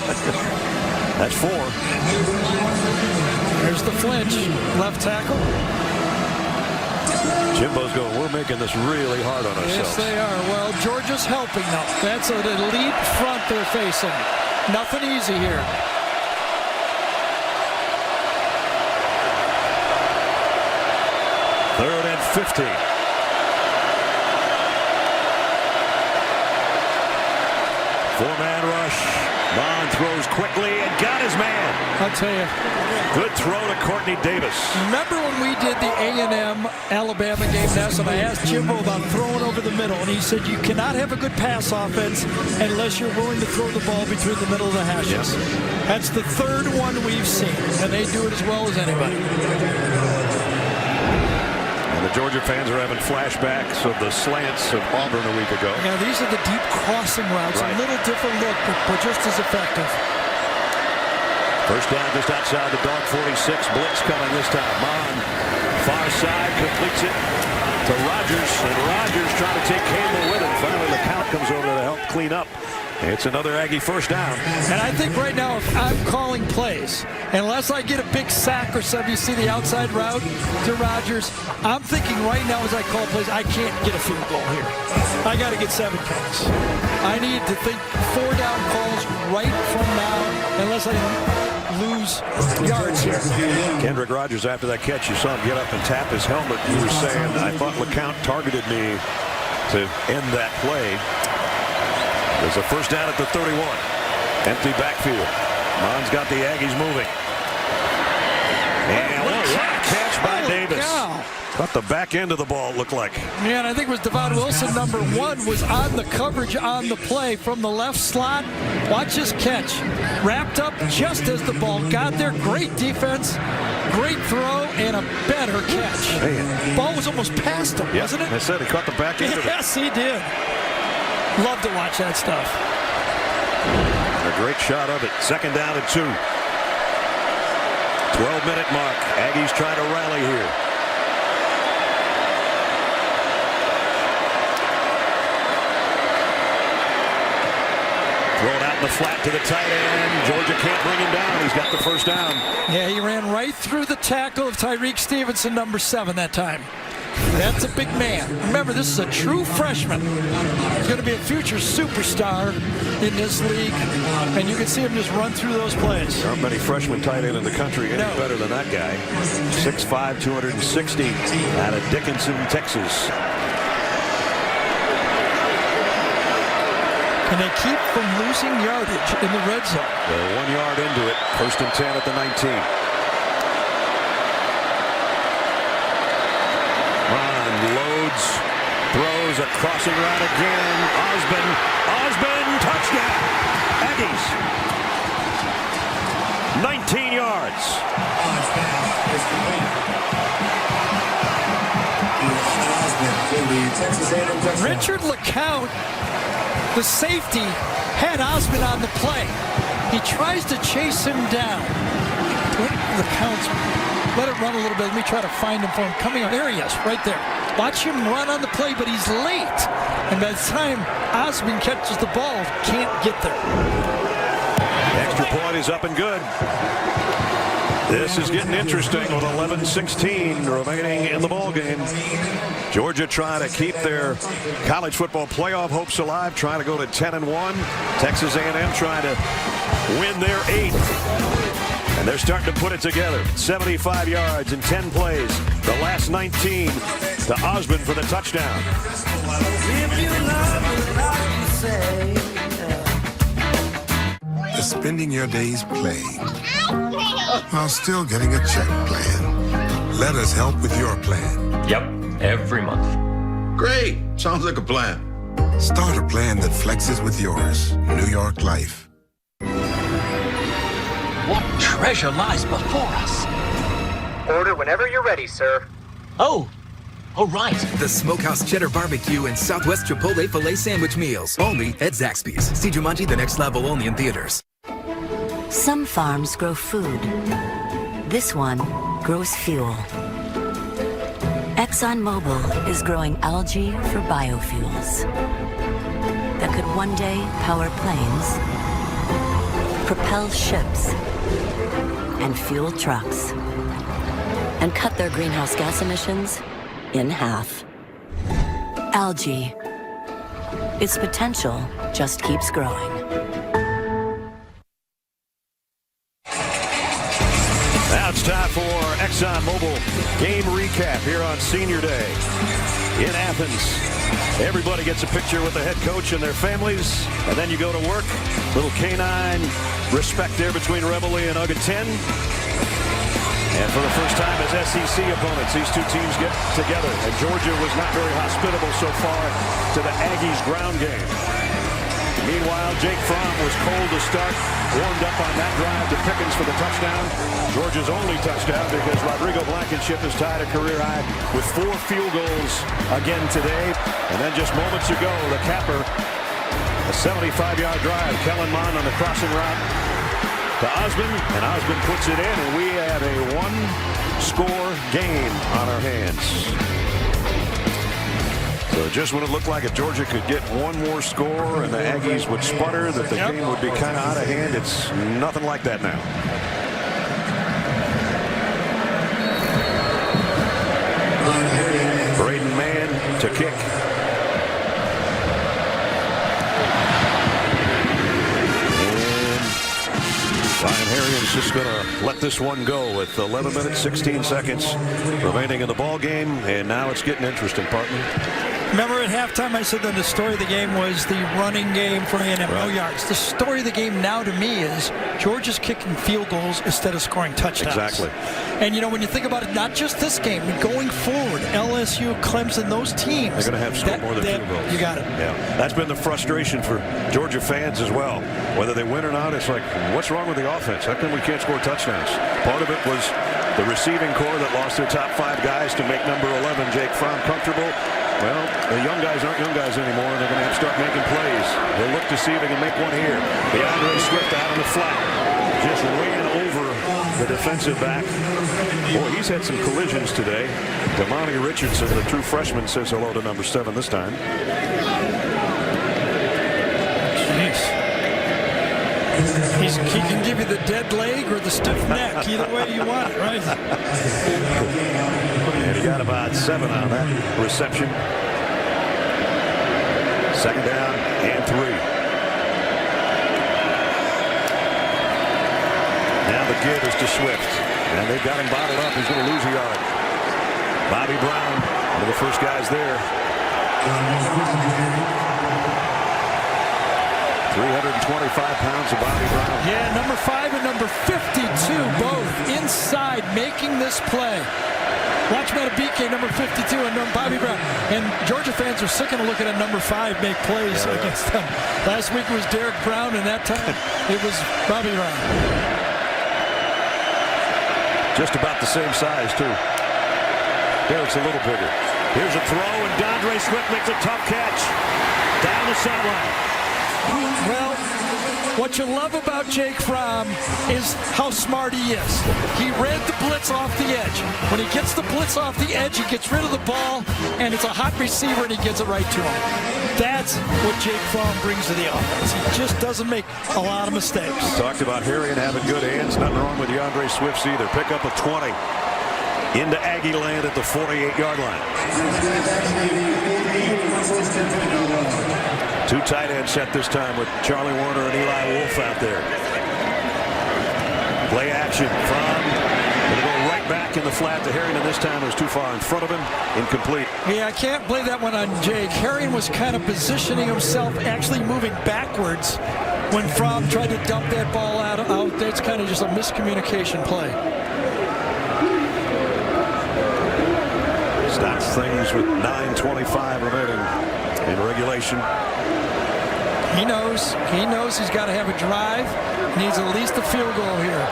That's 4. There's the flinch. Left tackle. Jimbo's going, we're making this really hard on ourselves. Yes, they are. Well, Georgia's helping them. That's an elite front they're facing. Nothing easy here. Third and 50. Four-man rush. Mond throws quickly and got his man. I'll tell you. Good throw to Courtney Davis. Remember when we did the A&M Alabama game, Ness, and I asked Jimbo about throwing over the middle, and he said you cannot have a good pass offense unless you're willing to throw the ball between the middle of the hashes. Yes. That's the 3rd one we've seen, and they do it as well as anybody. The Georgia fans are having flashbacks of the slants of Auburn a week ago. Yeah, these are the deep crossing routes. Right. A little different look, but just as effective. First down just outside the Dawg 46. Blitz coming this time. Mond, far side, completes it to Rogers. And Rogers trying to take Campbell with him. Finally, the count comes over to help clean up. It's another Aggie first down. And I think right now, if I'm calling plays, unless I get a big sack or something, you see the outside route to Rogers, I'm thinking right now as I call plays, I can't get a field goal here. I got to get 7 points. I need to think 4 down calls right from now, unless I lose yards here. Kendrick Rogers, after that catch, you saw him get up and tap his helmet. He was saying, I thought LeCount targeted me to end that play. There's a first down at the 31. Empty backfield. Mond's got the Aggies moving. And what a catch! catch by Davis. Cow. Cut the back end of the ball, looked like. Yeah, and I think it was Devon Wilson, number 1, was on the coverage on the play from the left slot. Watch his catch. Wrapped up just as the ball got there. Great defense, great throw, and a better catch. Man. Ball was almost past him, wasn't it? I said he caught the back end of it. Yes, he did. Love to watch that stuff. And a great shot of it. Second down and 2. 12-minute mark. Aggies trying to rally here. Thrown out in the flat to the tight end. Georgia can't bring him down. He's got the first down. Yeah, he ran right through the tackle of Tyreek Stevenson, number 7 that time. That's a big man. Remember, this is a true freshman. He's going to be a future superstar in this league, and you can see him just run through those plays. There aren't many freshman tight end in the country any better than that guy. 6'5", 260 out of Dickinson, Texas. And they keep from losing yardage in the red zone. They're 1 yard into it. 1st and 10 at the 19. Ron loads, throws a crossing route again. Osborne, touchdown. Aggies. 19 yards. Richard LeCount, the safety, had Osborne on the play. He tries to chase him down. LeCount's let it run a little bit. Let me try to find him for him. Coming on. There he is, right there. Watch him run on the play, but he's late. And by the time Osborne catches the ball, can't get there. Extra point is up and good. This is getting interesting with 11:16 remaining in the ball game. Georgia trying to keep their college football playoff hopes alive, trying to go to 10-1. Texas A&M trying to win their 8th. And they're starting to put it together. 75 yards in 10 plays. The last 19 to Osborne for the touchdown. You're spending your days playing while still getting a check plan. Let us help with your plan. Yep, every month. Great. Sounds like a plan. Start a plan that flexes with yours. New York Life. What treasure lies before us? Order whenever you're ready, sir. Oh, right. The Smokehouse Cheddar Barbecue and Southwest Chipotle Filet Sandwich Meals. Only at Zaxby's. See Jumanji The Next Level only in theaters. Some farms grow food. This one grows fuel. ExxonMobil is growing algae for biofuels that could one day power planes, propel ships, and fuel trucks, and cut their greenhouse gas emissions in half. Algae. Its potential just keeps growing. Now it's time for ExxonMobil game recap here on Senior Day in Athens. Everybody gets a picture with the head coach and their families, and then you go to work. Little canine respect there between Reveille and Ugga 10. And for the first time as SEC opponents, these two teams get together. And Georgia was not very hospitable so far to the Aggies ground game. Meanwhile, Jake Fromm was cold to start, warmed up on that drive to Pickens for the touchdown. Georgia's only touchdown because Rodrigo Blankenship has tied a career high with 4 field goals again today. And then just moments ago, the capper, a 75-yard drive. Kellen Mond on the crossing route to Osborne, and Osborne puts it in, and we have a 1-score game on our hands. So just when it looked like if Georgia could get one more score and the Aggies would sputter, that the game would be kind of out of hand, it's nothing like that now. Braden Mann to kick. Ryan Harrigan's just going to let this one go with 11 minutes, 16 seconds remaining in the ball game, and now it's getting interesting, partner. Remember at halftime I said that the story of the game was the running game for A&M, no yards. The story of the game now to me is Georgia's kicking field goals instead of scoring touchdowns. Exactly. And, when you think about it, not just this game, but going forward, LSU, Clemson, those teams. They're going to have to score more than field goals. You got it. Yeah. That's been the frustration for Georgia fans as well. Whether they win or not, it's like, what's wrong with the offense? How come we can't score touchdowns? Part of it was the receiving corps that lost their top 5 guys to make number 11, Jake Fromm, comfortable. Well, the young guys aren't young guys anymore, and they're going to have to start making plays. They'll look to see if they can make one here. DeAndre Swift out on the flat. Just ran over the defensive back. Boy, he's had some collisions today. Damani Richardson, the true freshman, says hello to number 7 this time. Jeez. He can give you the dead leg or the stiff neck. Either way you want it, right? And he got about 7 on that reception. 2nd down and 3. Now the give is to Swift. And they've got him bottled up. He's going to lose a yard. Bobby Brown, one of the first guys there. 325 pounds of Bobby Brown. Yeah, number 5 and number 52, both inside making this play. Watch Matabike, number 52, and Bobby Brown. And Georgia fans are sick of looking at number 5 make plays against them. Last week it was Derek Brown, and that time it was Bobby Brown. Just about the same size, too. Derek's a little bigger. Here's a throw, and DeAndre Swift makes a tough catch. Down the sideline. Well, what you love about Jake Fromm is how smart he is. He read the blitz off the edge. When he gets the blitz off the edge, he gets rid of the ball, and it's a hot receiver, and he gets it right to him. That's what Jake Fromm brings to the offense. He just doesn't make a lot of mistakes. Talked about Harrion having good hands. Nothing wrong with DeAndre Swift either. Pick up a 20 into Aggie land at the 48-yard line. 2 tight end set this time with Charlie Warner and Eli Wolf out there. Play action from. Going to go right back in the flat to Harrion, and this time it was too far in front of him. Incomplete. Yeah, I can't blame that one on Jake. Harrion was kind of positioning himself, actually moving backwards when Fromm tried to dump that ball out. That's kind of just a miscommunication play. Stops things with 9:25 remaining in regulation. He knows he's got to have a drive. Needs at least a field goal here.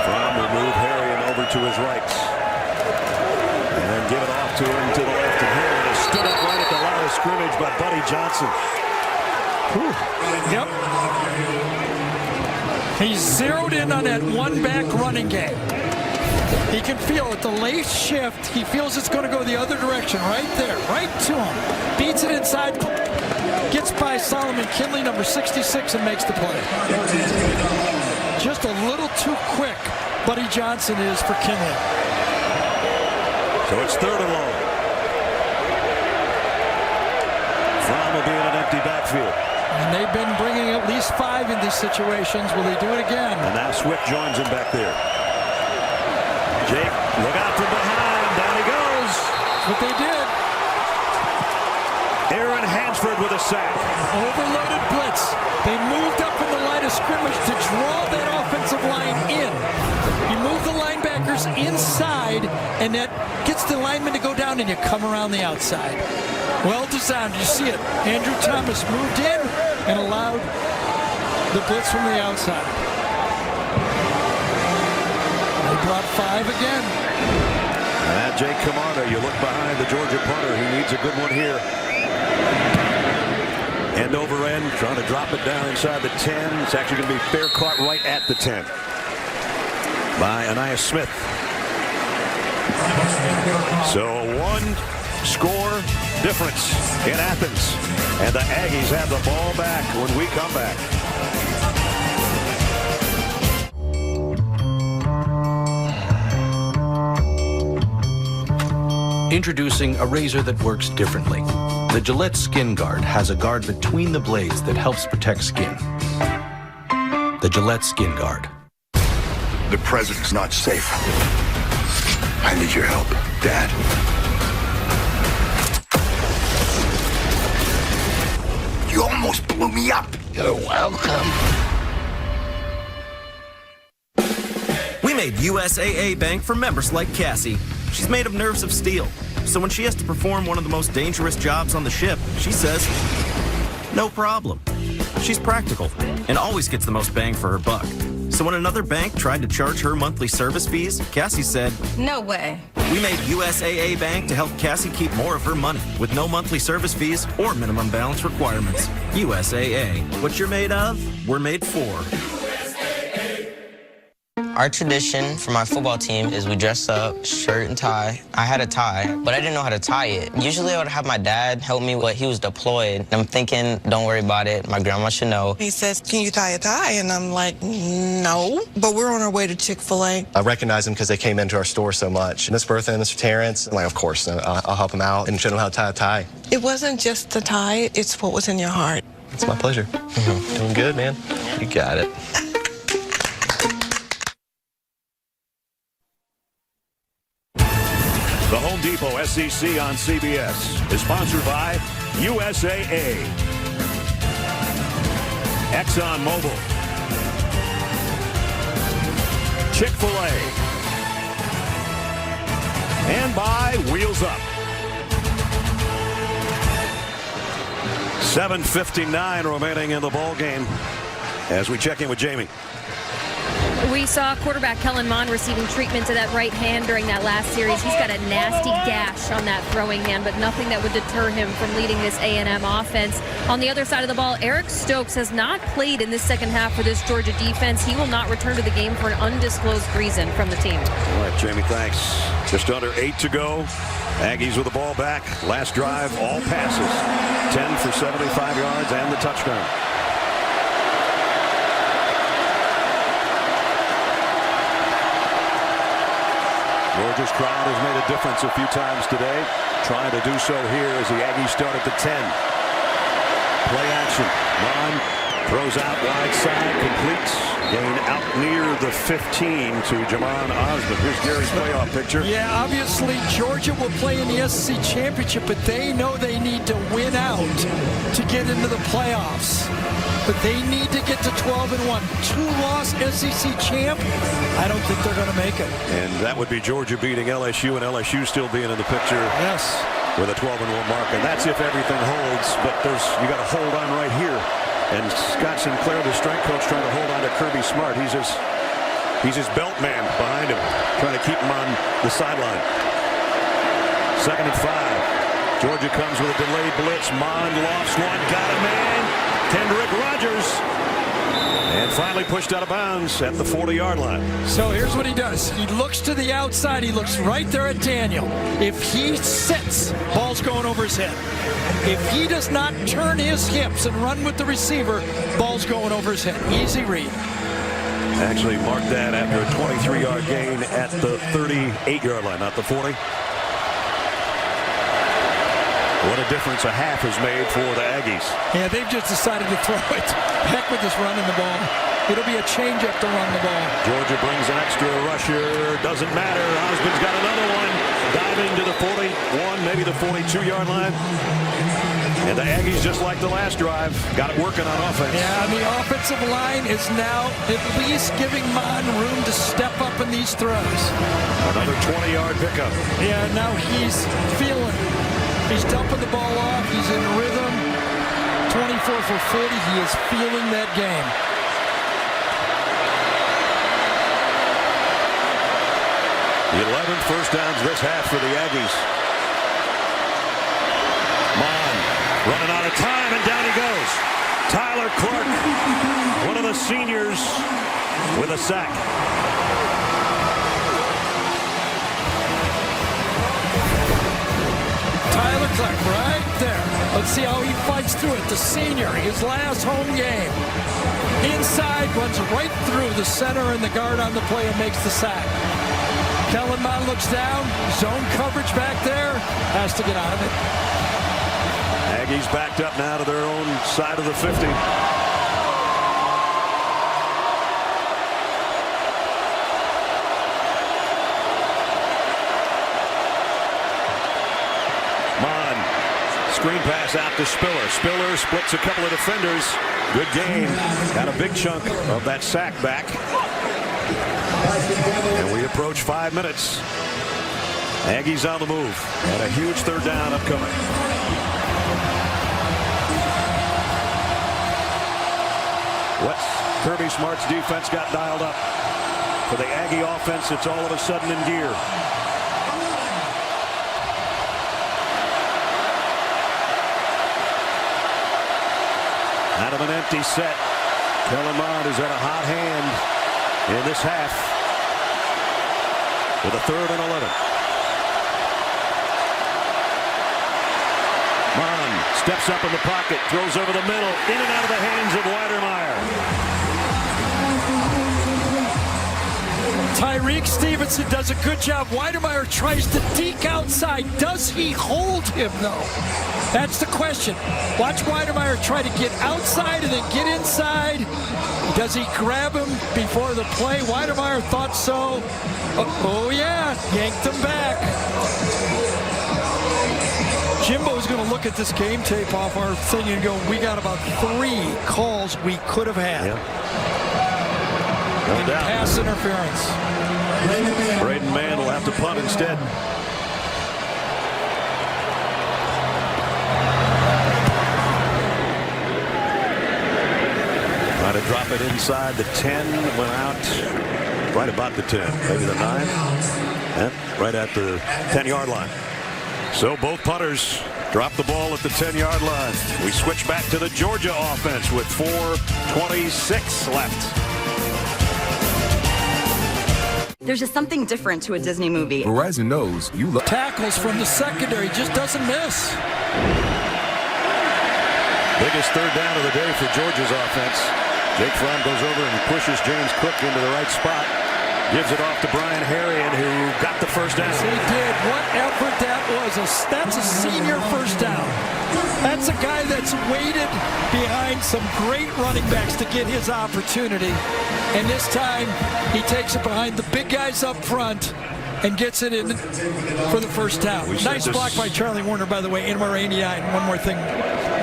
Fromm will move Harrion over to his right. And then give it off to him to the left. And Harrion is stood up right at the line of scrimmage by Buddy Johnson. Whew. Yep. He's zeroed in on that one-back running game. He can feel it. The late shift, he feels it's going to go the other direction. Right there. Right to him. Beats it inside. Gets by Solomon Kinley, number 66, and makes the play. Just a little too quick, Buddy Johnson is for Kinley. So it's 3rd and long. Fromm will be in an empty backfield. And they've been bringing at least 5 in these situations. Will they do it again? And now Swift joins him back there. Jake, look out from behind. Down he goes. That's what they did. Aaron Hansford with a sack. Overloaded blitz. They moved up from the line of scrimmage to draw that offensive line in. You move the linebackers inside, and that gets the linemen to go down, and you come around the outside. Well designed. You see it. Andrew Thomas moved in and allowed the blitz from the outside. They brought 5 again. And Jake Camarda, you look behind the Georgia punter. He needs a good one here. End over end, trying to drop it down inside the 10. It's actually going to be fair caught right at the 10 by Anais Smith. So a 1-score difference in Athens. And the Aggies have the ball back when we come back. Introducing a razor that works differently. The Gillette Skin Guard has a guard between the blades that helps protect skin. the Gillette Skin Guard. The president's not safe. I need your help, Dad. You almost blew me up. You're welcome. We made USAA Bank for members like Cassie. She's made of nerves of steel. So when she has to perform one of the most dangerous jobs on the ship, she says, no problem. She's practical and always gets the most bang for her buck. So when another bank tried to charge her monthly service fees, Cassie said, no way. We made USAA Bank to help Cassie keep more of her money with no monthly service fees or minimum balance requirements. USAA. What you're made of, we're made for. Our tradition for my football team is we dress up, shirt and tie. I had a tie, but I didn't know how to tie it. Usually I would have my dad help me when he was deployed. I'm thinking, don't worry about it. My grandma should know. He says, can you tie a tie? And I'm like, no. But we're on our way to Chick-fil-A. I recognize them because they came into our store so much. Miss Bertha and Mr. Terrence, I'm like, of course, I'll help them out and show them how to tie a tie. It wasn't just the tie, it's what was in your heart. It's my pleasure. Doing good, man. You got it. The Home Depot SEC on CBS is sponsored by USAA, ExxonMobil, Chick-fil-A, and by Wheels Up. 7:59 remaining in the ball game as we check in with Jamie. We saw quarterback Kellen Mond receiving treatment to that right hand during that last series. He's got a nasty gash on that throwing hand, but nothing that would deter him from leading this A&M offense. On the other side of the ball, Eric Stokes has not played in this second half for this Georgia defense. He will not return to the game for an undisclosed reason from the team. All right, Jamie, thanks. Just under 8 to go. Aggies with the ball back. Last drive, all passes. 10 for 75 yards and the touchdown. Georgia's crowd has made a difference a few times today. Trying to do so here as the Aggies start at the 10. Play action. Mond throws out wide side, completes. Gain out near the 15 to Jamon Osmond. Here's Gary's playoff picture. Yeah, obviously Georgia will play in the SEC championship, but they know they need to win out to get into the playoffs. But they need to get to 12-1. 2-loss SEC champ. I don't think they're going to make it. And that would be Georgia beating LSU, and LSU still being in the picture. Yes. With a 12-1 mark, and that's if everything holds. But you got to hold on right here. And Scott Sinclair, the strength coach, trying to hold on to Kirby Smart. He's his belt man behind him, trying to keep him on the sideline. 2nd and 5. Georgia comes with a delayed blitz. Mond lofts one, got a man. Kendrick Rogers. And finally pushed out of bounds at the 40-yard line. So here's what he does. He looks to the outside. He looks right there at Daniel. If he sits, ball's going over his head. If he does not turn his hips and run with the receiver, ball's going over his head. Easy read. Actually marked that after a 23-yard gain at the 38-yard line, not the 40. What a difference a half has made for the Aggies. Yeah, they've just decided to throw it. Heck with this running the ball. It'll be a change-up to run the ball. Georgia brings an extra rusher. Doesn't matter. Osmond's got another one. Diving to the 41, maybe the 42-yard line. And the Aggies, just like the last drive, got it working on offense. Yeah, and the offensive line is now at least giving Mond room to step up in these throws. Another 20-yard pickup. Yeah, now he's feeling it. He's dumping the ball off. He's in rhythm. 24 for 40. He is feeling that game. The 11th first downs this half for the Aggies. Mond running out of time, and down he goes. Tyler Clark, one of the seniors, with a sack. Tyler Clark right there. Let's see how he fights through it. The senior, his last home game. Inside, runs right through the center and the guard on the play and makes the sack. Kellen Mond looks down. Zone coverage back there. Has to get out of it. Aggies backed up now to their own side of the 50. screen pass out to Spiller. Spiller splits a couple of defenders. Good game. Got a big chunk of that sack back. And we approach 5 minutes. Aggies on the move. And a huge third down upcoming. Kirby Smart's defense got dialed up. For the Aggie offense, it's all of a sudden in gear. Out of an empty set. Kellen Mond is at a hot hand in this half. With a 3rd and 11. Mond steps up in the pocket, throws over the middle, in and out of the hands of Weidermeyer. Tyreek Stevenson does a good job. Weidermeyer tries to deke outside. Does he hold him, though? That's the question. Watch Weidermeyer try to get outside and then get inside. Does he grab him before the play? Weidermeyer thought so. Oh yeah, yanked him back. Jimbo's going to look at this game tape off our thing and go, we got about 3 calls we could have had. No doubt. Pass interference. Braden Mann will have to punt instead. Trying to drop it inside the 10. Went out right about the 10. Maybe the 9. Yeah, right at the 10-yard line. So both punters drop the ball at the 10-yard line. We switch back to the Georgia offense with 4:26 left. There's just something different to a Disney movie. Verizon knows you love tackles from the secondary, just doesn't miss. Biggest third down of the day for Georgia's offense. Jake Fromm goes over and pushes James Cook into the right spot. Gives it off to Brian Harrion, who got the first down. Yes, he did. What effort that was. That's a senior first down. That's a guy that's waited behind some great running backs to get his opportunity. And this time, he takes it behind the big guys up front and gets it in for the first down. Nice block by Charlie Warner, by the way, in Marania. And one more thing,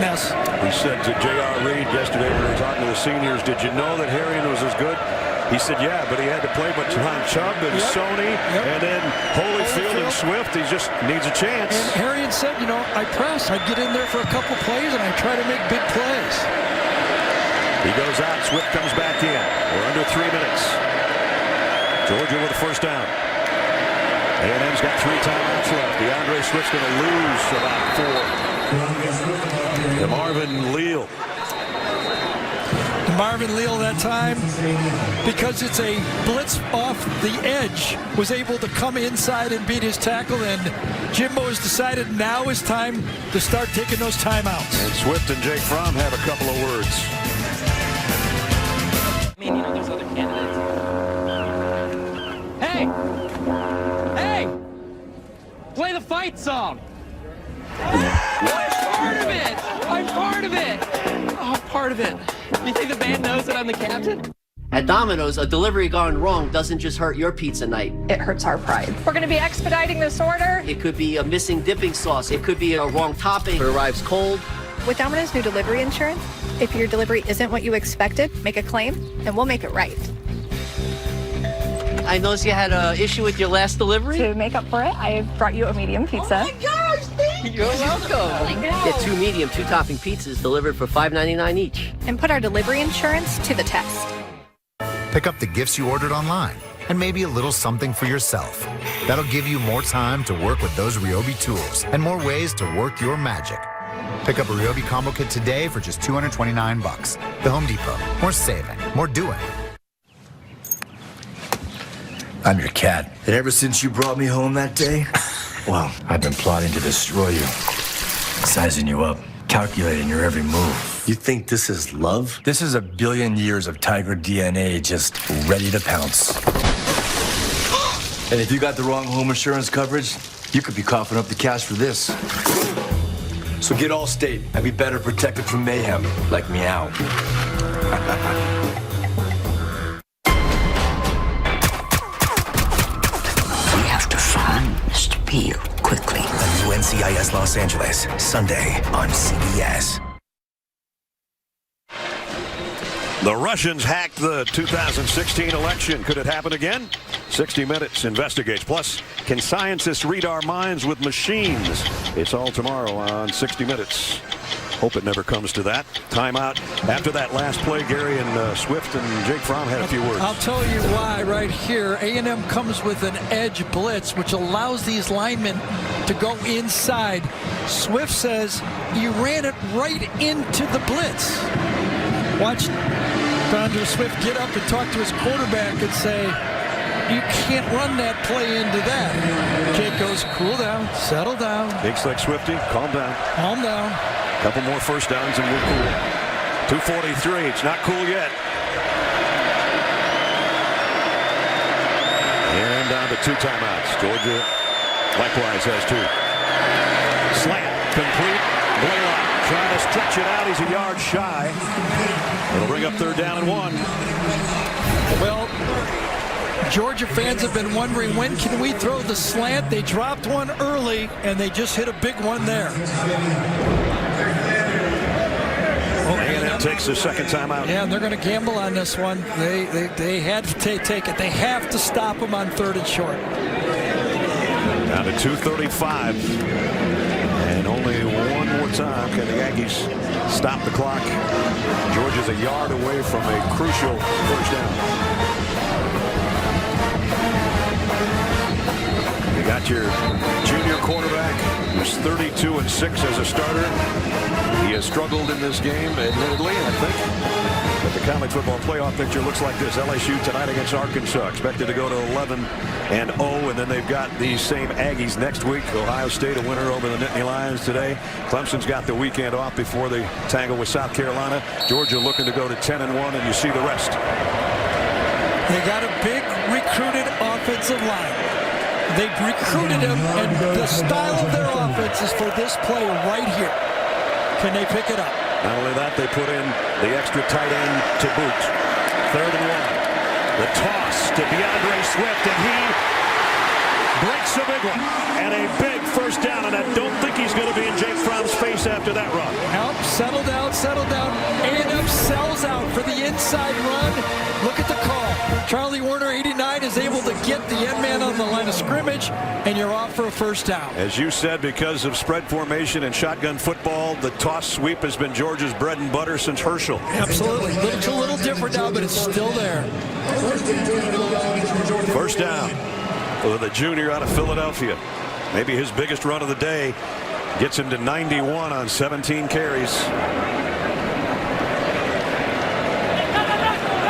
Ness. We said to J.R. Reed yesterday when we were talking to the seniors, did you know that Harrion was as good? He said, yeah, but he had to play behind Chubb and Sony and then Holyfield and Swift. He just needs a chance. And Harrion said, you know, I press. I get in there for a couple plays and I try to make big plays. He goes out. Swift comes back in. We're under 3 minutes. Georgia with a first down. A&M's got 3 timeouts left. DeAndre Swift's going to lose about 4. To Marvin Leal. Marvin Leal that time, because it's a blitz off the edge, was able to come inside and beat his tackle, and Jimbo has decided now is time to start taking those timeouts. And Swift and Jake Fromm have a couple of words. I mean, you know, there's other candidates. Hey! Play the fight song! I'm part of it! Oh, part of it. You think the band knows that I'm the captain? At Domino's, a delivery gone wrong doesn't just hurt your pizza night. It hurts our pride. We're going to be expediting this order. It could be a missing dipping sauce. It could be a wrong topping. It arrives cold. With Domino's new delivery insurance, if your delivery isn't what you expected, make a claim, and we'll make it right. I noticed you had an issue with your last delivery. To make up for it, I brought you a medium pizza. Oh my gosh, thank you. You're welcome. Get 2 medium, 2-topping pizzas delivered for $5.99 each. And put our delivery insurance to the test. Pick up the gifts you ordered online and maybe a little something for yourself. That'll give you more time to work with those Ryobi tools and more ways to work your magic. Pick up a Ryobi combo kit today for just $229. The Home Depot. More saving, more doing. I'm your cat. And ever since you brought me home that day, well, I've been plotting to destroy you. Sizing you up, calculating your every move. You think this is love? This is a billion years of tiger DNA just ready to pounce. And if you got the wrong home insurance coverage, you could be coughing up the cash for this. So get Allstate and be better protected from mayhem, like meow. We have to find Mr. Peel quickly. A new NCIS Los Angeles, Sunday on CBS. The Russians hacked the 2016 election. Could it happen again? 60 Minutes investigates. Plus, can scientists read our minds with machines? It's all tomorrow on 60 Minutes. Hope it never comes to that. Timeout. After that last play, Gary and Swift and Jake Fromm had a few words. I'll tell you why right here. A&M comes with an edge blitz, which allows these linemen to go inside. Swift says you ran it right into the blitz. Watch DeAndre Swift get up and talk to his quarterback and say, you can't run that play into that. Jake goes, cool down, settle down. Big slick Swifty, calm down. Calm down. Couple more first downs and we're cool. 2:43, it's not cool yet. And down to 2 timeouts. Georgia likewise has 2. Slant, complete. Blaylock trying to stretch it out. He's a yard shy. It'll bring up 3rd down and 1. Well, Georgia fans have been wondering, when can we throw the slant? They dropped one early, and they just hit a big one there. A&M takes the 2nd timeout. Yeah, and they're going to gamble on this one. They had to take it. They have to stop them on 3rd and short. Down to 2:35. And only one more time can the Aggies stop the clock. Georgia's a yard away from a crucial first down. You got your junior quarterback, who's 32-6 as a starter. He has struggled in this game, admittedly, I think. But the college football playoff picture looks like this. LSU tonight against Arkansas, expected to go to 11-0, and then they've got these same Aggies next week. Ohio State a winner over the Nittany Lions today. Clemson's got the weekend off before they tangle with South Carolina. Georgia looking to go to 10-1, and you see the rest. They got a big recruited offensive line. They've recruited him, and the style of their offense is for this play right here. Can they pick it up? Not only that, they put in the extra tight end to boot. 3rd and 1. The toss to DeAndre Swift, and he breaks a big one. And a big first down, and I don't think he's going to be in Jake Fromm's face after that run. Help, settle down, settle down. A&M sells out for the inside run. Look at the call. Charlie Warner, 89, is able to get the end man on the line of scrimmage, and you're off for a first down. As you said, because of spread formation and shotgun football, the toss sweep has been Georgia's bread and butter since Herschel. Absolutely. It's a little different now, but it's still there. First down for the junior out of Philadelphia. Maybe his biggest run of the day. Gets him to 91 on 17 carries.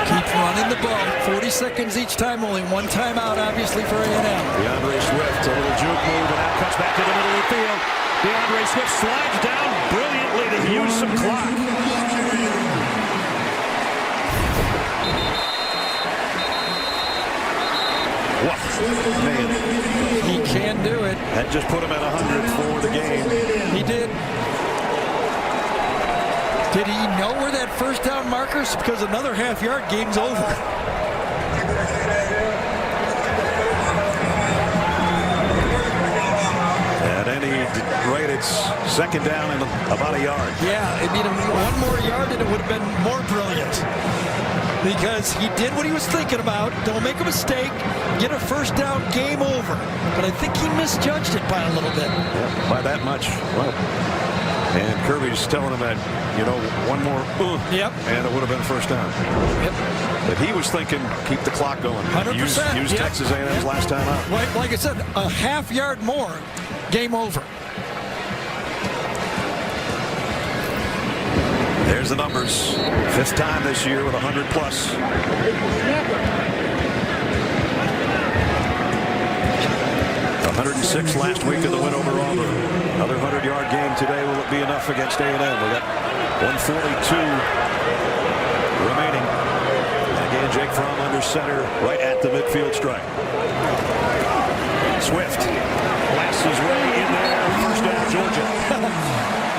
Keep running the ball. 40 seconds each time, only one timeout, obviously, for A&M. DeAndre Swift, a little juke move, and that cuts back to the middle of the field. DeAndre Swift slides down brilliantly to use some clock. What? Man. He can do it. That just put him at 100 for the game. He did. Did he know where that first down marker is? Because another half-yard, game's over. At any rate, it's 2nd down and about a yard. Yeah, I mean, one more yard and it would have been more brilliant. Because he did what he was thinking about. Don't make a mistake. Get a first down, game over. But I think he misjudged it by a little bit. Yeah, by that much. Well, and Kirby's telling him that, one more, yep, and it would have been first down. Yep. But he was thinking, keep the clock going. 100%. Use Texas A&M's last time out. Like I said, a half-yard more, game over. There's the numbers. 5th time this year with 100 plus. 106 last week of the win over Auburn. Another 100-yard game today. Will it be enough against A&M? We got 142 remaining. Again, Jake Fromm under center right at the midfield stripe. Swift blasts his way in there. First down, Georgia.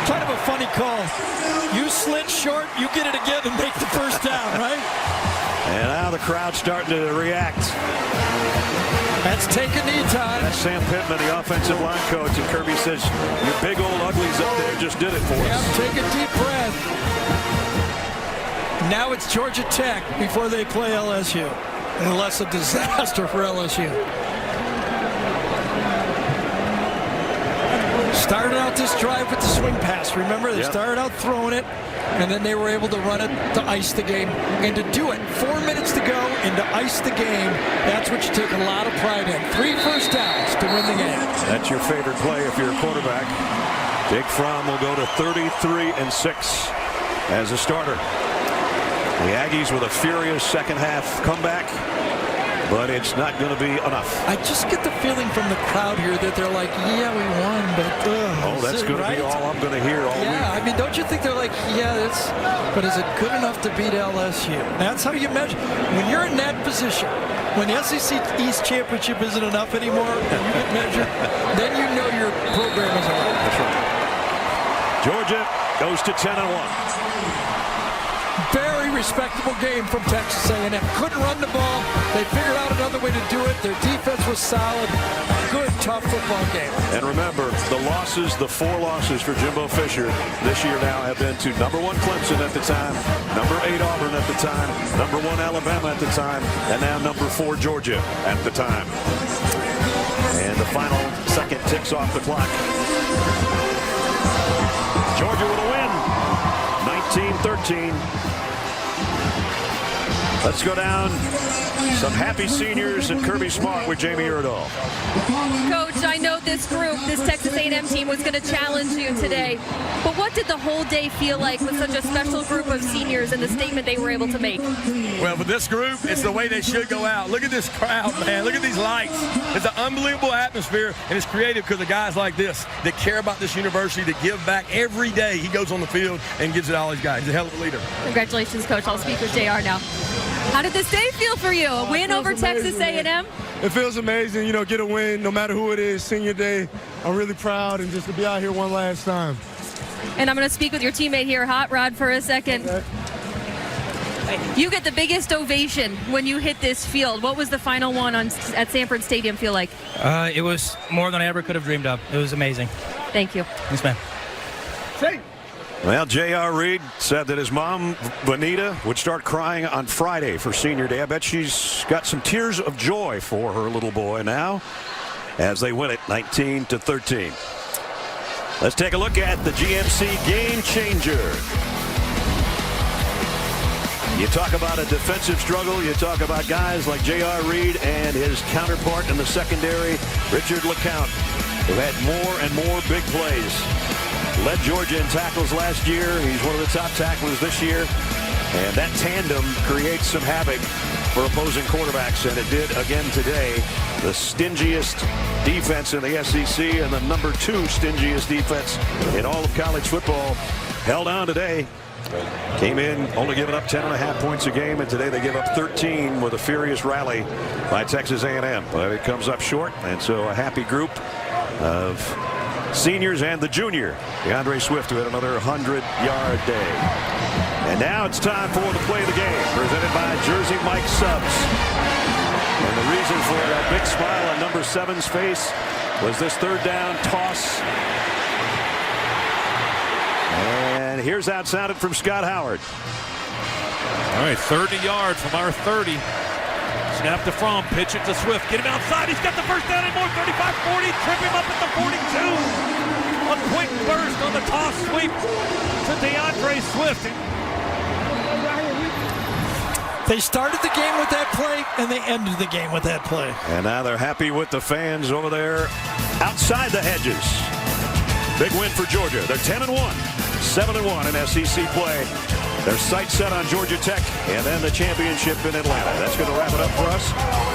Kind of a funny call. You slid short, you get it again and make the first down, right? And now the crowd's starting to react. That's take a knee time. That's Sam Pittman, the offensive line coach, and Kirby says, "You big old uglies up there just did it for us." Take a deep breath. Now it's Georgia Tech before they play LSU, unless a disaster for LSU. Started out this drive with the swing pass. Remember, they started out throwing it, and then they were able to run it to ice the game. And to do it, 4 minutes to go, and to ice the game, that's what you take a lot of pride in. 3 first downs to win the game. That's your favorite play if you're a quarterback. Jake Fromm will go to 33-6 as a starter. The Aggies with a furious second half comeback, but it's not going to be enough. I just get the feeling from the crowd here that they're like, yeah, we won, but that's going to be all I'm going to hear all week. I mean, don't you think they're like, but is it good enough to beat LSU? That's how you measure. When you're in that position, when the SEC East Championship isn't enough anymore, and you get measured, then you know your program is alive. That's right. Georgia goes to 10-1. Very respectable game from Texas A&M. Couldn't run the ball. They figured out another way to do it. Their defense was solid. Good, tough football game. And remember, the 4 losses for Jimbo Fisher this year now have been to number 1 Clemson at the time, number 8 Auburn at the time, number 1 Alabama at the time, and now number 4 Georgia at the time. And the final second ticks off the clock. Georgia with a win, 19-13. Let's go down. Some happy seniors and Kirby Smart with Jamie Erdahl. Coach, I know this group, this Texas A&M team was going to challenge you today, but what did the whole day feel like with such a special group of seniors and the statement they were able to make? Well, with this group, it's the way they should go out. Look at this crowd, man. Look at these lights. It's an unbelievable atmosphere, and it's creative because of guys like this that care about this university, that give back every day. He goes on the field and gives it all he's got. He's a hell of a leader. Congratulations, Coach. I'll speak with JR now. How did this day feel for you? A win over Texas A&M? It feels amazing, get a win no matter who it is. Senior day, I'm really proud, and just to be out here one last time. And I'm going to speak with your teammate here, Hot Rod, for a second. Okay. You get the biggest ovation when you hit this field. What was the final one at Sanford Stadium feel like? It was more than I ever could have dreamed of. It was amazing. Thank you. Thanks, man. Say. Well, J.R. Reed said that his mom, Bonita, would start crying on Friday for senior day. I bet she's got some tears of joy for her little boy now as they win it 19-13. Let's take a look at the GMC game changer. You talk about a defensive struggle. You talk about guys like J.R. Reed and his counterpart in the secondary, Richard LeCount, who had more and more big plays. Led Georgia in tackles last year. He's one of the top tacklers this year. And that tandem creates some havoc for opposing quarterbacks, and it did again today. The stingiest defense in the SEC and the number 2 stingiest defense in all of college football held on today. Came in only giving up 10.5 points a game, and today they give up 13 with a furious rally by Texas A&M. But it comes up short, and so a happy group of seniors and the junior, DeAndre Swift, who had another 100-yard day. And now it's time for the play of the game, presented by Jersey Mike Subs. And the reason for that big smile on number 7's face was this third down toss. And here's how it sounded from Scott Howard. All right, 30 yards from our 30. Snap to Fromm, pitch it to Swift. Get him outside. He's got the first down anymore. 35-40. Trip him up at the 42. A quick burst on the toss sweep to DeAndre Swift. They started the game with that play, and they ended the game with that play. And now they're happy with the fans over there outside the hedges. Big win for Georgia. They're 10-1, 7-1 in SEC play. Their sights set on Georgia Tech and then the championship in Atlanta. That's going to wrap it up for us.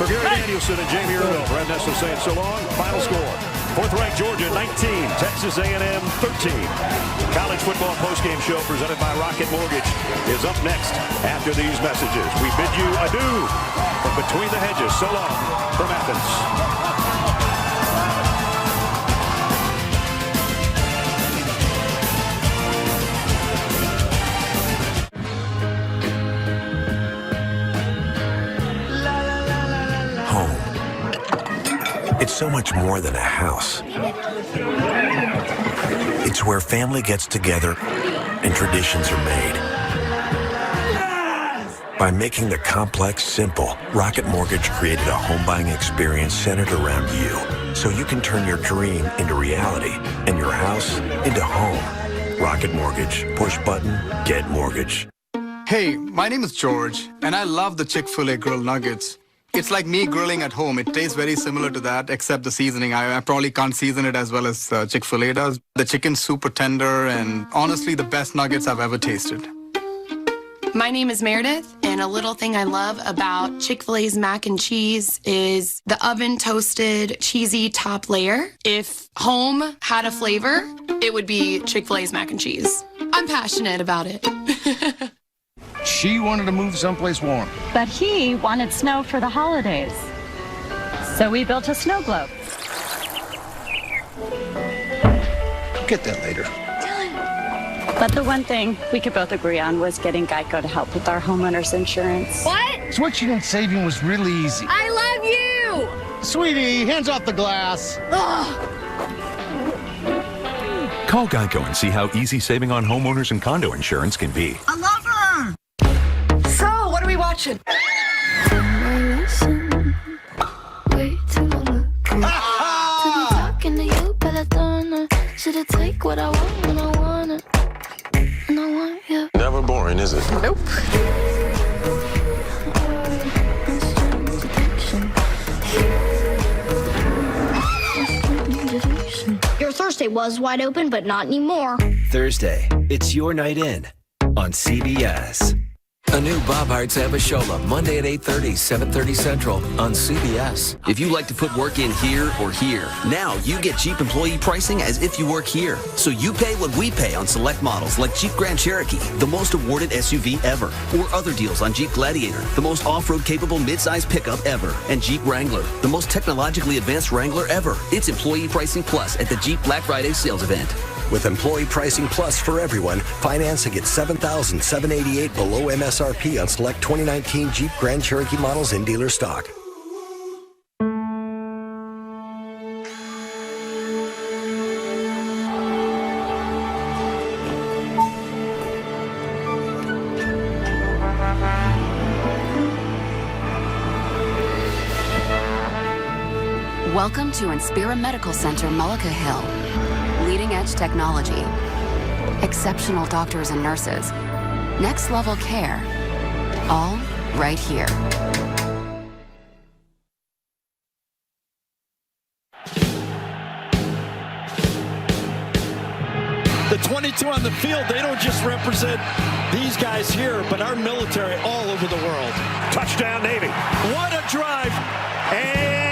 For Gary Danielson and Jamie Erdahl, Brad Nessel saying so long. Final score, 4th-ranked Georgia 19, Texas A&M 13. College football postgame show presented by Rocket Mortgage is up next after these messages. We bid you adieu from between the hedges. So long from Athens. It's so much more than a house. It's where family gets together and traditions are made. By making the complex simple, Rocket Mortgage created a home buying experience centered around you, so you can turn your dream into reality and your house into home. Rocket Mortgage. Push button, get mortgage. Hey, my name is George, and I love the Chick-fil-A grilled nuggets. It's like me grilling at home. It tastes very similar to that, except the seasoning. I probably can't season it as well as Chick-fil-A does. The chicken's super tender, and honestly, the best nuggets I've ever tasted. My name is Meredith, and a little thing I love about Chick-fil-A's mac and cheese is the oven-toasted, cheesy top layer. If home had a flavor, it would be Chick-fil-A's mac and cheese. I'm passionate about it. She wanted to move someplace warm. But he wanted snow for the holidays. So we built a snow globe. Get that later. But the one thing we could both agree on was getting Geico to help with our homeowner's insurance. What? Switching and saving was really easy. I love you! Sweetie, hands off the glass. Call Geico and see how easy saving on homeowners and condo insurance can be. I love her! So, what are we watching? Should I take what I want when I want it? And I want you. Never boring, is it? Nope. Your Thursday was wide open, but not anymore. Thursday, it's your night in on CBS. A new Bob Hart's Abishola, Monday at 8:30, 7:30 Central on CBS. If you like to put work in here or here, now you get Jeep employee pricing as if you work here. So you pay what we pay on select models like Jeep Grand Cherokee, the most awarded SUV ever, or other deals on Jeep Gladiator, the most off-road capable midsize pickup ever, and Jeep Wrangler, the most technologically advanced Wrangler ever. It's employee pricing plus at the Jeep Black Friday sales event. With employee pricing plus for everyone, financing at $7,788 below MSRP on select 2019 Jeep Grand Cherokee models in dealer stock. Welcome to Inspira Medical Center, Mullica Hill. Leading-edge technology, exceptional doctors and nurses, next-level care, all right here. The 22 on the field, they don't just represent these guys here, but our military all over the world. Touchdown, Navy. What a drive. And